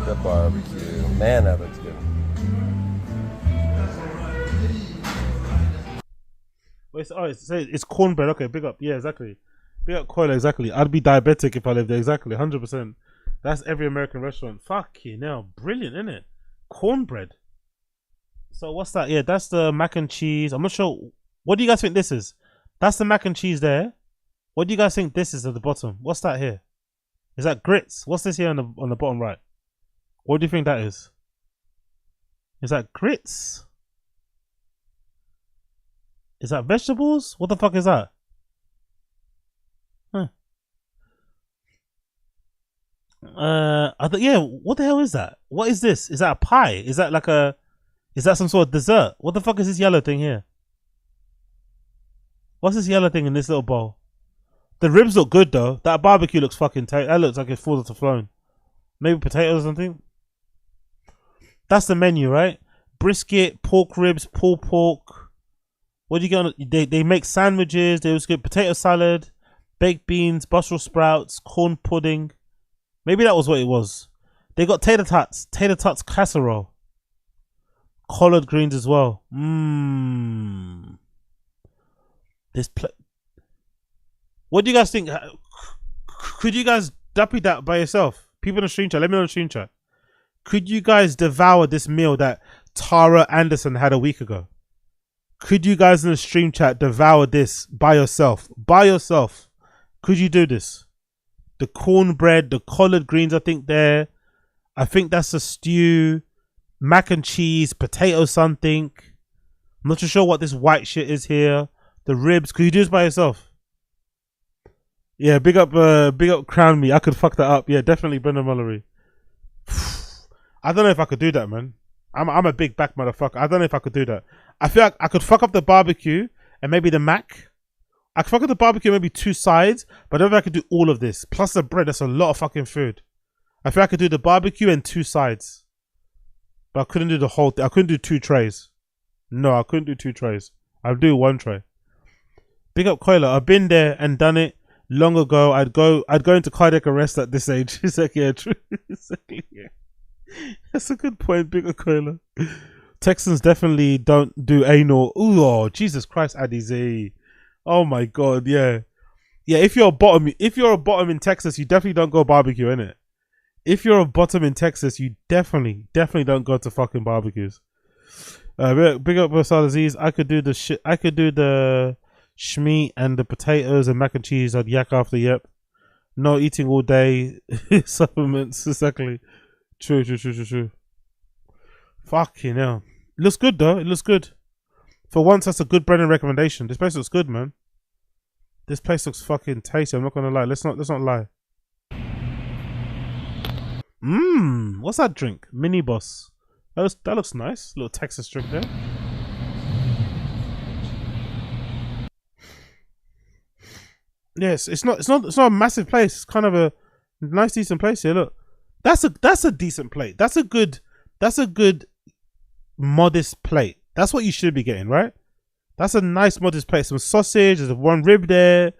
the barbecue. Man, that looks good. It's cornbread. Okay, big up. Yeah, exactly. Big up Coil, exactly. I'd be diabetic if I lived there. Exactly, 100%. That's every American restaurant. Fuck you now. Brilliant, isn't it? Cornbread. So what's that? Yeah, that's the mac and cheese. I'm not sure. What do you guys think this is? That's the mac and cheese there. What do you guys think this is at the bottom? What's that here? Is that grits? What's this here on the bottom right? What do you think that is? Is that grits? Is that vegetables? What the fuck is that? Huh. Yeah, what the hell is that? What is this? Is that a pie? Is that like a... Is that some sort of dessert? What the fuck is this yellow thing here? What's this yellow thing in this little bowl? The ribs look good though. That barbecue looks fucking tight. That looks like it falls off the floor. Maybe potatoes or something. That's the menu, right? Brisket, pork ribs, pulled pork. What do you get on? They make sandwiches. They also get potato salad, baked beans, Brussels sprouts, corn pudding. Maybe that was what it was. They got tater tots casserole, collard greens as well. What do you guys think? Could you guys duppy that by yourself? People in the stream chat, let me know in the stream chat. Could you guys devour this meal that Tara Anderson had a week ago? Could you guys in the stream chat devour this by yourself? By yourself. Could you do this? The cornbread, the collard greens, I think that's a stew, mac and cheese, potato something. I'm not too sure what this white shit is here. The ribs. Could you do this by yourself? Yeah, big up Crown Me. I could fuck that up. Yeah, definitely Brendan Mullery. I don't know if I could do that, man. I'm a big back motherfucker. I don't know if I could do that. I feel like I could fuck up the barbecue and maybe the mac. I could fuck up the barbecue, maybe 2 sides, but I don't know if I could do all of this. Plus the bread, that's a lot of fucking food. I feel like I could do the barbecue and 2 sides. But I couldn't do the whole thing. I couldn't do 2 trays. No, I couldn't do 2 trays. I'll do 1 tray. Big up Coiler. I've been there and done it long ago. I'd go into cardiac arrest at this age. It's like, yeah, true. It's like, yeah. That's a good point, Big up Coiler. Texans definitely don't do anal. Ooh, oh, Jesus Christ, Addy Z. Oh my God, yeah. Yeah, if you're a bottom in Texas, you definitely don't go barbecue, innit? If you're a bottom in Texas, you definitely don't go to fucking barbecues. Big up Rosal Aziz. I could do the shmeat and the potatoes and mac and cheese. I'd yak after, yep. No eating all day. Supplements, exactly. True. Fucking hell. It looks good though. It looks good. For once, that's a good Brennan recommendation. This place looks good, man. This place looks fucking tasty. I'm not gonna lie. Let's not lie. What's that drink? Mini Boss. That looks nice. Little Texas drink there. Yes, it's not a massive place. It's kind of a nice, decent place here. Look, that's a decent plate. That's a good modest plate. That's what you should be getting, right? That's a nice modest plate. Some sausage. There's 1 rib there.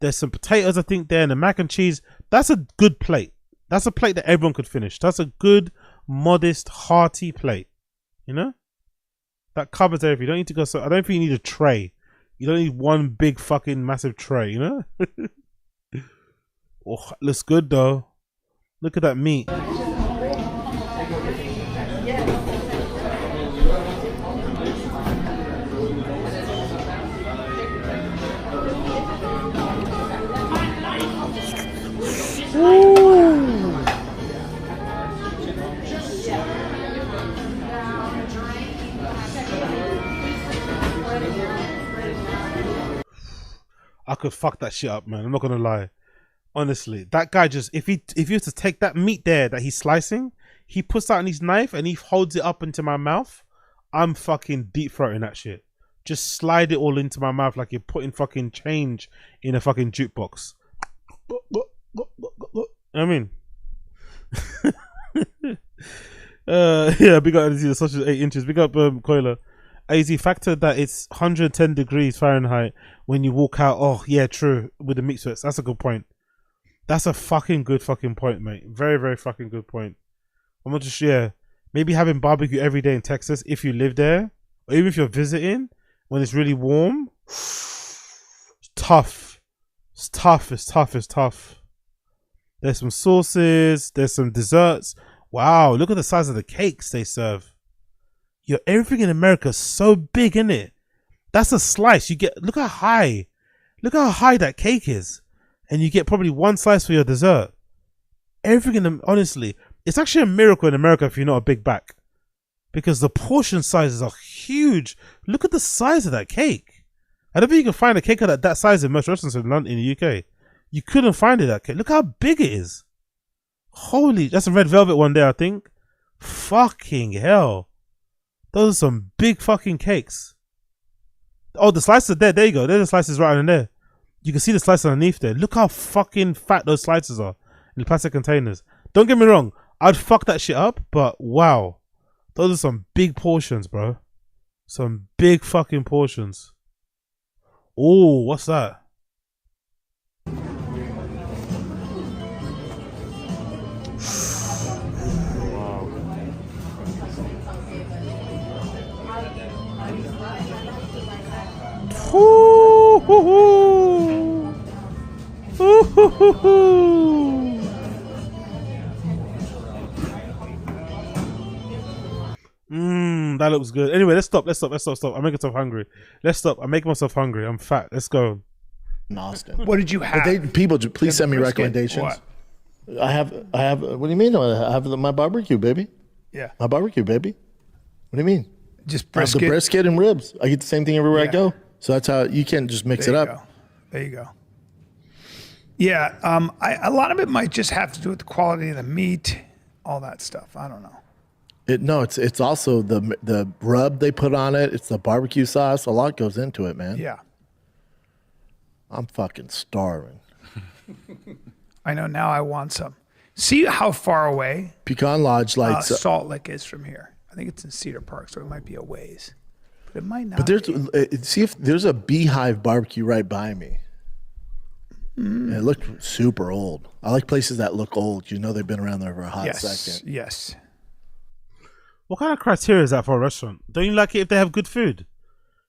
There's some potatoes, I think, there, and the mac and cheese. That's a good plate. That's a plate that everyone could finish. That's a good, modest, hearty plate. You know? That covers everything. You don't need to go so I don't think you need a tray. You don't need one big fucking massive tray, you know? Oh, looks good though. Look at that meat. Ooh. I could fuck that shit up, man. I'm not gonna lie. Honestly, that guy just if he was to take that meat there that he's slicing, he puts that on his knife and he holds it up into my mouth. I'm fucking deep throating that shit. Just slide it all into my mouth like you're putting fucking change in a fucking jukebox. I mean, yeah, big up the sausage 8 inches. Big up Coiler. AZ factor that it's 110 degrees Fahrenheit when you walk out. Oh yeah, true. With the meat sweats, that's a good point. That's a fucking good fucking point, mate. Very, very fucking good point. I'm not just maybe having barbecue every day in Texas if you live there, or even if you're visiting when it's really warm. It's tough. It's tough. It's tough. It's tough. There's some sauces. There's some desserts. Wow, look at the size of the cakes they serve. Yo, everything in America is so big, isn't it? That's a slice. You get look how high that cake is. And you get probably one slice for your dessert. Everything in them, honestly, it's actually a miracle in America if you're not a big back. Because the portion sizes are huge. Look at the size of that cake. I don't think you can find a cake of that size in most restaurants in London, in the UK. You couldn't find it that cake. Look how big it is. Holy, that's a red velvet one there, I think. Fucking hell. Those are some big fucking cakes. Oh, the slices are there. There you go. There's the slices right in there. You can see the slices underneath there. Look how fucking fat those slices are in the plastic containers. Don't get me wrong. I'd fuck that shit up, but wow. Those are some big portions, bro. Some big fucking portions. Oh, what's that? Ooh, hoo, hoo. Ooh, hoo, hoo, hoo. That looks good. Anyway, let's stop. I'm making myself hungry. Let's stop. I'm making myself hungry. I'm fat. Let's go. In Austin. What did you have? People, please send me recommendations. What? I have. What do you mean? I have my barbecue, baby. Yeah. My barbecue, baby. What do you mean? Just I have brisket. the brisket and ribs. I get the same thing everywhere I go. So that's how you can't just mix it up. There you go. Yeah, a lot of it might just have to do with the quality of the meat, all that stuff. I don't know. It's also the rub they put on it. It's the barbecue sauce. A lot goes into it, man. Yeah. I'm fucking starving. I know now. I want some. See how far away Pecan Lodge lights Salt Lick is from here. I think it's in Cedar Park, so it might be a ways. But it might not. But see if there's a Beehive barbecue right by me. And it looked super old. I like places that look old. You know they've been around there for a hot second. Yes. What kind of criteria is that for a restaurant? Don't you like it if they have good food?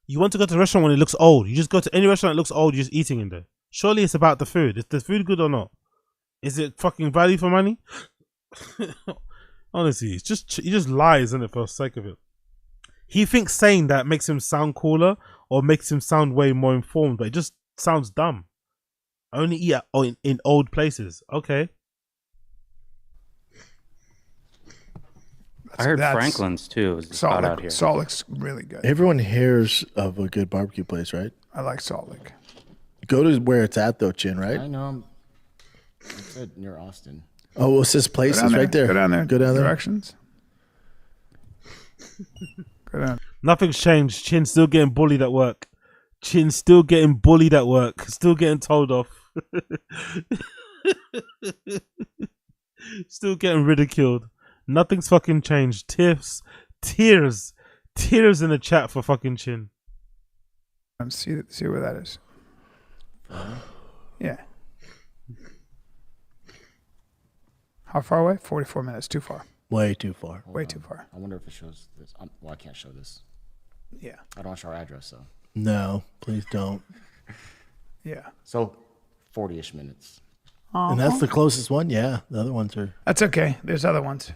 You want to go to a restaurant when it looks old. You just go to any restaurant that looks old, you're just eating in there. Surely it's about the food. Is the food good or not? Is it fucking value for money? Honestly, he just lies, isn't it, for the sake of it? He thinks saying that makes him sound cooler or makes him sound way more informed, but it just sounds dumb. Only eat in old places. Okay. I heard Franklin's too. Is Salt out here. Salt Lick's really good. Everyone hears of a good barbecue place, right? I like Salt Lick. Go to where it's at, though, Chin, right? I know. It's near Austin. Oh, what's this place? It's right there. Go down there. Go down there. Directions. Go down. Nothing's changed. Chin's still getting bullied at work. Chin's still getting bullied at work. Still getting told off. Still getting ridiculed. Nothing's fucking changed. Tears in the chat for fucking Chin. See where that is. Yeah. How far away? 44 minutes. Too far. Way too far. Way too far. I wonder if it shows this. Well, I can't show this. Yeah. I don't show our address, so. No, please don't. Yeah. So, 40-ish minutes. And that's the closest one? Yeah. The other ones are. That's okay. There's other ones.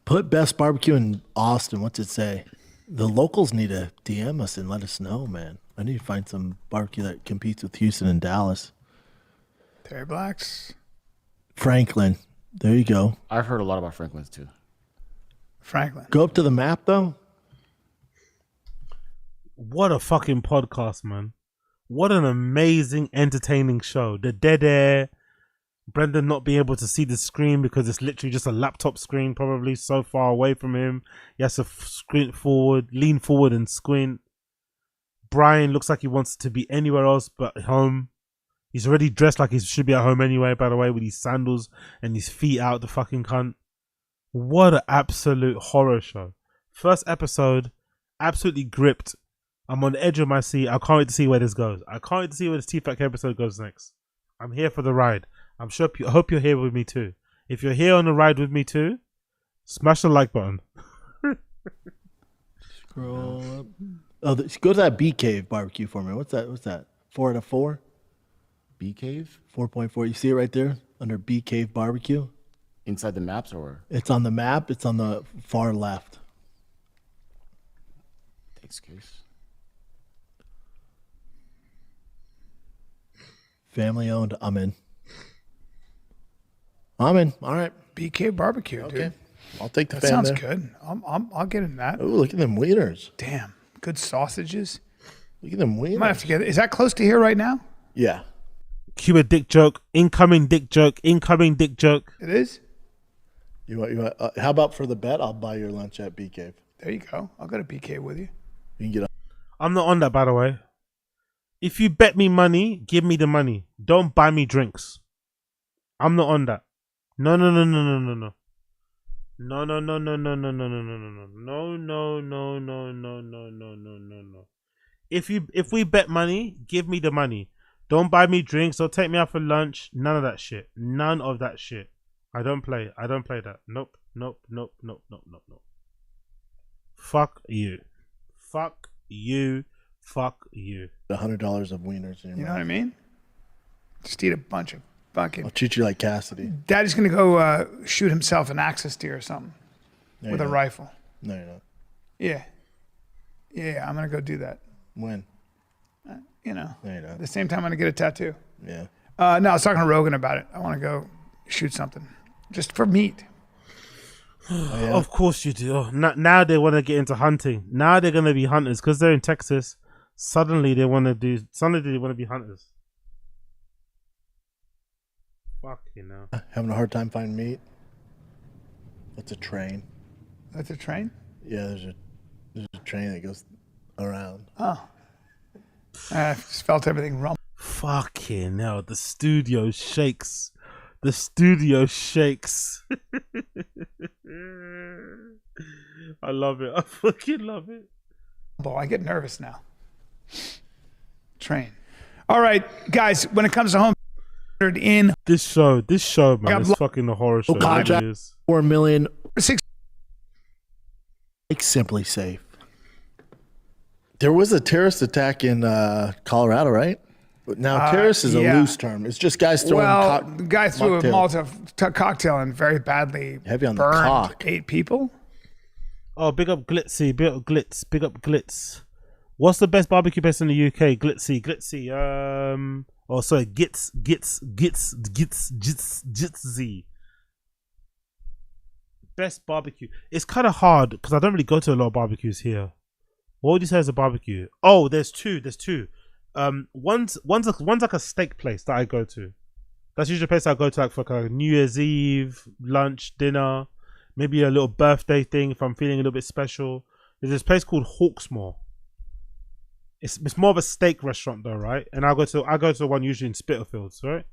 Put best barbecue in Austin. What's it say? The locals need to DM us and let us know, man. I need to find some barbecue that competes with Houston and Dallas. Terry Black's. Franklin. There you go. I've heard a lot about Franklin's too. Franklin. Go up to the map, though. What a fucking podcast, man. What an amazing, entertaining show. The dead air. Brendan not being able to see the screen because it's literally just a laptop screen, probably so far away from him. He has to lean forward and squint. Brian looks like he wants to be anywhere else but home. He's already dressed like he should be at home anyway, by the way, with his sandals and his feet out the fucking cunt. What an absolute horror show. First episode, absolutely gripped. I'm on the edge of my seat. I can't wait to see where this goes. I can't wait to see where this Tfatk episode goes next. I'm here for the ride. I hope you're here with me too. If you're here on the ride with me too, smash the like button. Scroll up. Oh, go to that Bee Cave barbecue for me. What's that? 4 out of 4? Bee Cave? 4.4. You see it right there under Bee Cave barbecue? Inside the maps or? It's on the map. It's on the far left. Thanks, Case. Family owned. I'm in. All right. BK barbecue, Okay. dude. I'll take the That fam sounds there. good. I'll get in that. Oh, look at them wieners. Damn, good sausages. Look at them wieners. Might have to get. Is that close to here right now? Yeah. Cue a dick joke. Incoming dick joke. Incoming dick joke. It is. You want? How about for the bet? I'll buy your lunch at Bee Cave. There you go. I'll go to BK with you. You can get. I'm not on that, by the way. If you bet me money, give me the money. Don't buy me drinks. I'm not on that. No. No. If we bet money, give me the money. Don't buy me drinks. Don't take me out for lunch. None of that shit. None of that shit. I don't play that. Nope. Fuck you. Fuck you. $100 of wieners in your You know mouth. what I mean? Just eat a bunch of fucking. I'll treat you like Cassidy. Daddy's gonna go shoot himself an axis deer or something No, with you're a not. rifle. No, you're not. Yeah. I'm gonna go do that. When? You know. No, you're not. At the same time, I'm gonna get a tattoo. Yeah. No, I was talking to Rogan about it. I want to go shoot something just for meat. Of course you do. Oh, now they want to get into hunting. Now they're gonna be hunters because they're in Texas. Suddenly they want to be hunters. Fuck you know. Having a hard time finding meat? That's a train. That's a train? Yeah, there's a train that goes around. Oh. I just felt everything rumble. Fucking hell, the studio shakes. The studio shakes. I love it. I fucking love it. I get nervous now. Train. All right, guys, when it comes to home in this show, man, it's fucking a horror show. It really is. 4 million. 6. Like Simply Safe. There was a terrorist attack in Colorado, right? But now terrorist is a loose term. It's just guys throwing. The guy threw a Molotov cocktail and very badly Heavy on the burned cock. 8 people. Oh, big up Glitzy, big up Glitz. What's the best barbecue place in the UK? Glitzy. Oh, sorry, Gitsy. Best barbecue. It's kind of hard because I don't really go to a lot of barbecues here. What would you say is a barbecue? Oh, there's two. One's like a steak place that I go to. That's usually a place I go to like for like a New Year's Eve, lunch, dinner, maybe a little birthday thing if I'm feeling a little bit special. There's this place called Hawksmoor. It's more of a steak restaurant though, right? And I go to one usually in Spitalfields, right?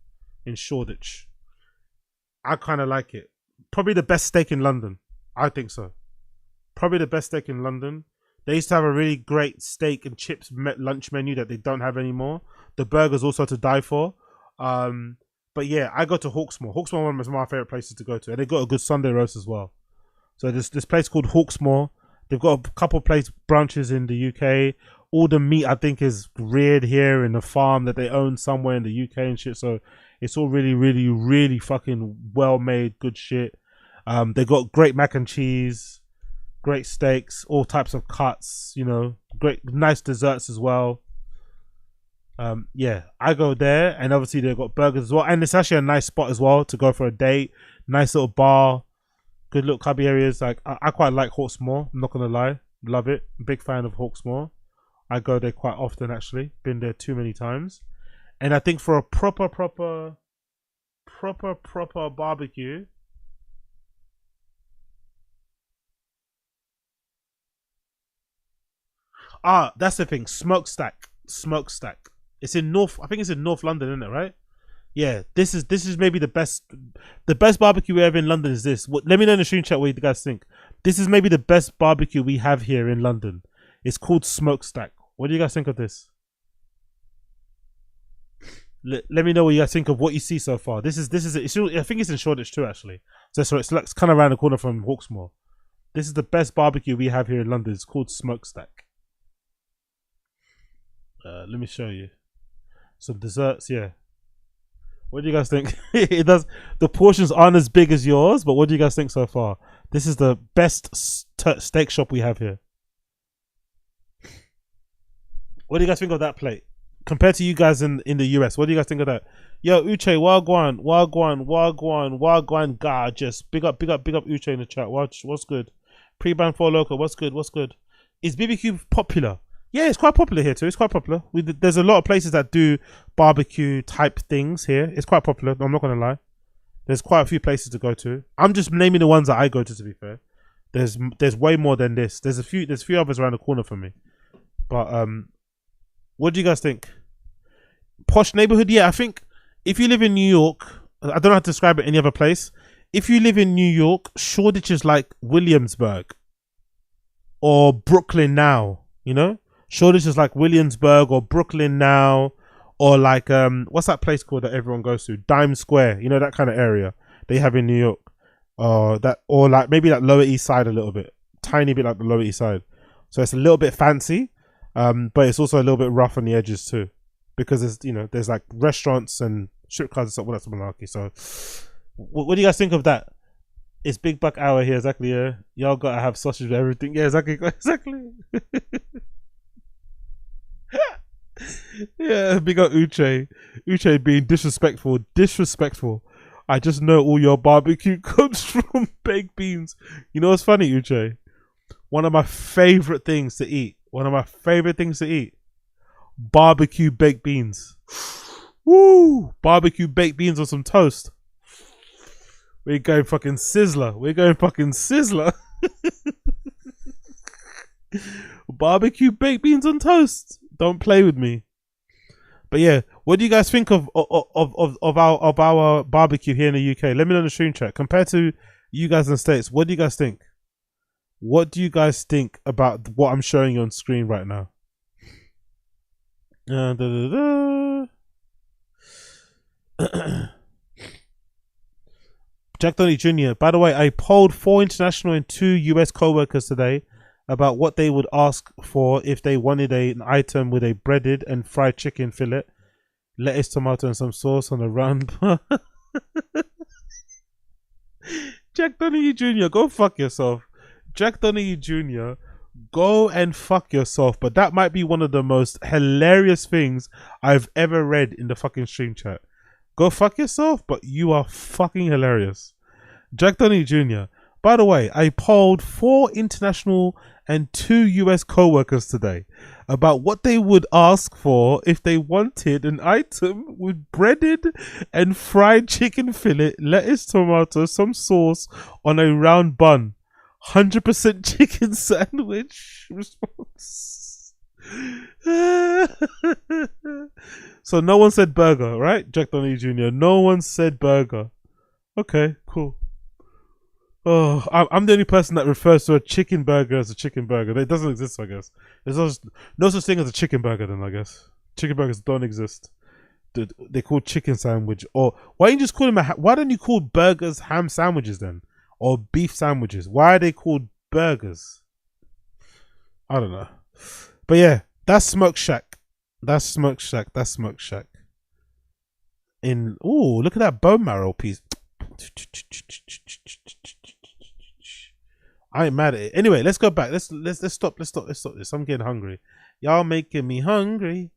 In Shoreditch. I kind of like it. Probably the best steak in London. I think so. Probably the best steak in London. They used to have a really great steak and chips lunch menu that they don't have anymore. The burgers also to die for. But yeah, I go to Hawksmoor. Hawksmoor is one of my favorite places to go to, and they got a good Sunday roast as well. So this place called Hawksmoor. They've got a couple of branches in the UK. All the meat I think is reared here in the farm that they own somewhere in the UK and shit. So it's all really, really, really fucking well made, good shit. They got great mac and cheese, great steaks, all types of cuts. You know, great, nice desserts as well. Yeah, I go there, and obviously they've got burgers as well, and it's actually a nice spot as well to go for a date. Nice little bar, good little cubby areas. Like I quite like Hawksmoor. I'm not gonna lie, love it. Big fan of Hawksmoor. I go there quite often actually. Been there too many times, and I think for a proper barbecue. That's the thing. Smokestack. It's in North. I think it's in North London, isn't it? Right? Yeah. This is maybe the best barbecue we have in London. Is this? Let me know in the stream chat what you guys think. This is maybe the best barbecue we have here in London. It's called Smokestack. What do you guys think of this? Let me know what you guys think of what you see so far. This is. I think it's in Shoreditch too, actually. So it's like kind of around the corner from Hawksmoor. This is the best barbecue we have here in London. It's called Smokestack. Let me show you some desserts. Yeah, what do you guys think? It does. The portions aren't as big as yours, but what do you guys think so far? This is the best steak shop we have here. What do you guys think of that plate compared to you guys in the US? What do you guys think of that? Yo, Uche, wagwan, God, just big up Uche in the chat. What's good? Pre-ban for local. What's good? Is BBQ popular? Yeah, it's quite popular here too. It's quite popular. There's a lot of places that do barbecue type things here. It's quite popular. I'm not gonna lie. There's quite a few places to go to. I'm just naming the ones that I go to be fair. There's way more than this. There's a few others around the corner for me. But what do you guys think? Posh neighborhood? Yeah, I think if you live in New York, I don't know how to describe it any other place. If you live in New York, Shoreditch is like Williamsburg or Brooklyn now, you know? Shoreditch is like Williamsburg or Brooklyn now, or like what's that place called that everyone goes to? Dime Square, you know, that kind of area they have in New York. Or like maybe like Lower East Side a little bit, tiny bit like the Lower East Side. So it's a little bit fancy, but it's also a little bit rough on the edges too, because there's like restaurants and strip clubs and stuff. Well, that's malarkey. So what do you guys think of that? It's Big Buck Hour here, exactly. Yeah, y'all gotta have sausage with everything. Yeah, exactly. Yeah, big up Uche being disrespectful. I just know all your barbecue comes from baked beans. You know what's funny, Uche? One of my favorite things to eat. Barbecue baked beans. Woo! Barbecue baked beans on some toast. We're going fucking sizzler. Barbecue baked beans on toast. Don't play with me. But yeah, what do you guys think of our barbecue here in the UK? Let me know in the stream chat. Compared to you guys in the States, what do you guys think? What do you guys think about what I'm showing you on screen right now? Jack Donny Jr. By the way, I polled 4 international and 2 US co-workers today about what they would ask for if they wanted an item with a breaded and fried chicken fillet, lettuce, tomato, and some sauce on a round bun. Jack Donny Jr., go fuck yourself. Jack Donny Jr., go and fuck yourself. But that might be one of the most hilarious things I've ever read in the fucking stream chat. Go fuck yourself, but you are fucking hilarious. Jack Donny Jr. By the way, I polled 4 international and 2 US co-workers today about what they would ask for if they wanted an item with breaded and fried chicken fillet, lettuce, tomato, some sauce on a round bun. 100% chicken sandwich response. So no one said burger, right? Jack Donny Jr. No one said burger. Okay, cool. Oh, I'm the only person that refers to a chicken burger as a chicken burger. It doesn't exist, I guess. There's no such thing as a chicken burger then, I guess. Chicken burgers don't exist. they're called chicken sandwich. Or why don't you just call them why don't you call burgers ham sandwiches then, or beef sandwiches? Why are they called burgers? I don't know. But yeah, that's Smoke Shack. That's Smoke Shack. That's Smoke Shack. Look at that bone marrow piece. I ain't mad at it. Anyway, let's go back. Let's stop this. I'm getting hungry. Y'all making me hungry.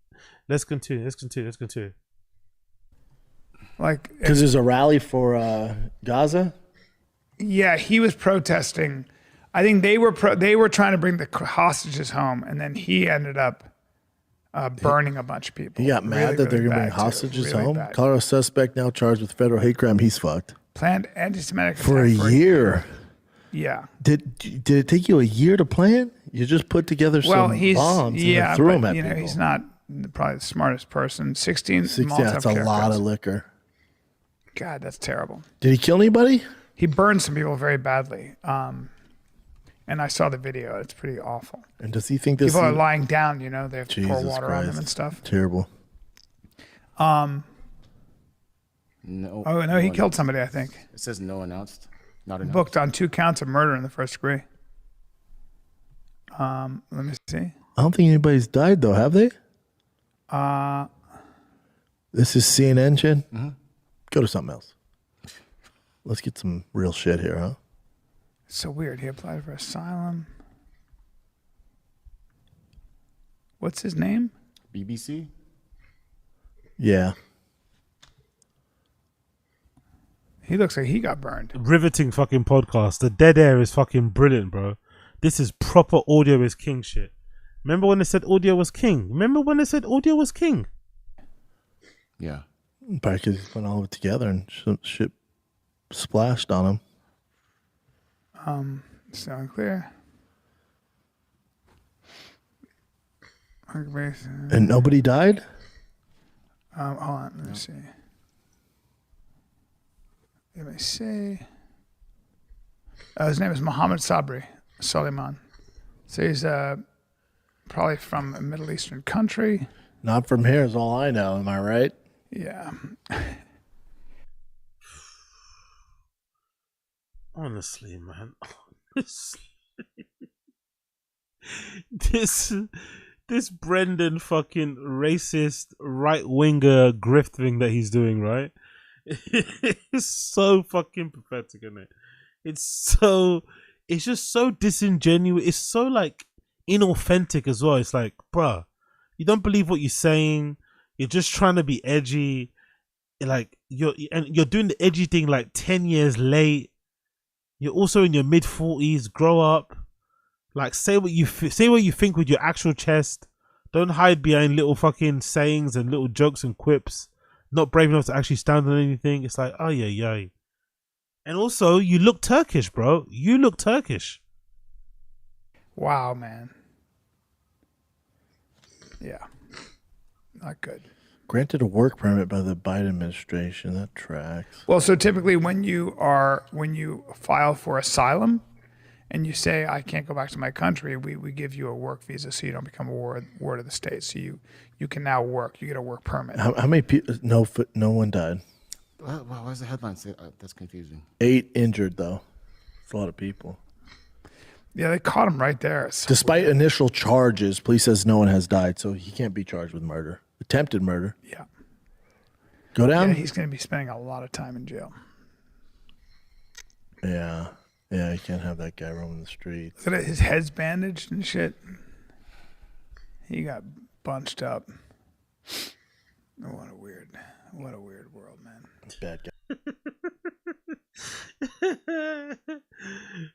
Let's continue. Like, because there's a rally for Gaza. Yeah, he was protesting. I think they were trying to bring the hostages home, and then he ended up burning a bunch of people. He got mad that they're going to bring hostages home. Colorado suspect now charged with federal hate crime. He's fucked. Planned anti-Semitic for a year. Yeah. Did it take you a year to plan? You just put together some bombs and threw them at people. He's not probably the smartest person. 16 that's a lot of liquor. God, that's terrible. Did he kill anybody? He burned some people very badly. And I saw the video. It's pretty awful. And does he think this people are lying down, they have to pour water on them and stuff. Terrible. No. Oh, no, he killed somebody, I think. It says no announced. Not announced. Booked on 2 counts of murder in the first degree. Let me see. I don't think anybody's died, though, have they? This is CNN shit? Mm-hmm. Go to something else. Let's get some real shit here, huh? So weird. He applied for asylum. What's his name? BBC? Yeah. He looks like he got burned. Riveting fucking podcast. The dead air is fucking brilliant, bro. This is proper audio is king shit. Remember when they said audio was king? Yeah. Probably because he went all of it together and shit splashed on him. It's not clear. And nobody died? Hold on, let me see. Let me see. His name is Mohammed Sabri Suleiman. So he's probably from a Middle Eastern country. Not from here is all I know. Am I right? Yeah. Honestly, man. This Brendan fucking racist right winger grift thing that he's doing, right? It's so fucking pathetic, isn't it? It's just so disingenuous. It's so like inauthentic as well. It's like, bruh, you don't believe what you're saying. You're just trying to be edgy. Like you're doing the edgy thing like 10 years late. You're also in your mid-40s. Grow up. Like say what you think with your actual chest. Don't hide behind little fucking sayings and little jokes and quips. Not brave enough to actually stand on anything. It's like, oh yeah. And also, you look Turkish, bro. You look Turkish. Wow, man. Yeah. Not good. Granted a work permit by the Biden administration. That tracks. Well, so typically when you file for asylum and you say, I can't go back to my country, we give you a work visa so you don't become a ward of the state. So you can now work. You get a work permit. How many people? No one died. Why does the headline say that's confusing? 8 injured, though. It's a lot of people. Yeah, they caught him right there. Despite initial charges, police says no one has died, so he can't be charged with murder. Attempted murder. Yeah. Go down? Yeah, he's going to be spending a lot of time in jail. Yeah. Yeah, you can't have that guy roaming the streets. Look at his head's bandaged and shit. He got bunched up. What a weird world, man. Bad guy.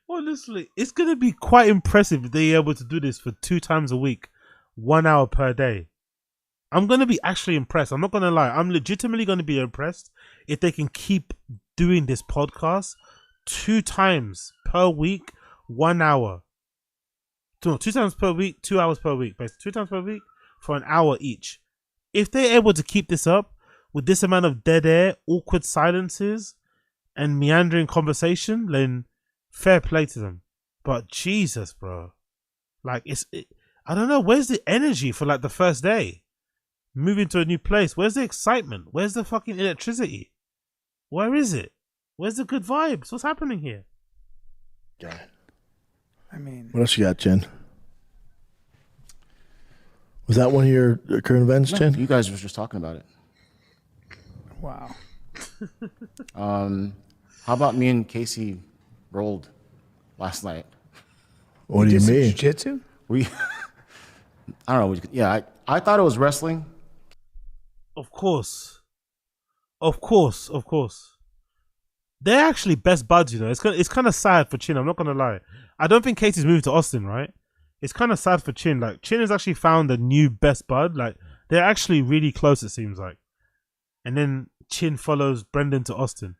Honestly, it's going to be quite impressive if they're able to do this for 2 times a week, 1 hour per day. I'm going to be actually impressed. I'm not going to lie. I'm legitimately going to be impressed if they can keep doing this podcast 2 times per week, 1 hour. No, 2 times per week, 2 hours per week. Basically, 2 times per week for an hour each. If they're able to keep this up with this amount of dead air, awkward silences, and meandering conversation, then fair play to them. But Jesus, bro. Like, I don't know, where's the energy for like the first day? moving to a new place. Where's the excitement? Where's the fucking electricity? Where is it? Where's the good vibes? What's happening here? Yeah. I mean, What else you got, Jen? Was that one of your current events, No, Jen? you guys were just talking about it. wow. How about me and Casey rolled last night? What do you mean? Jiu-jitsu? We, I don't know. Yeah, I thought it was wrestling. Of course. They're actually best buds, you know. It's kind of sad for Chin. I'm not gonna lie. I don't think Casey's moved to Austin, right? It's kind of sad for Chin. Like Chin has actually found a new best bud. Like they're actually really close. It seems like. And then Chin follows Brendan to Austin.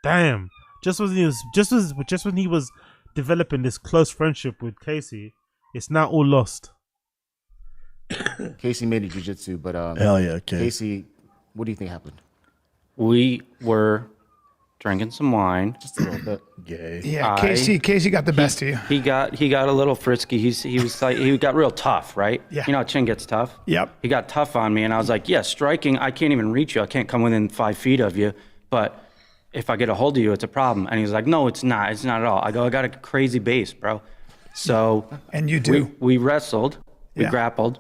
Damn. Just when he was developing this close friendship with Casey, it's now all lost. Casey made it jiu-jitsu, but Hell yeah, Casey, what do you think happened? We were drinking some wine. Just a little bit. Gay. Yeah, Casey got the best of you. He got a little frisky. He got real tough, right? Yeah. You know how Chin gets tough? Yep. He got tough on me, and I was like, yeah, striking, I can't even reach you. I can't come within 5 feet of you, but if I get a hold of you, it's a problem. And he was like, no, it's not. It's not at all. I go, I got a crazy base, bro. So and you do. We wrestled. We Yeah. grappled.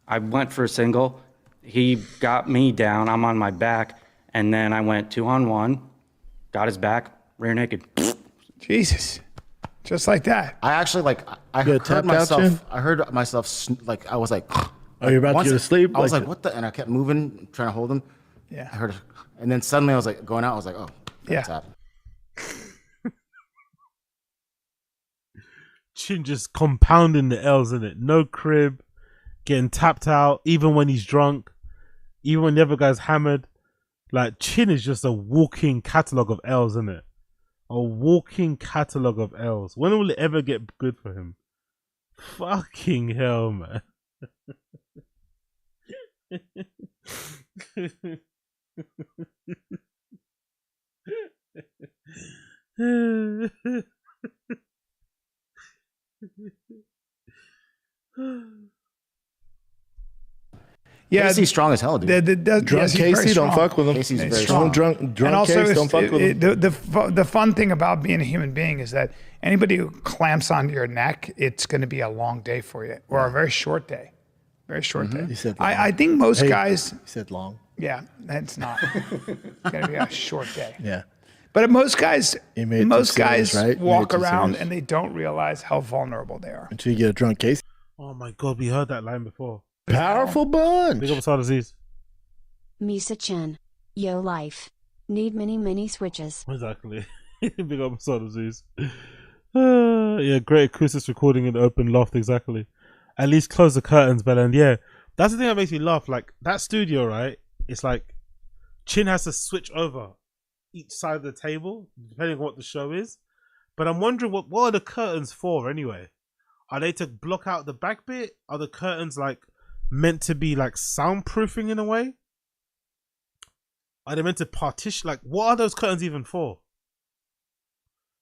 I went for a single. He got me down. I'm on my back. And then I went 2-on-1, got his back, rear naked. Jesus. Just like that. I actually I You heard got tapped out, myself. Jen? I heard myself I was like, Are you about to once go to sleep? I was like, what the? And I kept moving, trying to hold him. Yeah. I heard, and then suddenly I was like going out. I was like, oh, that's Yeah. that. Chin just compounding the L's in it. No crib, getting tapped out, even when he's drunk, even when the other guy's hammered. Like Chin is just a walking catalogue of L's, isn't it? A walking catalogue of L's. When will it ever get good for him? Fucking hell, man. Yeah, Casey's strong as hell, dude. Drunk yes, he's very Casey, don't strong. fuck with him. Casey's He's very strong. strong. Drunk And also, Case, don't fuck with him. the fun thing about being a human being is that anybody who clamps onto your neck, it's going to be a long day for you, or a very short day. Very short day. You said long. I think most Hey, guys. You said long. Yeah, that's not. It's going to be a short day. Yeah. But most guys, You made it to serious, right? You made walk it to around serious. and they don't realize how vulnerable they are. Until you get a drunk Casey. Oh my god, we heard that line before. Powerful bunch. Big up Asad Aziz. Misa Chen. Yo life. Need many switches. Exactly. Big up Asad Aziz. Yeah, great acoustics recording in open loft, exactly. At least close the curtains, Bella. And yeah, that's the thing that makes me laugh. Like, that studio, right? It's like Chin has to switch over each side of the table, depending on what the show is. But I'm wondering, what are the curtains for anyway? Are they to block out the back bit? Are the curtains like meant to be like soundproofing in a way? Are they meant to partition? Like, what are those curtains even for?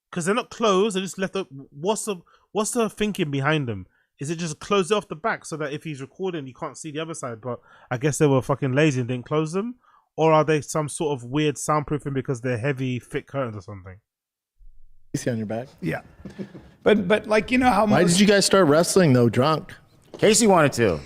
Because they're not closed. They're just left up. What's the thinking behind them? Is it just close it off the back so that if he's recording, you can't see the other side? But I guess they were fucking lazy and didn't close them. Or are they some sort of weird soundproofing because they're heavy, thick curtains or something? Casey on your back. Yeah. But like, you know how Why did you guys start wrestling though, drunk? Casey wanted to.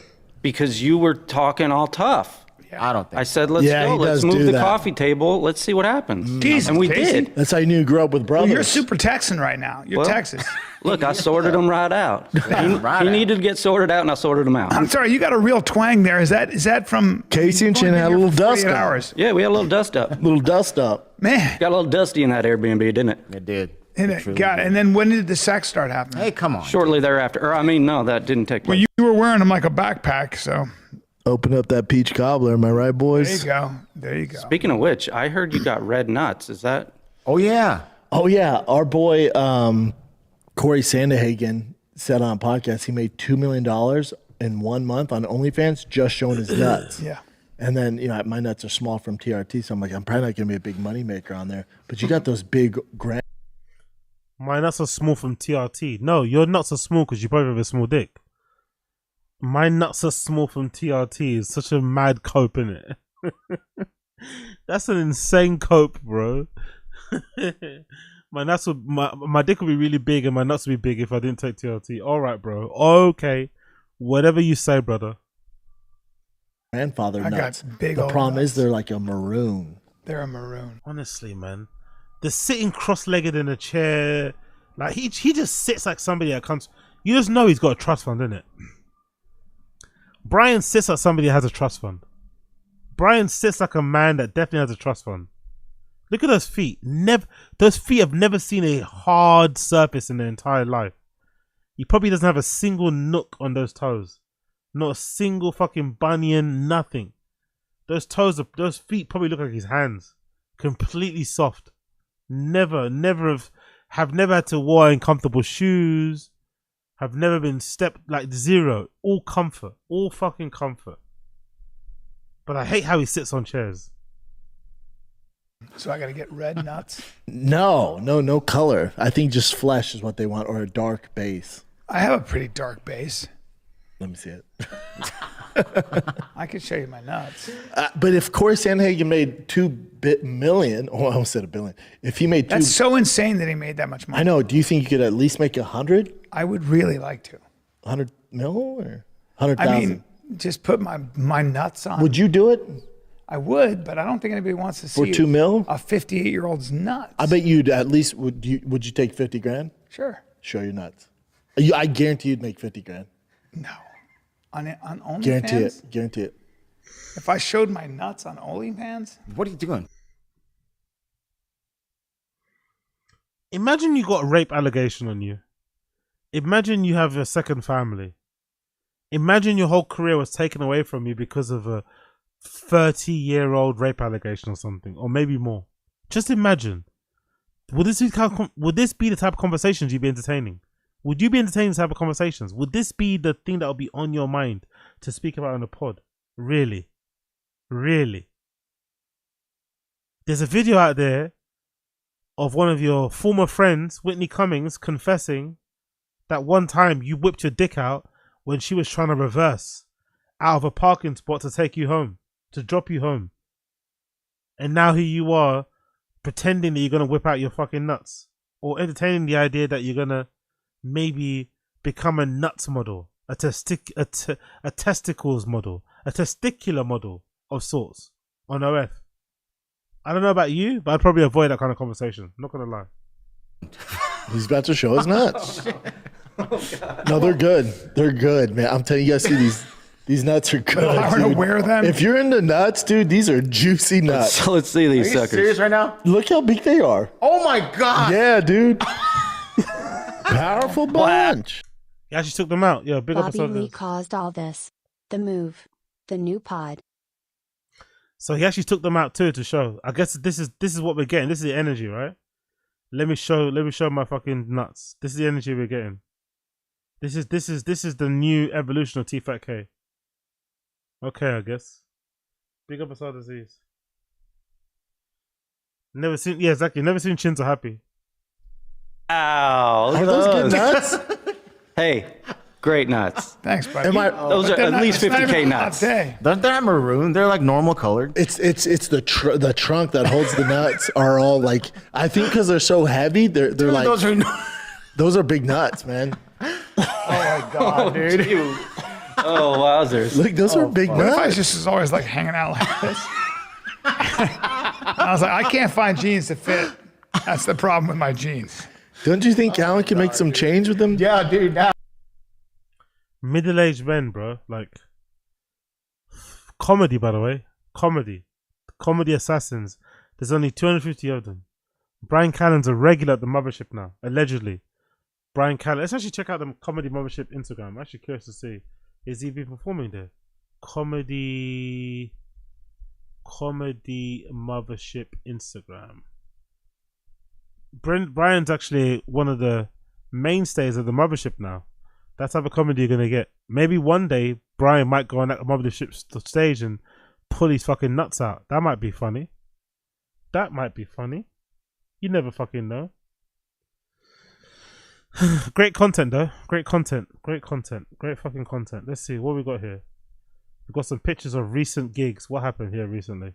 Because you were talking all tough. I don't think. I said, let's Yeah, go. he Let's does move do the that. coffee table. Let's see what happens. Jesus, and we Casey. did. That's how you knew you grew up with Well, brothers. you're super Texan right now. You're Well, Texas. Look, I sorted him right out. He needed to get sorted out, and I sorted him out. I'm sorry, you got a real twang there. Is that from Casey and Chin had a little dust up. hours? Yeah, we had a little dust up. Little dust up. Man. Got a little dusty in that Airbnb, didn't it? It did. God, and then when did the sex start happening? Hey, come on. Shortly thereafter. Or, I mean, no, that didn't take place. Well, you were wearing them like a backpack, so Open up that peach cobbler, am I right, there boys? you go. There you go. Speaking of which, I heard you got red nuts. Is that? Oh yeah. Oh yeah, our boy Corey Sandehagen said on a podcast he made $2 million in 1 month on OnlyFans just showing his nuts. Yeah. And then, you know, my nuts are small from TRT, so I'm like, I'm probably not going to be a big money maker on there. But you got those big grand. My nuts are small from TRT. No, your nuts are small because you probably have a small dick. My nuts are small from TRT is such a mad cope, innit? That's an insane cope, bro. My dick would be really big and my nuts would be big if I didn't take TRT. All right, bro. Okay, whatever you say, brother. Grandfather I got nuts. big The old problem nuts. is they're like a maroon. They're a maroon. Honestly, man, the sitting cross-legged in a chair, like he just sits like somebody that comes. You just know he's got a trust fund, innit? Brian sits like somebody that has a trust fund. Brian sits like a man that definitely has a trust fund. Look at those feet. Those feet have never seen a hard surface in their entire life. He probably doesn't have a single nook on those toes. Not a single fucking bunion, nothing. Those feet probably look like his hands. Completely soft. Never have never had to wear uncomfortable shoes. Have never been stepped, like zero. All comfort. All fucking comfort. But I hate how he sits on chairs. So I gotta get red nuts. No color. I think just flesh is what they want, or a dark base. I have a pretty dark base. Let me see it. I could show you my nuts. But if Corey Sandhagen made $2 million, I almost said $1 billion. If he made That's so insane that he made that much money. I know. Do you think you could at least make 100? I would really like to. 100 mil or 100,000? I mean, just put my nuts on. Would you do it? I would, but I don't think anybody wants to see For $2 million? a 58-year-old's nuts. I bet you'd at least would you take 50 grand? Sure. Show your nuts. I guarantee you'd make 50 grand. No. On OnlyFans? Guarantee it. If I showed my nuts on OnlyFans? What are you doing? Imagine you got a rape allegation on you. Imagine you have a second family. Imagine your whole career was taken away from you because of a 30-year-old rape allegation or something, or maybe more. Just imagine. Would this be the type of conversations you'd be entertaining? Would you be entertaining this type of conversations? Would this be the thing that would be on your mind to speak about in a pod? Really? Really? There's a video out there of one of your former friends, Whitney Cummings, confessing that one time you whipped your dick out when she was trying to reverse out of a parking spot to take you home, to drop you home. And now here you are pretending that you're going to whip out your fucking nuts, or entertaining the idea that you're going to maybe become a nuts model, a testicles model, a testicular model of sorts on OF. I don't know about you, but I'd probably avoid that kind of conversation. Not going to lie. He's about to show his nuts. No, they're good. They're good, man. I'm telling you, guys, see these nuts are good. I want to wear them. If you're into nuts, dude, these are juicy nuts. So let's see these Are you suckers. serious right now? Look how big they are. Oh my god! Yeah, dude. Powerful bunch. He actually took them out. Yeah, big up Bobby on Lee this. caused all this. The move. The new pod. So he actually took them out too to show. I guess this is what we're getting. This is the energy, right? Let me show my fucking nuts. This is the energy we're getting. This is the new evolution of Tfatk. Okay, I guess. Big up Asad Aziz. Never seen, yeah, exactly. Never seen Chin so happy. Ow. Are those good nuts? Hey, great nuts. Thanks, buddy. Those are at least 50K nuts. They're not maroon. They're like normal colored. It's the trunk that holds the nuts are all like, I think because they're so heavy, they're Dude, like those are big nuts, man. Oh my god, dude. Oh, wowzers. Look, those are big What if I nuts. just was always like hanging out like this? I was like, I can't find jeans to fit. That's the problem with my jeans. Don't you think Alan can make some change with them? Yeah, dude. Now. Middle-aged men, bro. Like, comedy, by the way. Comedy assassins. There's only 250 of them. Brian Callen's a regular at the mothership now, allegedly. Brian Callen. Let's actually check out the Comedy Mothership Instagram. I'm actually curious to see. Is he been performing there? Comedy Mothership Instagram. Brian's actually one of the mainstays of the mothership now. That's how the comedy you're gonna get. Maybe one day Brian might go on that mothership stage and pull his fucking nuts out. That might be funny. You never fucking know. Great content though. Great content. Great content. Great fucking content. Let's see what we got here. We've got some pictures of recent gigs. What happened here recently?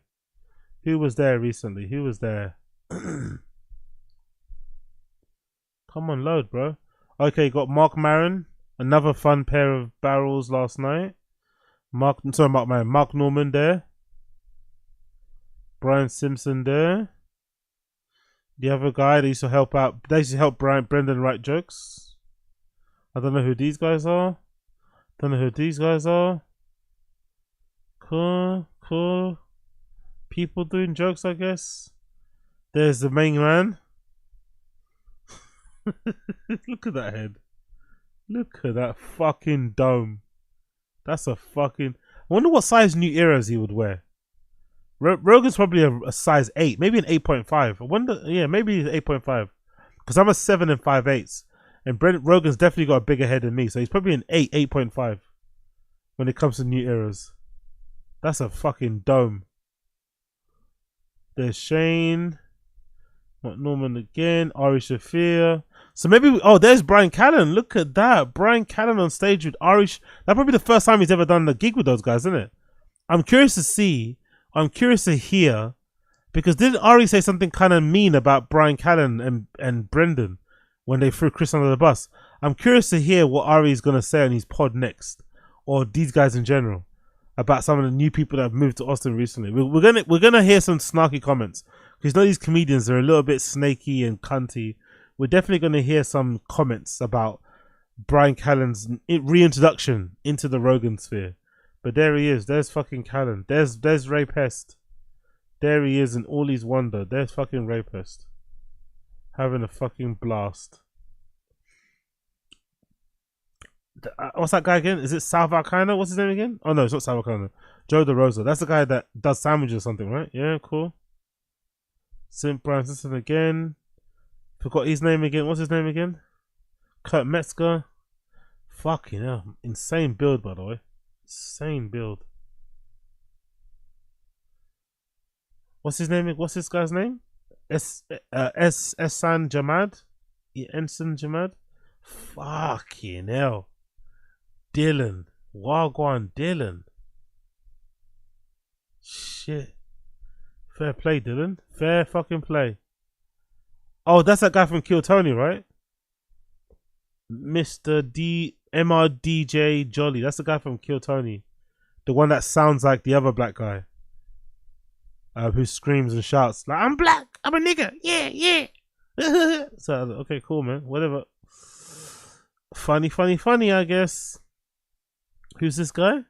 Who was there recently? Who was there? Come on, load, bro. Okay, got Mark Maron. Another fun pair of barrels last night. Mark Norman there. Brian Simpson there. The other guy that used to help out. They used to help Brendan write jokes. I don't know who these guys are. Cool. People doing jokes, I guess. There's the main man. Look at that head. Look at that fucking dome. That's a fucking... I wonder what size New Eras he would wear. Rogan's probably a size 8. Maybe an 8.5. I wonder... Yeah, maybe 8.5. Because I'm a 7 and 5/8. And Rogan's definitely got a bigger head than me. So he's probably an 8, 8.5. When it comes to New Eras. That's a fucking dome. There's Shane. Norman again. Ari Shafir. So maybe... Oh, there's Brian Callen. Look at that. Brian Callen on stage with Ari. That's probably the first time he's ever done a gig with those guys, isn't it? I'm curious to see. I'm curious to hear. Because didn't Ari say something kind of mean about Brian Callen and Brendan when they threw Chris under the bus? I'm curious to hear what Ari's going to say on his pod next. Or these guys in general. About some of the new people that have moved to Austin recently. We're gonna hear some snarky comments. Because you know these comedians are a little bit snaky and cunty. We're definitely gonna hear some comments about Brian Callen's reintroduction into the Rogan sphere. But there he is. There's fucking Callen. There's Ray Pest. There he is in all his wonder. There's fucking Ray Pest. Having a fucking blast. What's that guy again? Is it Sal Volcano? What's his name again? Oh no, it's not Sal Volcano. Joe DeRosa. That's the guy that does sandwiches or something, right? Yeah, cool. Brian Simpson again. Forgot his name again. What's his name again? Kurt Metzger. Fucking hell. Insane build, by the way. Insane build. What's his name? What's this guy's name? Ehsan Jamad? Ensign Jamad? Fucking hell. Dylan. Wagwan Dylan. Shit. Fair play, Dylan. Fair fucking play. Oh, that's that guy from Kill Tony, right? Mr. MRDJ Jolly. That's the guy from Kill Tony. The one that sounds like the other black guy. Who screams and shouts like, I'm black, I'm a nigger, yeah. So, okay, cool, man. Whatever. Funny, I guess. Who's this guy?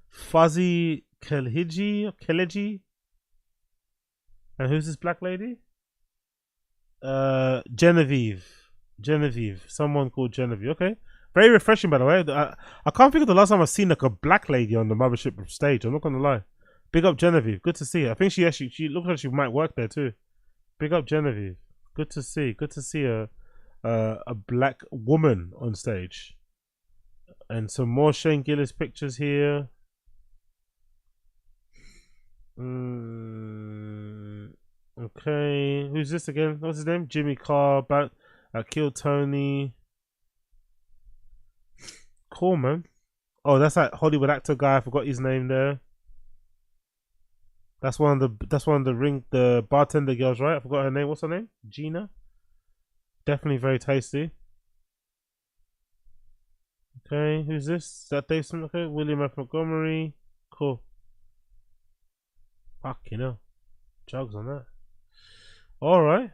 Fuzzy Keleji? And who's this black lady? Genevieve. Someone called Genevieve. Okay. Very refreshing, by the way. I can't think of the last time I've seen like a black lady on the Mothership stage. I'm not gonna lie. Big up Genevieve. Good to see her. I think she looks like she might work there too. Big up Genevieve. Good to see a black woman on stage. And some more Shane Gillis pictures here. Okay, who's this again? What's his name? Jimmy Carr, Kill Tony. Cool, man. Oh, that's that Hollywood actor guy. I forgot his name there. That's one of the bartender girls, right? I forgot her name. What's her name? Gina. Definitely very tasty. Okay, who's this? Is that Dave Smith? Okay, William F. Montgomery. Cool. Fucking hell. Jugs on that. Alright.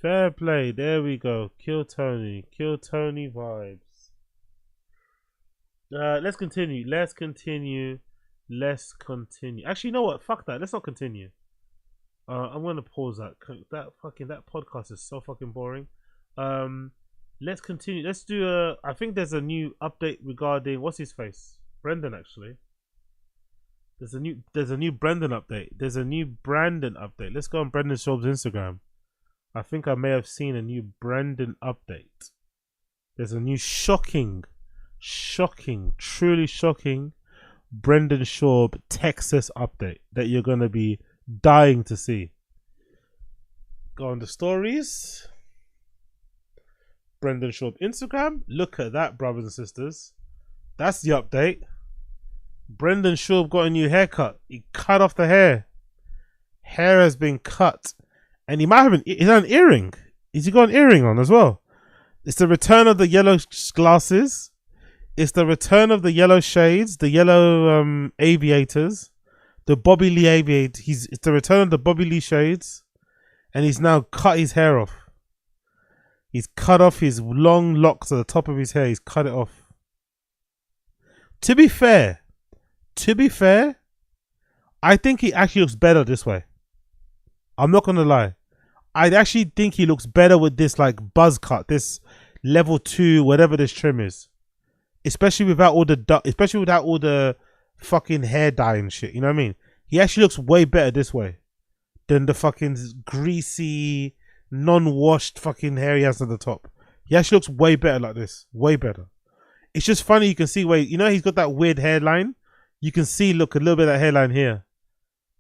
Fair play. There we go. Kill Tony vibes. Let's continue. Actually, you know what? Fuck that. Let's not continue. I'm gonna pause that. That podcast is so fucking boring. Let's continue. Let's do I think there's a new update regarding what's his face? Brendan, actually. There's a new Brendan update. There's a new Brandon update. Let's go on Brendan Schaub's Instagram. I think I may have seen a new Brendan update. There's a new shocking, truly shocking Brendan Schaub Texas update that you're gonna be dying to see. Go on the stories. Brendan Schaub Instagram. Look at that, brothers and sisters. That's the update. Brendan Schaub got a new haircut. He cut off the hair. Hair has been cut. And he might have an earring. Has he got an earring on as well? It's the return of the yellow glasses. It's the return of the yellow shades, the yellow aviators, the Bobby Lee aviators. It's the return of the Bobby Lee shades. And he's now cut his hair off. He's cut off his long locks at the top of his hair. He's cut it off. To be fair, I think he actually looks better this way. I'm not gonna lie. I actually think he looks better with this like buzz cut, this level 2, whatever this trim is. Especially without all the fucking hair dye and shit. You know what I mean? He actually looks way better this way than the fucking greasy, non-washed fucking hair he has at the top. He actually looks way better like this. Way better. It's just funny, you can see where, you know, he's got that weird hairline. You can see, look, a little bit of that hairline here.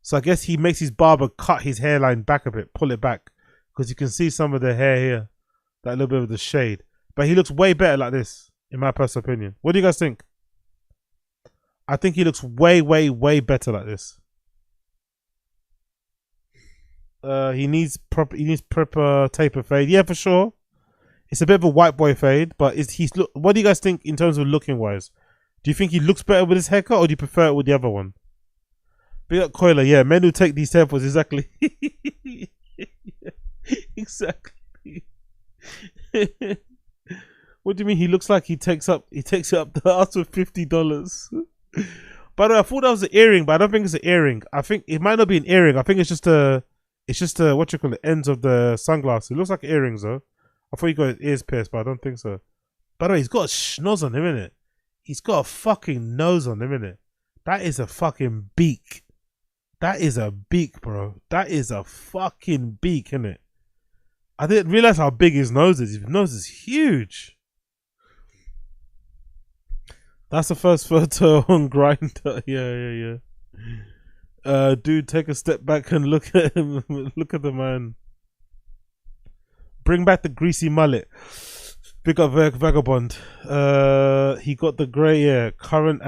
So I guess he makes his barber cut his hairline back a bit, pull it back. Because you can see some of the hair here. That little bit of the shade. But he looks way better like this, in my personal opinion. What do you guys think? I think he looks way, way, way better like this. He needs proper taper fade. Yeah, for sure. It's a bit of a white boy fade, but what do you guys think in terms of looking wise? Do you think he looks better with his haircut, or do you prefer it with the other one? Big up Coiler, yeah. Men who take these samples, exactly. Exactly. What do you mean? He looks like he takes it up the ass with $50. By the way, I thought that was an earring, but I don't think it's an earring. I think it might not be an earring. I think it's just a what you call it, ends of the sunglasses. It looks like earrings though. I thought he got his ears pierced, but I don't think so. By the way, he's got a schnoz on him, innit? He's got a fucking nose on him, innit? That is a fucking beak. That is a beak, bro. That is a fucking beak, innit? I didn't realize how big his nose is. His nose is huge. That's the first photo on Grindr. Yeah. Dude, take a step back and look at him. Look at the man. Bring back the greasy mullet. Big up Vagabond. He got the grey hair. Current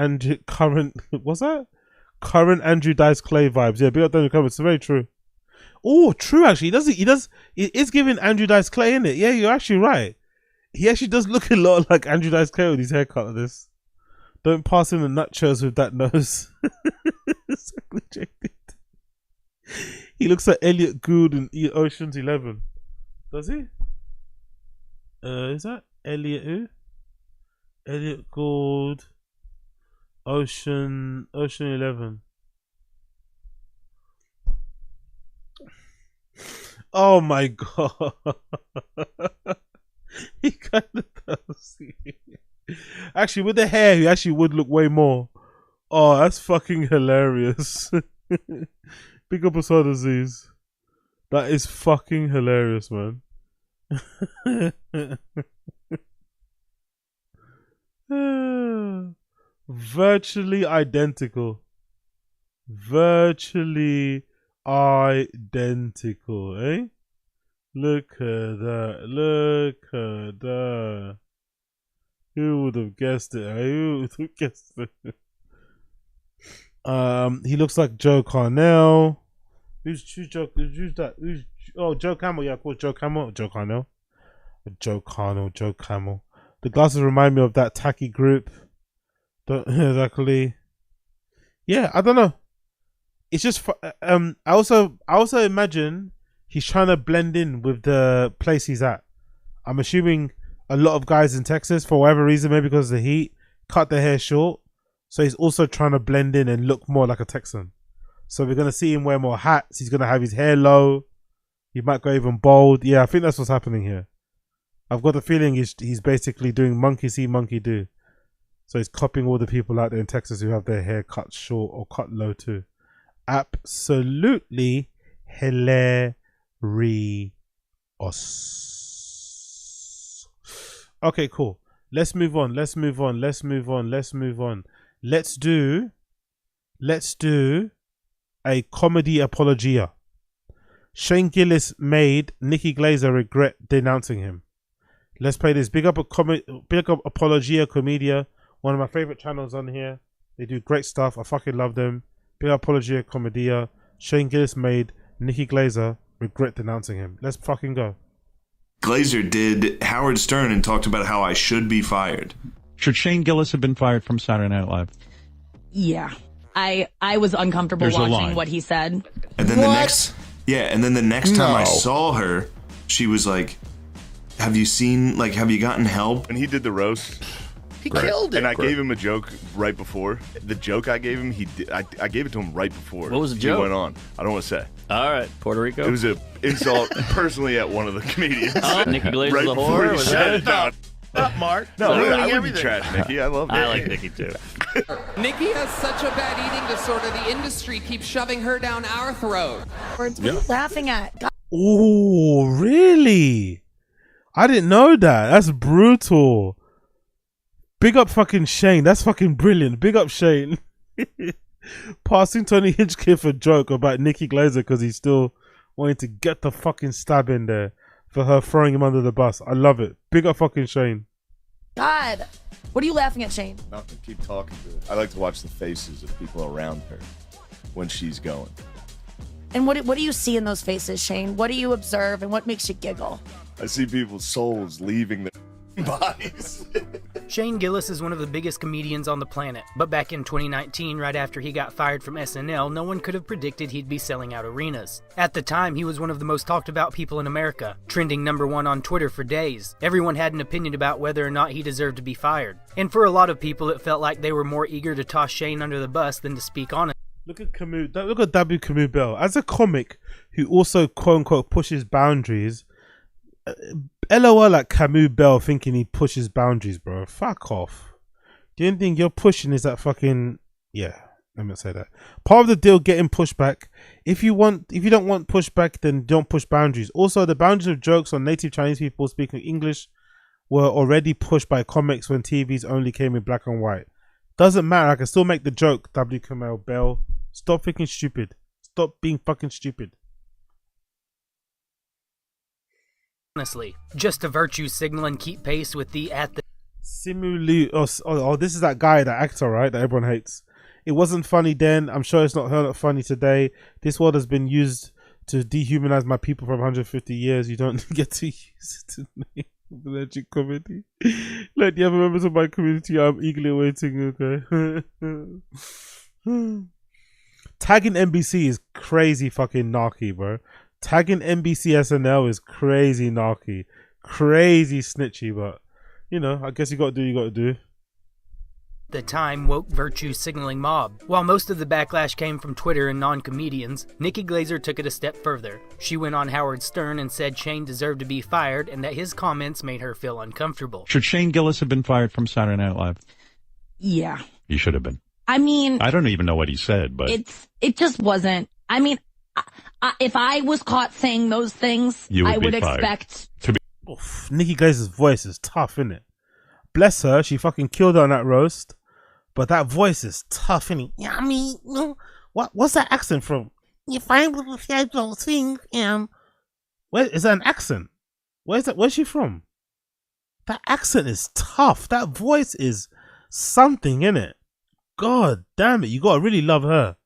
what's that? Current Andrew Dice Clay vibes. Yeah, big up down in the comments. It's very true. Oh, true actually. It is giving Andrew Dice Clay, in it. Yeah, you're actually right. He actually does look a lot like Andrew Dice Clay with his haircut like this. Don't pass him the nutshell with that nose. He looks like Elliot Gould in Ocean's 11. Does he? Is that Elliot who? Elliot Gould, Ocean 11. Oh my god. He kind of does. Actually, with the hair, he actually would look way more. Oh, that's fucking hilarious. Big up Asad Aziz. That is fucking hilarious, man. Virtually identical. Virtually identical, eh? Look at that. Look at that. Who would have guessed it? Who would have guessed it? He looks like Joe Carnell. Who's that? Joe Camel. Yeah, of course, Joe Camel. Joe Carnell. Joe Camel. The glasses remind me of that tacky group. Don't exactly. Yeah, I don't know. It's just I also imagine he's trying to blend in with the place he's at. I'm assuming a lot of guys in Texas, for whatever reason, maybe because of the heat, cut their hair short. So he's also trying to blend in and look more like a Texan. So we're gonna see him wear more hats. He's gonna have his hair low. He might go even bald. Yeah, I think that's what's happening here. I've got the feeling he's basically doing monkey see, monkey do. So he's copying all the people out there in Texas who have their hair cut short or cut low too. Absolutely hilarious. Okay, cool. Let's move on. Let's do a comedy apologia. Shane Gillis made NIKKI GLASER regret denouncing him. Let's play this. Big up Apologia, Comedia. One of my favorite channels on here. They do great stuff. I fucking love them. Big up Apologia, Comedia. Shane Gillis made Nikki Glaser. Regret denouncing him. Let's fucking go. Glaser did Howard Stern and talked about how I should be fired. Should Shane Gillis have been fired from Saturday Night Live? Yeah. I was uncomfortable There's a watching line. what he said. And then the next time I saw her, she was like, have you gotten help? And he did the roast. He killed it. And I gave him a joke right before. The joke I gave him, I gave it to him right before. What was the he joke? went on. I don't want to say. All right, Puerto Rico. It was an insult personally at one of the comedians. Nikki Glaser's right a before whore? he Was shut that it down. Up, Mark. No, Ruining I wouldn't everything. trash Nikki. I love Nikki. I like Nikki too. Nikki has such a bad eating disorder, the industry keeps shoving her down our throat. What are you laughing at? God. Oh, really? I didn't know that. That's brutal. Big up fucking Shane. That's fucking brilliant. Big up Shane. Passing Tony Hinchcliffe a joke about Nikki Glaser because he's still wanting to get the fucking stab in there for her throwing him under the bus. I love it. Big up fucking Shane. God. What are you laughing at, Shane? Nothing. Keep talking to her. I like to watch the faces of people around her when she's going. And what do you see in those faces, Shane? What do you observe and what makes you giggle? I see people's souls leaving their bodies. Shane Gillis is one of the biggest comedians on the planet, but back in 2019, right after he got fired from SNL, no one could have predicted he'd be selling out arenas. At the time, he was one of the most talked about people in America, trending #1 on Twitter for days. Everyone had an opinion about whether or not he deserved to be fired. And for a lot of people, it felt like they were more eager to toss Shane under the bus than to speak on it. Look at W. Camus Bell. As a comic who also quote unquote pushes boundaries, LOL at Camus Bell thinking he pushes boundaries, bro. Fuck off. The only thing you're pushing is that fucking let me say that. Part of the deal getting pushback. If you don't want pushback, then don't push boundaries. Also, the boundaries of jokes on native Chinese people speaking English were already pushed by comics when TVs only came in black and white. Doesn't matter, I can still make the joke, W. Camus Bell. Stop thinking stupid. Stop being fucking stupid. Honestly, just to virtue signal and keep pace with the Simulu. Oh, this is that guy, that actor, right? That everyone hates. It wasn't funny then. I'm sure it's not funny today. This word has been used to dehumanize my people for 150 years. You don't get to use it to name legit comedy. Like the other members of my community, I'm eagerly waiting. Okay. Tagging NBC is crazy fucking narky, bro. Tagging NBC SNL is crazy narky, crazy snitchy, but I guess you gotta do what you gotta do. The time woke virtue signaling mob. While most of the backlash came from Twitter and non-comedians, Nikki Glaser took it a step further. She went on Howard Stern and said Shane deserved to be fired and that his comments made her feel uncomfortable. Should Shane Gillis have been fired from Saturday Night Live? Yeah. He should have been. I mean, I don't even know what he said, but it just wasn't. I mean, if I was caught saying those things, I would expect to be. Oof, Nikki Glaser's voice is tough, isn't it? Bless her, she fucking killed her on that roast. But that voice is tough, innit? Yeah, I mean, what's that accent from? If I would say those things, where is that an accent? Where's she from? That accent is tough. That voice is something, innit? God damn it, you gotta really love her.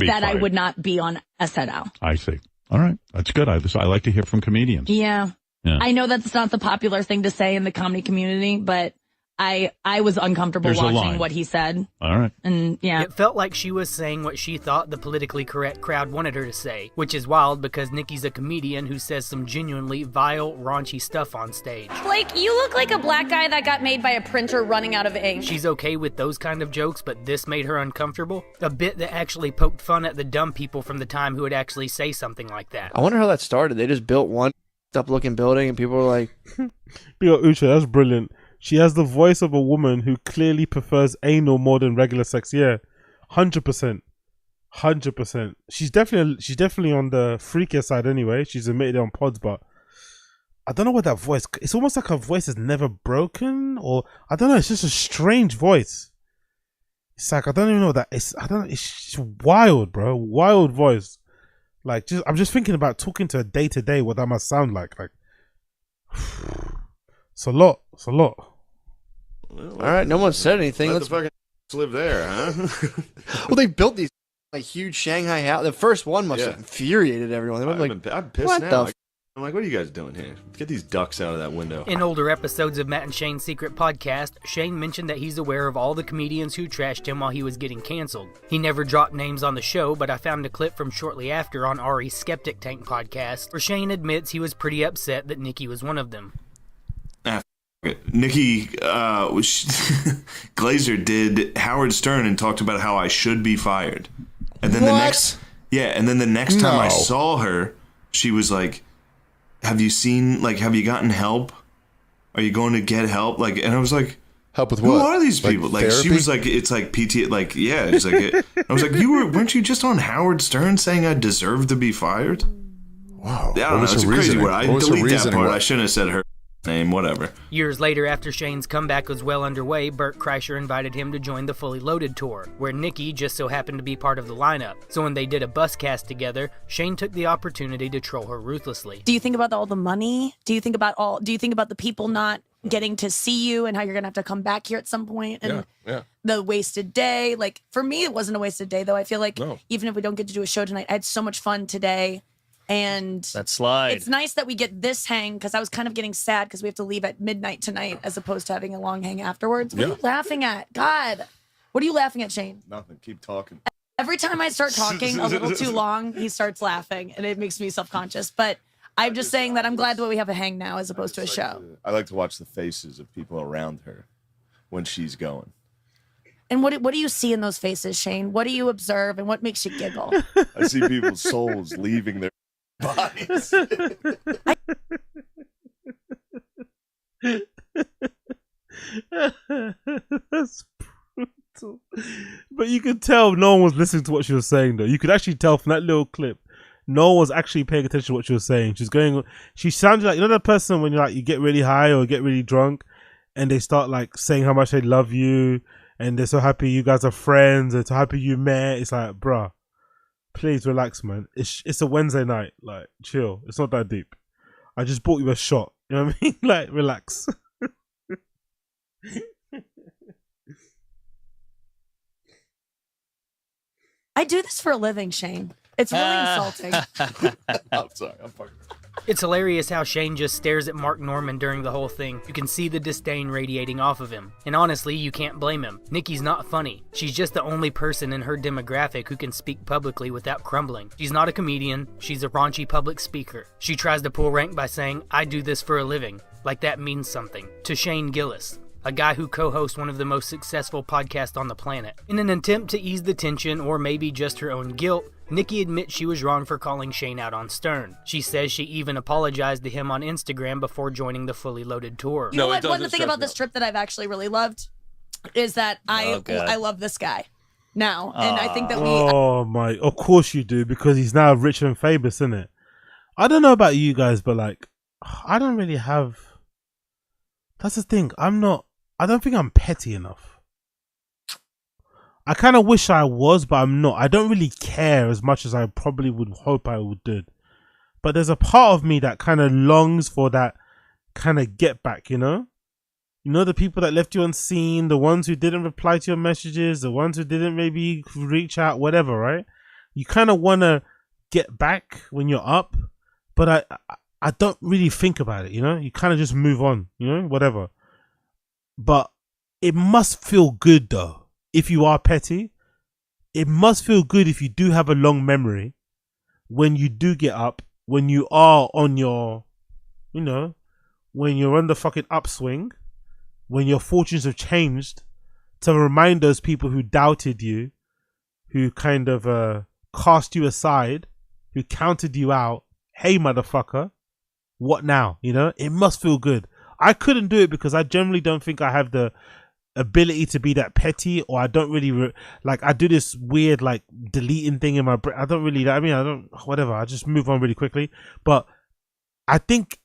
that I would not be on SNL. I see. All right. That's good. I like to hear from comedians. Yeah. Yeah. I know that's not the popular thing to say in the comedy community, but I was uncomfortable There's a watching line. what he said. All right. And yeah. It felt like she was saying what she thought the politically correct crowd wanted her to say, which is wild because Nikki's a comedian who says some genuinely vile, raunchy stuff on stage. Like, you look like a black guy that got made by a printer running out of ink. She's okay with those kind of jokes, but this made her uncomfortable. A bit that actually poked fun at the dumb people from the time who would actually say something like that. I wonder how that started. They just built one up-looking building, and people were like... Yo, Ucha, that's brilliant. She has the voice of a woman who clearly prefers anal more than regular sex. Yeah, 100%. 100%. She's definitely on the freakier side anyway. She's admitted it on pods, but I don't know what that voice... It's almost like her voice is never broken, or... I don't know, it's just a strange voice. It's like, I don't even know that... It's just wild, bro. Wild voice. Like, I'm just thinking about talking to her day to day, what that must sound like. Like, It's a lot. It's a lot. All right, no one said anything. Let the fucking live there, huh? Well, they built these like huge Shanghai house. The first one must have infuriated everyone. They were like, I'm pissed what now. the I'm like, what are you guys doing here? Get these ducks out of that window. In older episodes of Matt and Shane's Secret Podcast, Shane mentioned that he's aware of all the comedians who trashed him while he was getting canceled. He never dropped names on the show, but I found a clip from shortly after on Ari's Skeptic Tank podcast, where Shane admits he was pretty upset that NIKKI was one of them. NIKKI, GLASER did Howard Stern and talked about how I should be fired. And then the next time I saw her, she was like, have you gotten help? Are you going to get help? Like, and I was like, help with who what? are these Like people? Like, therapy? she was like, it's like PT, like, yeah. It's like, I was like, weren't you just on Howard Stern saying I deserve to be fired? Wow. I don't know. It's a crazy word. I delete that part. I shouldn't have said her name, whatever. Years later, after Shane's comeback was well underway, BERT Kreischer invited him to join the Fully Loaded tour, where NIKKI just so happened to be part of the lineup. So when they did a bus cast together, Shane took the opportunity to troll her ruthlessly. Do you think about all the money? Do you think about the people not getting to see you and how you're gonna have to come back here at some point? And the wasted day. Like, for me, it wasn't a wasted day, though. I feel like even if we don't get to do a show tonight, I had so much fun today. And that slide. It's nice that we get this hang, because I was kind of getting sad because we have to leave at midnight tonight as opposed to having a long hang afterwards. What are you laughing at? God, what are you laughing at, Shane? Nothing. Keep talking. Every time I start talking a little too long, he starts laughing, and it makes me self-conscious. But I'm just saying that I'm glad that we have a hang now as opposed to a show. I like to watch the faces of people around her when she's going. And what do you see in those faces, Shane? What do you observe, and what makes you giggle? I see people's souls leaving their bodies. That's brutal. But you could tell no one was listening to what she was saying, though. You could actually tell from that little clip, no one was actually paying attention to what she was saying. She sounded like, you know, that person when you get really high or get really drunk, and they start like saying how much they love you, and they're so happy you guys are friends, and so happy you met. It's like, bruh, please relax, man. It's a Wednesday night. Like, chill. It's not that deep. I just bought you a shot. You know what I mean? Like, relax. I do this for a living, Shane. It's really insulting. I'm sorry. I'm fucking. It's hilarious how Shane just stares at Mark Norman during the whole thing. You can see the disdain radiating off of him. And honestly, you can't blame him. NIKKI's not funny. She's just the only person in her demographic who can speak publicly without crumbling. She's not a comedian. She's a raunchy public speaker. She tries to pull rank by saying, I do this for a living. Like that means something. To Shane Gillis, a guy who co-hosts one of the most successful podcasts on the planet. In an attempt to ease the tension, or maybe just her own guilt, NIKKI admits she was wrong for calling Shane out on Stern. She says she even apologized to him on Instagram before joining the Fully Loaded tour. You know what? One thing about this trip that I've actually really loved is that I love this guy now, and I think that we. Oh my! Of course you do, because he's now rich and famous, isn't it? I don't know about you guys, but like, I don't really have. That's the thing. I don't think I'm petty enough. I kind of wish I was, but I'm not. I don't really care as much as I probably would hope I would do. But there's a part of me that kind of longs for that kind of get back, you know? You know, the people that left you unseen, the ones who didn't reply to your messages, the ones who didn't maybe reach out, whatever, right? You kind of want to get back when you're up, but I don't really think about it, you know? You kind of just move on, you know, whatever. But it must feel good, though. If you are petty, it must feel good if you do have a long memory when you do get up, when you are on your, you know, when you're on the fucking upswing, when your fortunes have changed, to remind those people who doubted you, who kind of cast you aside, who counted you out, hey motherfucker, what now? You know, it must feel good. I couldn't do it because I generally don't think I have the ability to be that petty, or I don't really like, I do this weird like deleting thing in my brain. I don't really, I mean, I don't, whatever, I just move on really quickly. But I think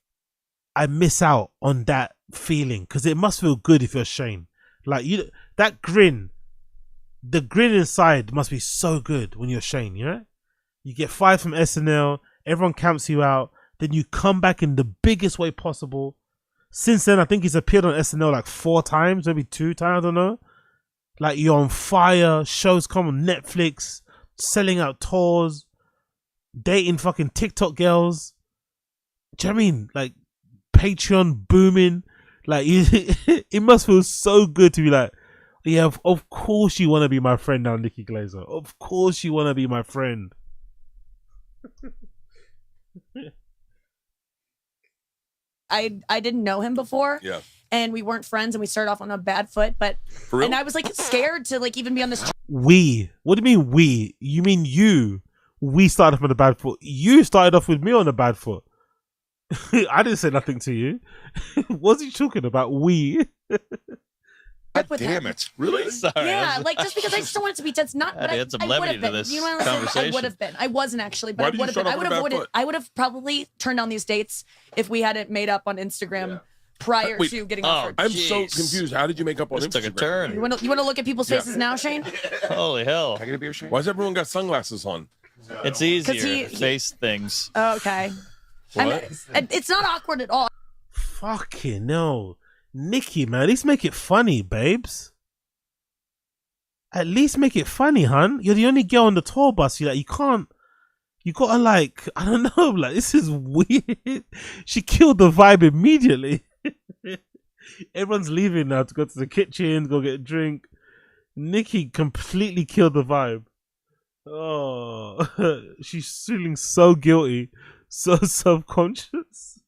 I miss out on that feeling, because it must feel good if you're Shane. Like, you, that grin, the grin inside must be so good when you're Shane, you know? You get fired from SNL, everyone camps you out, then you come back in the biggest way possible. Since then, I think he's appeared on SNL like 4 times, maybe 2 times, I don't know. Like, you're on fire, shows come on Netflix, selling out tours, dating fucking TikTok girls. Do you know what I mean? Like, Patreon booming. Like, it must feel so good to be like, yeah, of course you want to be my friend now, Nikki Glaser. Of course you want to be my friend. I didn't know him before. Yeah. And we weren't friends and we started off on a bad foot, but and I was like scared to like even be on this. We? What do you mean we? You mean you? We started off on a bad foot. You started off with me on a bad foot. I didn't say nothing to you. What's he talking about? We? God damn it! Really? Sorry. Yeah, like just because I just don't want it to be tense. Not, but I would have been. You know what I'm saying? I would have been. I wasn't actually, but I would have been. I would have avoided. I would have probably turned down these dates if we had it made up on Instagram prior to getting offered. I'm so confused. How did you make up on Instagram? Took a turn. You want to look at people's faces now, Shane? Holy hell! Can I get a beer, Shane? Why's everyone got sunglasses on? It's easier. Face things. Okay. What? It's not awkward at all. Fucking no. Nikki, man, at least make it funny, babes. At least make it funny, hun. You're the only girl on the tour bus. You can't. You gotta like, I don't know. Like, this is weird. She killed the vibe immediately. Everyone's leaving now to go to the kitchen, go get a drink. Nikki completely killed the vibe. Oh, she's feeling so guilty, so self-conscious.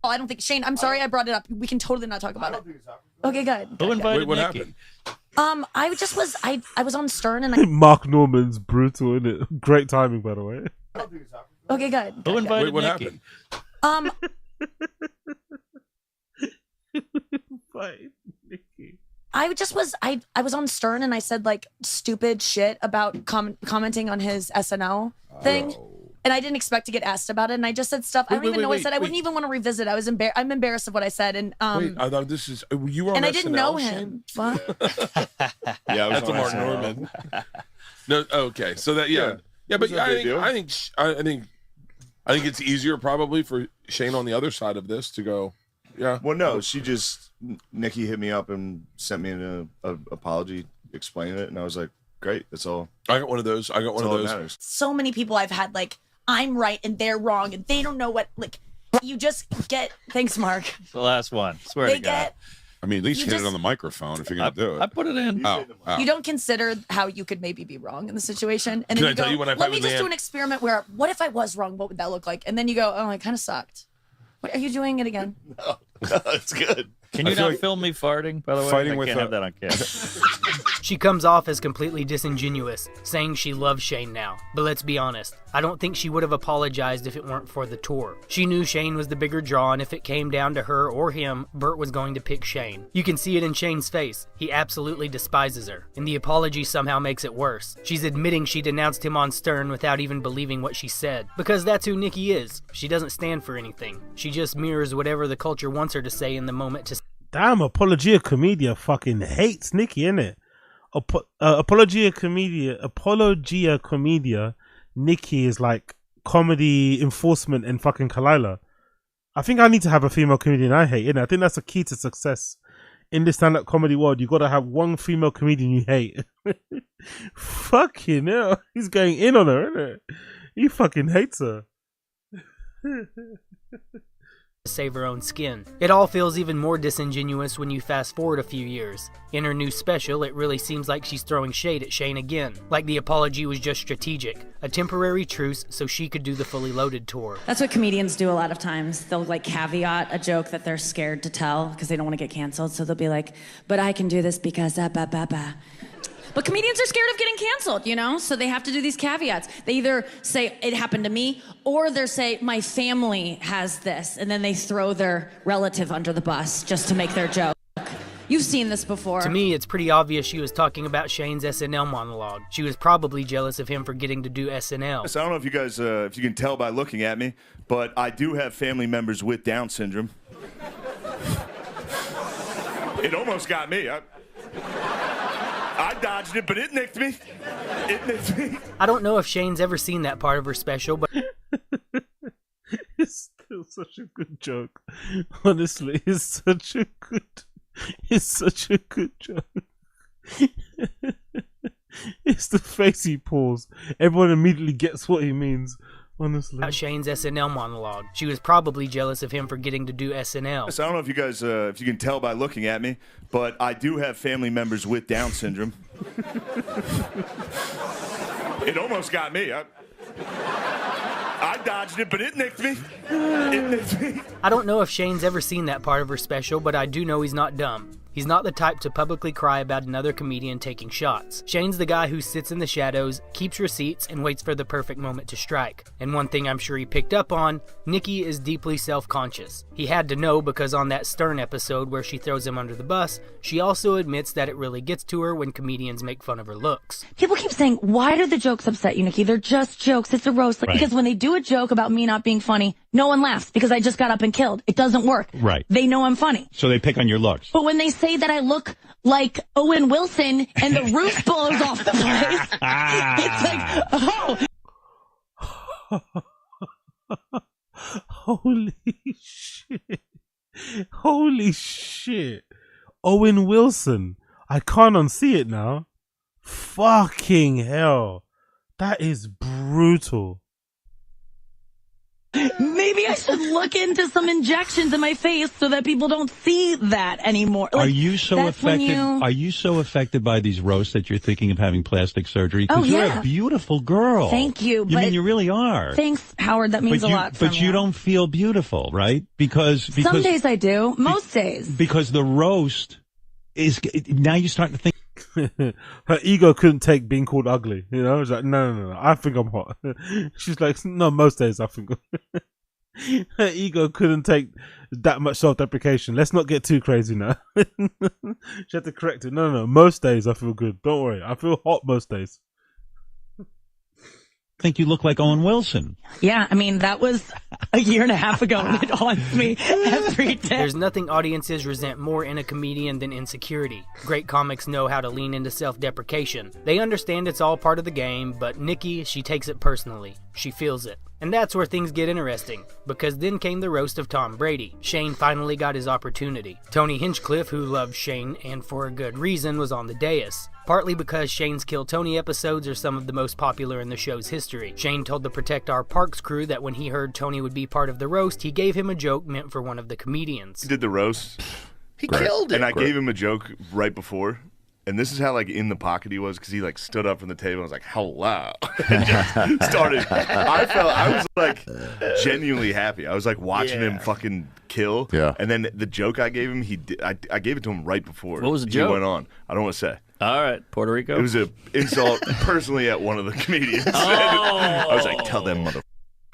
I don't think Shane. I'm sorry I brought it up. We can totally not talk about it. Okay, good. Who invited what Nikki? happened? I just was. I was on Stern and I. Mark Norman's brutal, isn't it? Great timing, by the way. Okay, good. Who invited What Nikki? happened? Nikki. I just was. I was on Stern and I said like stupid shit about commenting on his SNL thing. And I didn't expect to get asked about it, and I just said stuff. I don't even know what I said. I wouldn't even want to revisit. I was I'm embarrassed of what I said, and Wait, I thought this is you were on and I SNL, didn't know Shane? him. What? Yeah, I was That's a on Mark SNL. Norman. No, okay, so that yeah, but no big deal. I think it's easier probably for Shane on the other side of this to go. Yeah. Well, no, Nikki hit me up and sent me an apology explaining it, and I was like, great, that's all. I got one of those. Matters. So many people I've had like I'm right and they're wrong, and they don't know what like. You just get. Thanks, Mark. The last one. Swear They to God. get. I mean, at least You hit just- it on the microphone if you're gonna do it. I put it in. Oh. You don't consider how you could maybe be wrong in the situation, and then Can I you tell go, you when I "Let fight me with just do Leanne?" an experiment where, what if I was wrong? What would that look like?" And then you go, "Oh, it kind of sucked." What are you doing it again? No, it's good. Can you I feel not like film me farting, by the way? fighting I with can't a- have that on camera. She comes off as completely disingenuous, saying she loves Shane now. But let's be honest, I don't think she would have apologized if it weren't for the tour. She knew Shane was the bigger draw, and if it came down to her or him, Bert was going to pick Shane. You can see it in Shane's face. He absolutely despises her, and the apology somehow makes it worse. She's admitting she denounced him on Stern without even believing what she said. Because that's who Nikki is. She doesn't stand for anything. She just mirrors whatever the culture wants her to say in the moment to. Damn, Apologia Comedia fucking hates Nikki, innit? Apologia Comedia, Nikki is like comedy enforcement and fucking Kalila. I think I need to have a female comedian I hate, innit? I think that's the key to success in the stand-up comedy world. You gotta have one female comedian you hate. Fucking hell, he's going in on her, innit? He fucking hates her. Save her own skin. It all feels even more disingenuous when you fast forward a few years. In her new special, it really seems like she's throwing shade at Shane again, like the apology was just strategic, a temporary truce so she could do the fully loaded tour. That's what comedians do a lot of times. They'll like caveat a joke that they're scared to tell because they don't want to get canceled. So they'll be like, but I can do this because But comedians are scared of getting canceled, you know? So they have to do these caveats. They either say, it happened to me, or they say, my family has this. And then they throw their relative under the bus just to make their joke. You've seen this before. To me, it's pretty obvious she was talking about Shane's SNL monologue. She was probably jealous of him for getting to do SNL. So I don't know if you guys, if you can tell by looking at me, but I do have family members with Down syndrome. It almost got me. I dodged it, but it nicked me. It nicked me. I don't know if Shane's ever seen that part of her special, but It's still such a good joke. Honestly, it's such a good joke. It's the face he pulls. Everyone immediately gets what he means. Honestly, about Shane's SNL monologue. She was probably jealous of him for getting to do SNL. So I don't know if you guys, if you can tell by looking at me, but I do have family members with Down syndrome. It almost got me. I dodged it, but it nicked me. It nicked me. I don't know if Shane's ever seen that part of her special, but I do know he's not dumb. He's not the type to publicly cry about another comedian taking shots. Shane's the guy who sits in the shadows, keeps receipts, and waits for the perfect moment to strike. And one thing I'm sure he picked up on, NIKKI is deeply self-conscious. He had to know because on that Stern episode where she throws him under the bus, she also admits that it really gets to her when comedians make fun of her looks. People keep saying, why do the jokes upset you, NIKKI? They're just jokes. It's a roast. Like, Right. Because when they do a joke about me not being funny, no one laughs because I just got up and killed. It doesn't work. Right. They know I'm funny. So they pick on your looks. But when they say that I look like Owen Wilson and the roof blows off the place, it's like, oh. holy shit! Holy shit! Owen Wilson. I can't unsee it now. Fucking hell. That is brutal. Maybe I should look into some injections in my face so that people don't see that anymore. Are you so that's when affected? you- Are you so affected by these roasts that you're thinking of having plastic surgery? Oh, Because you're yeah. a beautiful girl. Thank you, You but- mean you really are? Thanks, Howard. That means but a lot. But you don't feel beautiful, right? Because Some days I do. Most days. because the roast is now you're starting to think. Her ego couldn't take being called ugly. You know, it's like, no. I think I'm hot. She's like, no, most days I think. Her ego couldn't take that much self-deprecation. Let's not get too crazy now. She had to correct it. No. Most days I feel good. Don't worry. I feel hot most days. Think you look like Owen Wilson. Yeah, I mean, that was a year and a half ago, and it haunts me every day. There's nothing audiences resent more in a comedian than insecurity. Great comics know how to lean into self-deprecation. They understand it's all part of the game, but NIKKI, she takes it personally. She feels it. And that's where things get interesting, because then came the roast of Tom Brady. Shane finally got his opportunity. Tony Hinchcliffe, who loved Shane, and for a good reason, was on the dais. Partly because Shane's Kill Tony episodes are some of the most popular in the show's history. Shane told the Protect Our Parks crew that when he heard Tony would be part of the roast, he gave him a joke meant for one of the comedians. He did the roast. He killed it. And I gave him a joke right before. And this is how like in the pocket he was, because he like stood up from the table and was like, hello. And just started. I was like genuinely happy. I was like watching him fucking kill. Yeah. And then the joke I gave him, I gave it to him right before. What was the he joke? went on. I don't want to say. All right, Puerto Rico. It was an insult personally at one of the comedians. I was like, tell them mother.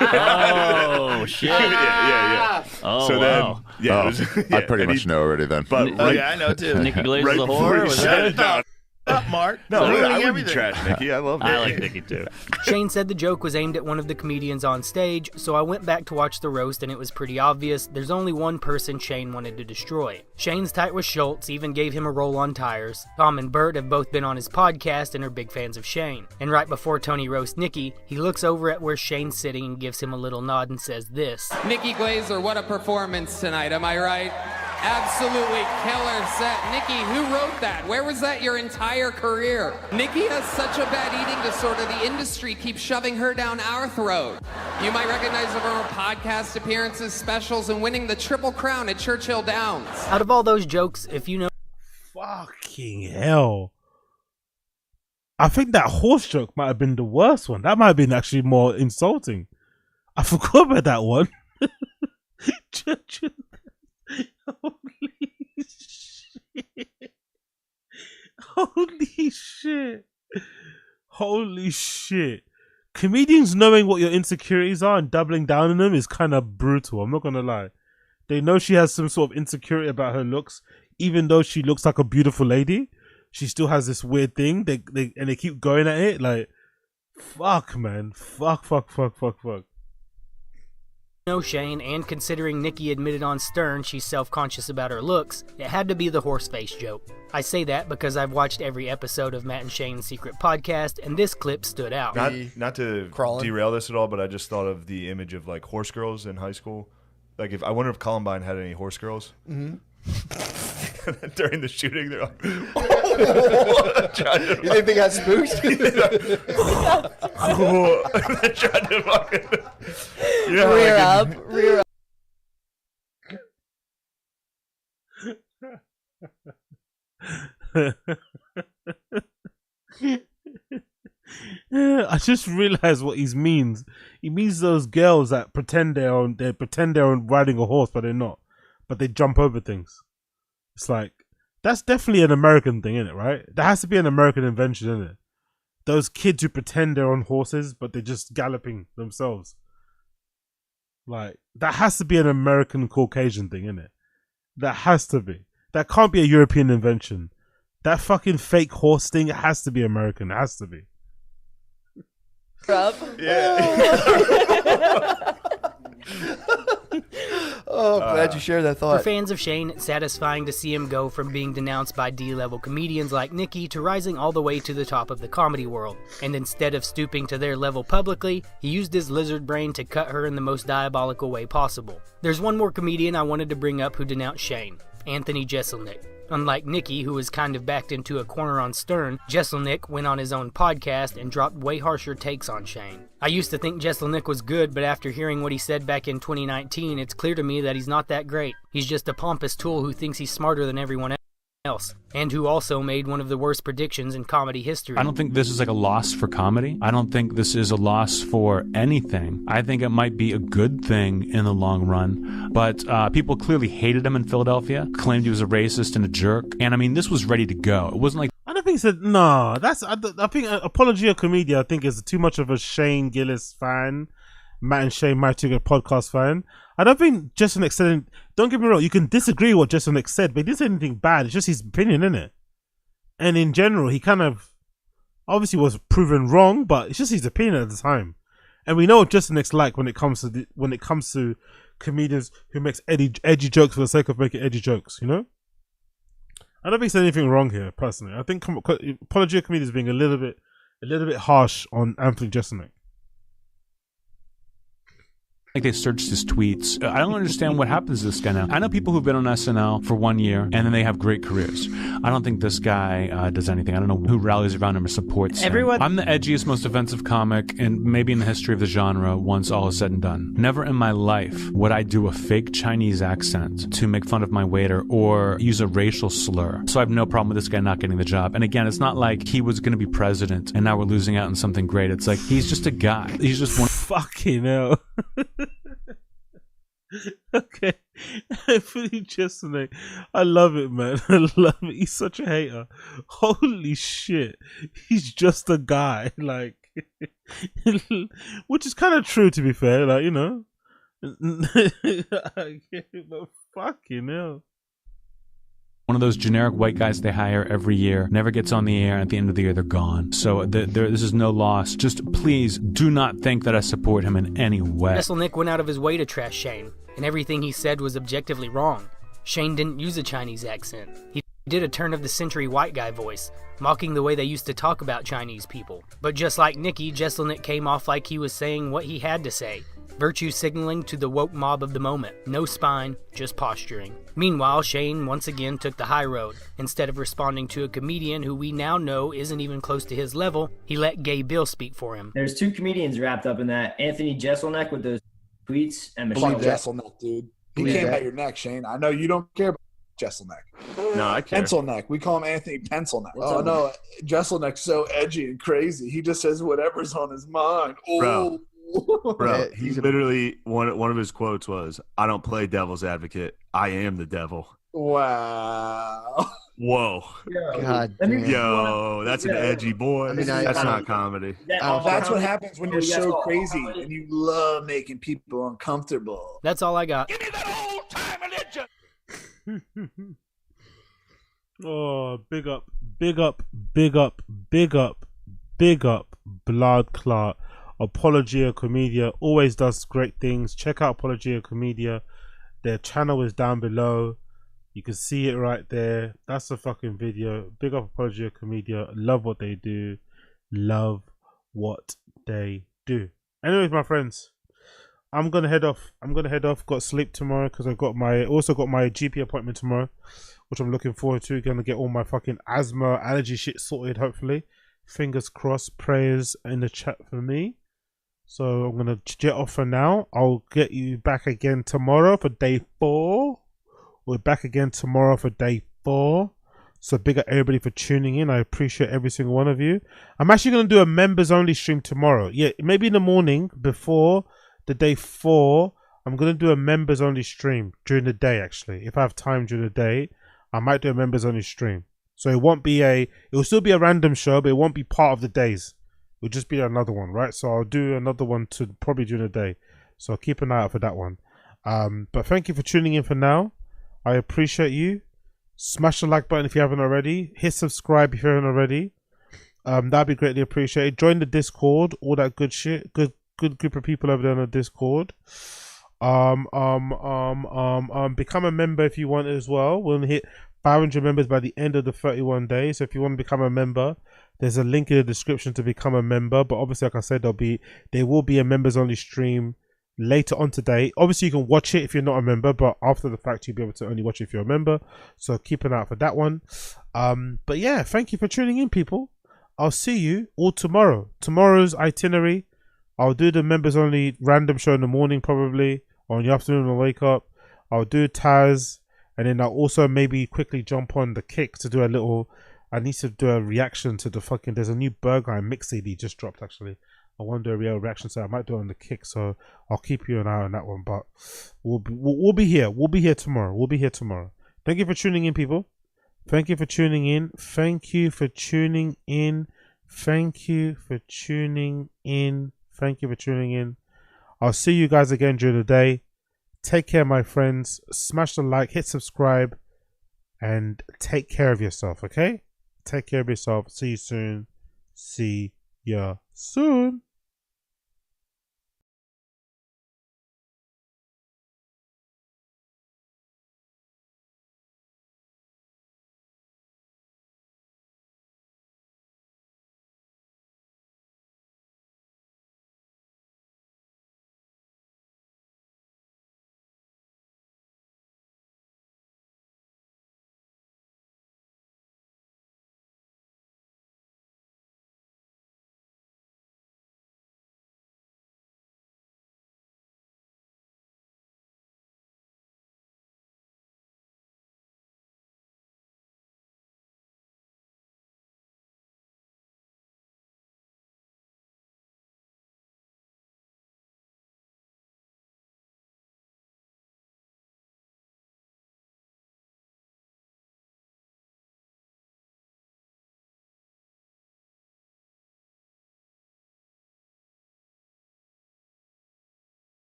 Oh shit! yeah. Oh So wow. then, yeah, Oh, it was, I pretty much know already then. But I know too. Nikki Glaser right the before whore. he Was said that it, no, Up, Mark. no, Ruining I wouldn't everything. trash Nikki. I love I Nikki. like Nikki too. Shane said the joke was aimed at one of the comedians on stage, so I went back to watch the roast and it was pretty obvious there's only one person Shane wanted to destroy. Shane's tight with Schultz, even gave him a roll on tires. Tom and Bert have both been on his podcast and are big fans of Shane. And right before Tony roasts Nikki, he looks over at where Shane's sitting and gives him a little nod and says this. Nikki Glaser, what a performance tonight, am I right? Absolutely killer set. Nikki, who wrote that? Where was that your entire career? Nikki has such a bad eating disorder, the industry keeps shoving her down our throat. You might recognize her from her podcast appearances, specials, and winning the Triple Crown at Churchill Downs. Out of all those jokes, if you know... Fucking hell. I think that horse joke might have been the worst one. That might have been actually more insulting. I forgot about that one. Holy shit. Holy shit. Holy shit. Comedians knowing what your insecurities are and doubling down on them is kind of brutal. I'm not going to lie. They know she has some sort of insecurity about her looks. Even though she looks like a beautiful lady, she still has this weird thing. They keep going at it. Like, fuck, man. Fuck. know Shane, and considering Nikki admitted on Stern she's self-conscious about her looks, it had to be the horse face joke. I say that because I've watched every episode of Matt and Shane's Secret Podcast, and this clip stood out. Not to derail this at all, but I just thought of the image of like horse girls in high school. Like, I wonder if Columbine had any horse girls. Mm-hmm. During the shooting, they're like, you think they got spooked? Trying to fucking, rear up, rear up. I just realized what he means. He means those girls that pretend they're riding a horse, but they're not. But they jump over things. It's like, that's definitely an American thing, isn't it? Right? That has to be an American invention, isn't it? Those kids who pretend they're on horses, but they're just galloping themselves. Like, that has to be an American Caucasian thing, isn't it? That has to be. That can't be a European invention. That fucking fake horse thing, it has to be American. It has to be. Oh, I'm glad you shared that thought. For fans of Shane, it's satisfying to see him go from being denounced by D-level comedians like NIKKI to rising all the way to the top of the comedy world. And instead of stooping to their level publicly, he used his lizard brain to cut her in the most diabolical way possible. There's one more comedian I wanted to bring up who denounced Shane, Anthony Jeselnik. Unlike NIKKI, who was kind of backed into a corner on Stern, Jeselnik went on his own podcast and dropped way harsher takes on Shane. I used to think Jeselnik was good, but after hearing what he said back in 2019, it's clear to me that he's not that great. He's just a pompous tool who thinks he's smarter than everyone else, and who also made one of the worst predictions in comedy history. I don't think this is like a loss for comedy. I don't think this is a loss for anything. I think it might be a good thing in the long run, but people clearly hated him in Philadelphia, claimed he was a racist and a jerk, and I mean, this was ready to go. It wasn't like... I don't think he said, no, I think Apologia Comedia, I think, is too much of a Shane Gillis fan. Matt and Shane might take a podcast fan. I don't think Jeselnik said, don't get me wrong, you can disagree with what Jeselnik said, but he didn't say anything bad. It's just his opinion, isn't it? And in general, he kind of obviously was proven wrong, but it's just his opinion at the time. And we know what Jeselnik's like when it comes to comedians who makes edgy jokes for the sake of making edgy jokes, you know? I don't think there's anything wrong here, personally. I think Apologia Comedia is being a little bit harsh on Anthony Jeselnik. Like they searched his tweets. I don't understand what happens to this guy now. I know people who've been on SNL for 1 year and then they have great careers. I don't think this guy does anything. I don't know who rallies around him or supports him. I'm the edgiest, most offensive comic and maybe in the history of the genre once all is said and done. Never in my life would I do a fake Chinese accent to make fun of my waiter or use a racial slur. So I have no problem with this guy not getting the job. And again, it's not like he was going to be president and now we're losing out on something great. It's like he's just a guy. He's just one. Fucking hell. Okay, Anthony Jeselnik, I love it, man. I love it. He's such a hater. Holy shit, he's just a guy, like, which is kind of true, to be fair. Like, you know, but fucking hell. One of those generic white guys they hire every year, never gets on the air, at the end of the year they're gone. So this is no loss. Just please do not think that I support him in any way. Jeselnik went out of his way to trash Shane, and everything he said was objectively wrong. Shane didn't use a Chinese accent. He did a turn-of-the-century white guy voice, mocking the way they used to talk about Chinese people. But just like NIKKI, Jeselnik came off like he was saying what he had to say. Virtue signaling to the woke mob of the moment. No spine, just posturing. Meanwhile, Shane once again took the high road. Instead of responding to a comedian who we now know isn't even close to his level, he let Gay Bill speak for him. There's two comedians wrapped up in that. Anthony Jeselnik with those tweets and Believe Michelle Jeselnik, dude. He came at your neck, Shane. I know you don't care about Jeselnik. No, I care. Pencil neck. We call him Anthony Pencil neck. What's Oh up? no, Jeselnik's so edgy and crazy. He just says whatever's on his mind. Oh. Bro, he literally one of his quotes was, "I don't play devil's advocate. I am the devil." Wow. Whoa. God Yo, that's an edgy boy. I mean, that's I not comedy. That's what happens when you're so crazy and you love making people uncomfortable. That's all I got. Oh, big up, Blood Clot. Apologia Comedia always does great things. Check out Apologia Comedia. Their channel is down below. You can see it right there. That's the fucking video. Big up Apologia Comedia. Love what they do. Love what they do. Anyways, my friends, I'm gonna head off. Got sleep tomorrow because I got my GP appointment tomorrow, which I'm looking forward to. Gonna get all my fucking asthma, allergy shit sorted. Hopefully, fingers crossed. Prayers in the chat for me. So I'm gonna jet off for now. I'll get you back again tomorrow for day 4. We're back again tomorrow for day 4. So big up everybody for tuning in. I appreciate every single one of you. I'm actually going to do a members only stream tomorrow. Yeah, maybe in the morning before the day 4. I'm going to do a members only stream during the day actually. If I have time during the day, I might do a members only stream. So it will still be a random show, but it won't be part of the days. It'll just be another one, right? So I'll do another one to probably during the day. So keep an eye out for that one. But thank you for tuning in for now. I appreciate you. Smash the like button if you haven't already. Hit subscribe if you haven't already. That'd be greatly appreciated. Join the Discord, all that good shit. Good group of people over there on the Discord. Become a member if you want as well. We'll hit 500 members by the end of the 31 days. So if you want to become a member, there's a link in the description to become a member. But obviously, like I said, there will be a members only stream later on today. Obviously you can watch it if you're not a member, but after the fact you'll be able to only watch it if you're a member, so keep an eye out for that one. But yeah, thank you for tuning in, people. I'll see you all tomorrow. Tomorrow's itinerary, I'll do the members only random show in the morning probably, or in the afternoon when I wake up. I'll do Taz, and then I'll also maybe quickly jump on the Kick to do a little, I need to do a reaction to the fucking, there's a new Burger and Mix CD just dropped actually. I want to do a real reaction, so I might do it on the Kick, so I'll keep you an eye on that one. But we'll be here. We'll be here tomorrow. We'll be here tomorrow. Thank you for tuning in, people. Thank you for tuning in. Thank you for tuning in. Thank you for tuning in. Thank you for tuning in. I'll see you guys again during the day. Take care, my friends. Smash the like, hit subscribe, and take care of yourself, okay? Take care of yourself. See you soon. See ya soon.